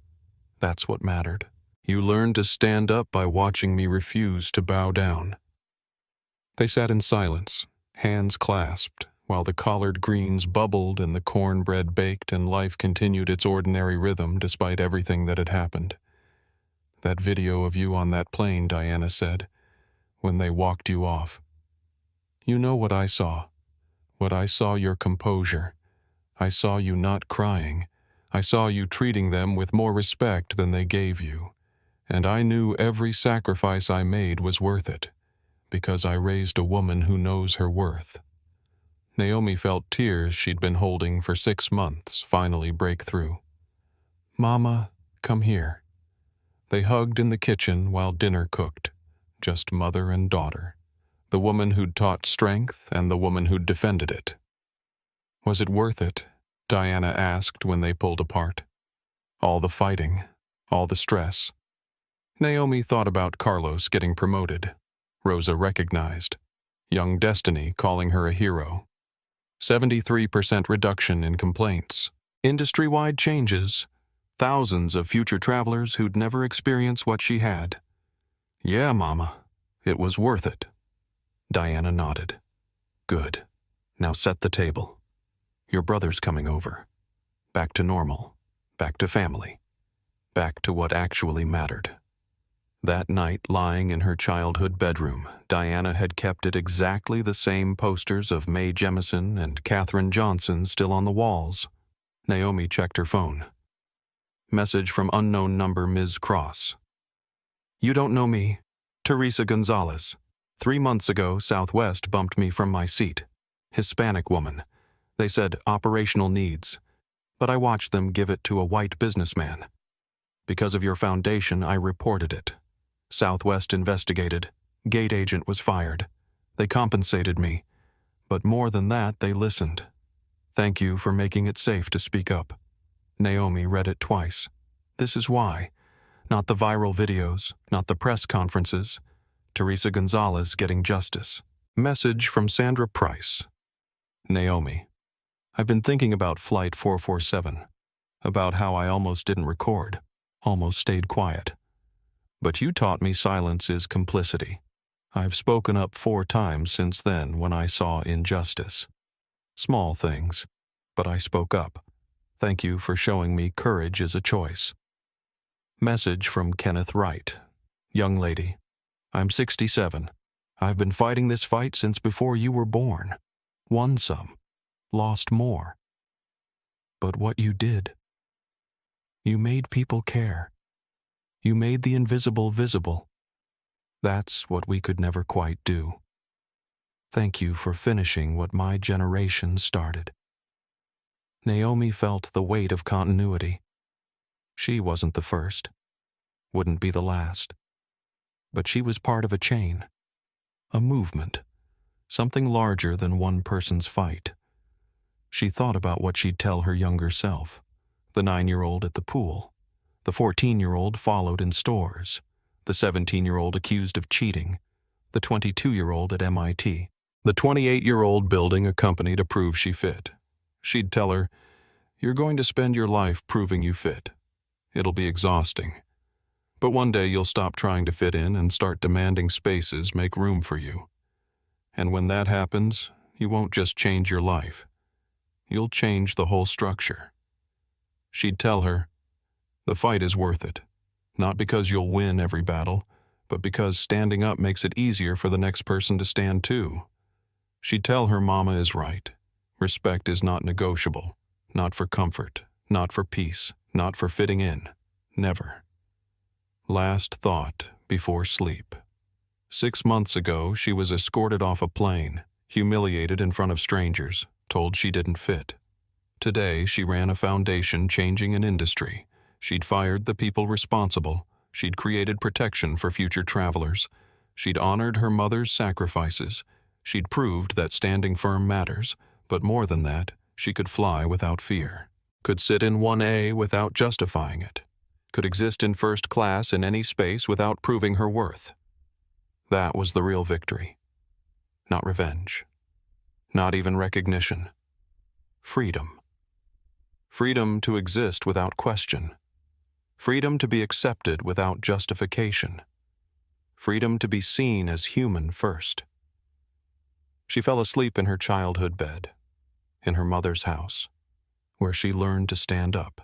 That's what mattered. You learned to stand up by watching me refuse to bow down." They sat in silence, hands clasped, while the collard greens bubbled and the cornbread baked and life continued its ordinary rhythm despite everything that had happened. "That video of you on that plane," Diana said, "when they walked you off. You know what I saw. What I saw your composure. I saw you not crying. I saw you treating them with more respect than they gave you. And I knew every sacrifice I made was worth it, because I raised a woman who knows her worth." Naomi felt tears she'd been holding for 6 months finally break through. "Mama, come here." They hugged in the kitchen while dinner cooked, just mother and daughter, the woman who'd taught strength and the woman who'd defended it. "Was it worth it?" Diana asked when they pulled apart. "All the fighting, all the stress." Naomi thought about Carlos getting promoted. Rosa recognized. Young Destiny calling her a hero. 73% reduction in complaints. Industry-wide changes. Thousands of future travelers who'd never experienced what she had. "Yeah, Mama, it was worth it." Diana nodded. "Good. Now set the table. Your brother's coming over. Back to normal. Back to family. Back to what actually mattered." That night, lying in her childhood bedroom, Diana had kept it exactly the same posters of Mae Jemison and Katherine Johnson still on the walls. Naomi checked her phone. Message from unknown number Ms. Cross. "You don't know me. Teresa Gonzalez. 3 months ago, Southwest bumped me from my seat. Hispanic woman. They said operational needs. But I watched them give it to a white businessman. Because of your foundation, I reported it. Southwest investigated. Gate agent was fired. They compensated me. But more than that, they listened. Thank you for making it safe to speak up." Naomi read it twice. This is why. Not the viral videos, not the press conferences. Teresa Gonzalez getting justice. Message from Sandra Price. Naomi. "I've been thinking about Flight 447. About how I almost didn't record. almost stayed quiet. But you taught me silence is complicity. I've spoken up 4 times since then when I saw injustice. Small things, but I spoke up. Thank you for showing me courage is a choice. Message from Kenneth Wright. Young lady, I'm 67. I've been fighting this fight since before you were born. Won some, lost more. But what you did, you made people care. You made the invisible visible. That's what we could never quite do. Thank you for finishing what my generation started. Naomi felt the weight of continuity. She wasn't the first, wouldn't be the last. But she was part of a chain, a movement, something larger than one person's fight. She thought about what she'd tell her younger self, the 9-year-old at the pool, the 14-year-old followed in stores, the 17-year-old accused of cheating, the 22-year-old at MIT, the 28-year-old building a company to prove she fit. She'd tell her, "You're going to spend your life proving you fit. It'll be exhausting. But one day you'll stop trying to fit in and start demanding spaces make room for you. And when that happens, you won't just change your life. You'll change the whole structure." She'd tell her, "The fight is worth it, not because you'll win every battle, but because standing up makes it easier for the next person to stand too." She'd tell her mama is right. Respect is not negotiable, not for comfort, not for peace, not for fitting in, never. Last thought before sleep. 6 months ago, she was escorted off a plane, humiliated in front of strangers, told she didn't fit. Today, she ran a foundation changing an industry. She'd fired the people responsible. She'd created protection for future travelers. She'd honored her mother's sacrifices. She'd proved that standing firm matters, but more than that, she could fly without fear, could sit in 1A without justifying it, could exist in first class in any space without proving her worth. That was the real victory. Not revenge. Not even recognition. Freedom. Freedom to exist without question. Freedom to be accepted without justification. Freedom to be seen as human first. She fell asleep in her childhood bed, in her mother's house, where she learned to stand up,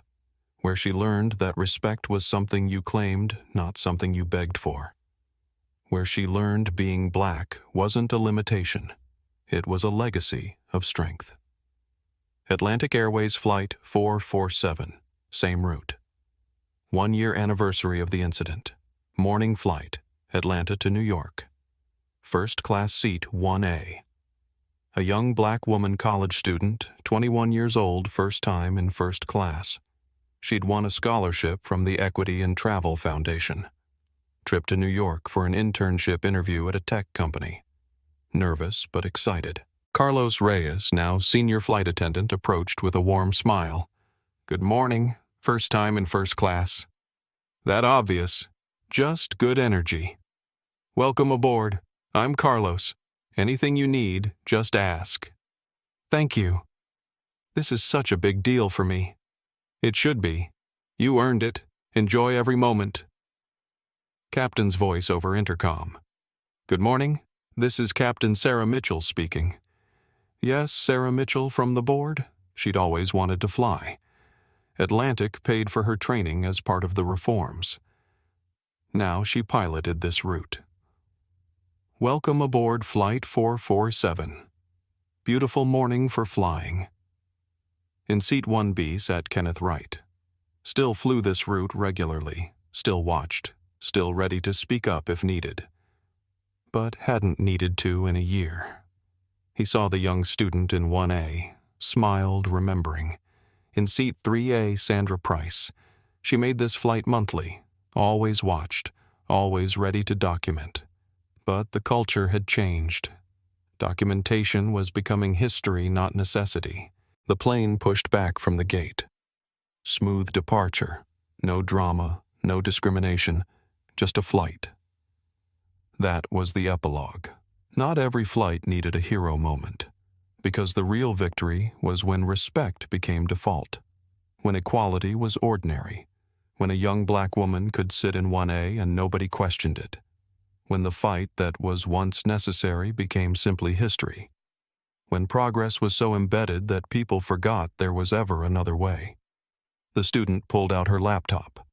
where she learned that respect was something you claimed, not something you begged for, where she learned being black wasn't a limitation, it was a legacy of strength. Atlantic Airways Flight 447, same route. 1-year anniversary of the incident. Morning flight, Atlanta to New York. First class seat 1A. A young black woman college student, 21 years old, first time in first class. She'd won a scholarship from the Equity and Travel Foundation. Trip to New York for an internship interview at a tech company. Nervous but excited. Carlos Reyes, now senior flight attendant, approached with a warm smile. "Good morning. First time in first class." "That obvious. Just good energy." "Welcome aboard. I'm Carlos. Anything you need, just ask." "Thank you. This is such a big deal for me." "It should be. You earned it. Enjoy every moment." Captain's voice over intercom. "Good morning. This is Captain Sarah Mitchell speaking." Yes, Sarah Mitchell from the board. She'd always wanted to fly. Atlantic paid for her training as part of the reforms. Now she piloted this route. "Welcome aboard Flight 447. Beautiful morning for flying." In seat 1B sat Kenneth Wright. Still flew this route regularly, still watched, still ready to speak up if needed. But hadn't needed to in a year. He saw the young student in 1A, smiled, remembering. In seat 3A, Sandra Price. She made this flight monthly, always watched, always ready to document. But the culture had changed. Documentation was becoming history, not necessity. The plane pushed back from the gate. Smooth departure, no drama, no discrimination, just a flight. That was the epilogue. Not every flight needed a hero moment, because the real victory was when respect became default, when equality was ordinary, when a young black woman could sit in 1A and nobody questioned it, when the fight that was once necessary became simply history, when progress was so embedded that people forgot there was ever another way. The student pulled out her laptop,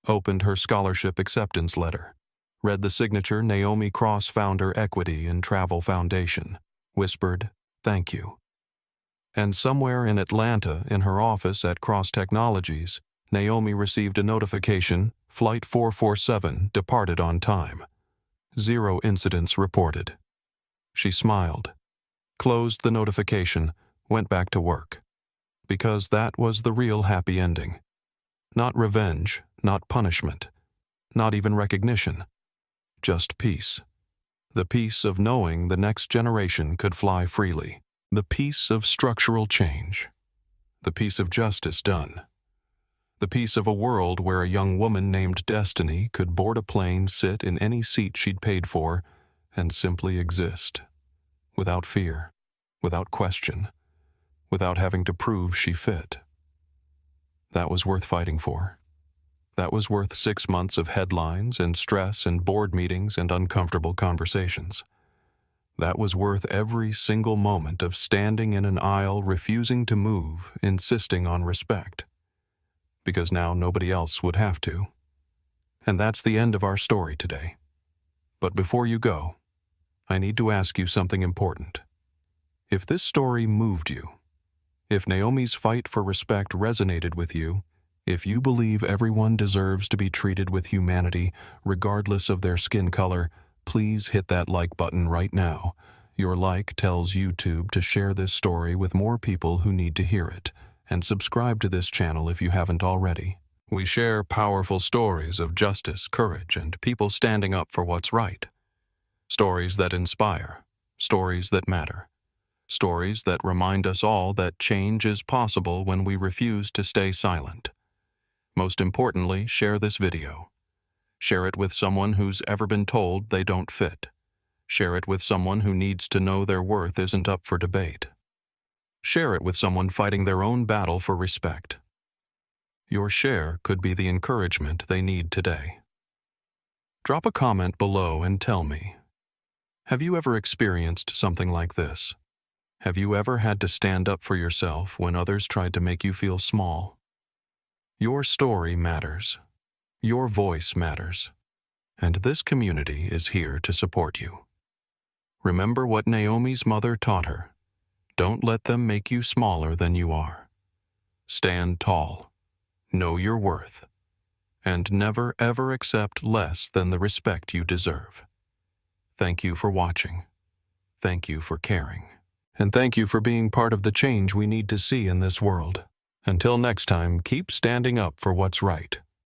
opened her scholarship acceptance letter, read the signature Naomi Cross Founder Equity and Travel Foundation, whispered, "Thank you." And somewhere in Atlanta, in her office at Cross Technologies, Naomi received a notification, Flight 447 departed on time. 0 incidents reported. She smiled, closed the notification, went back to work. Because that was the real happy ending. Not revenge, not punishment, not even recognition. Just peace. The peace of knowing the next generation could fly freely. The peace of structural change. The peace of justice done. The peace of a world where a young woman named Destiny could board a plane, sit in any seat she'd paid for, and simply exist. Without fear, without question, without having to prove she fit. That was worth fighting for. That was worth 6 months of headlines and stress and board meetings and uncomfortable conversations. That was worth every single moment of standing in an aisle, refusing to move, insisting on respect. Because now nobody else would have to. And that's the end of our story today. But before you go, I need to ask you something important. If this story moved you, if Naomi's fight for respect resonated with you, if you believe everyone deserves to be treated with humanity, regardless of their skin color, please hit that like button right now. Your like tells YouTube to share this story with more people who need to hear it, and subscribe to this channel if you haven't already. We share powerful stories of justice, courage, and people standing up for what's right. Stories that inspire, stories that matter. Stories that remind us all that change is possible when we refuse to stay silent. Most importantly, share this video. Share it with someone who's ever been told they don't fit. Share it with someone who needs to know their worth isn't up for debate. Share it with someone fighting their own battle for respect. Your share could be the encouragement they need today. Drop a comment below and tell me, have you ever experienced something like this? Have you ever had to stand up for yourself when others tried to make you feel small? Your story matters. Your voice matters. And this community is here to support you. Remember what Naomi's mother taught her. Don't let them make you smaller than you are. Stand tall. Know your worth. And never ever accept less than the respect you deserve. Thank you for watching. Thank you for caring. And thank you for being part of the change we need to see in this world. Until next time, keep standing up for what's right.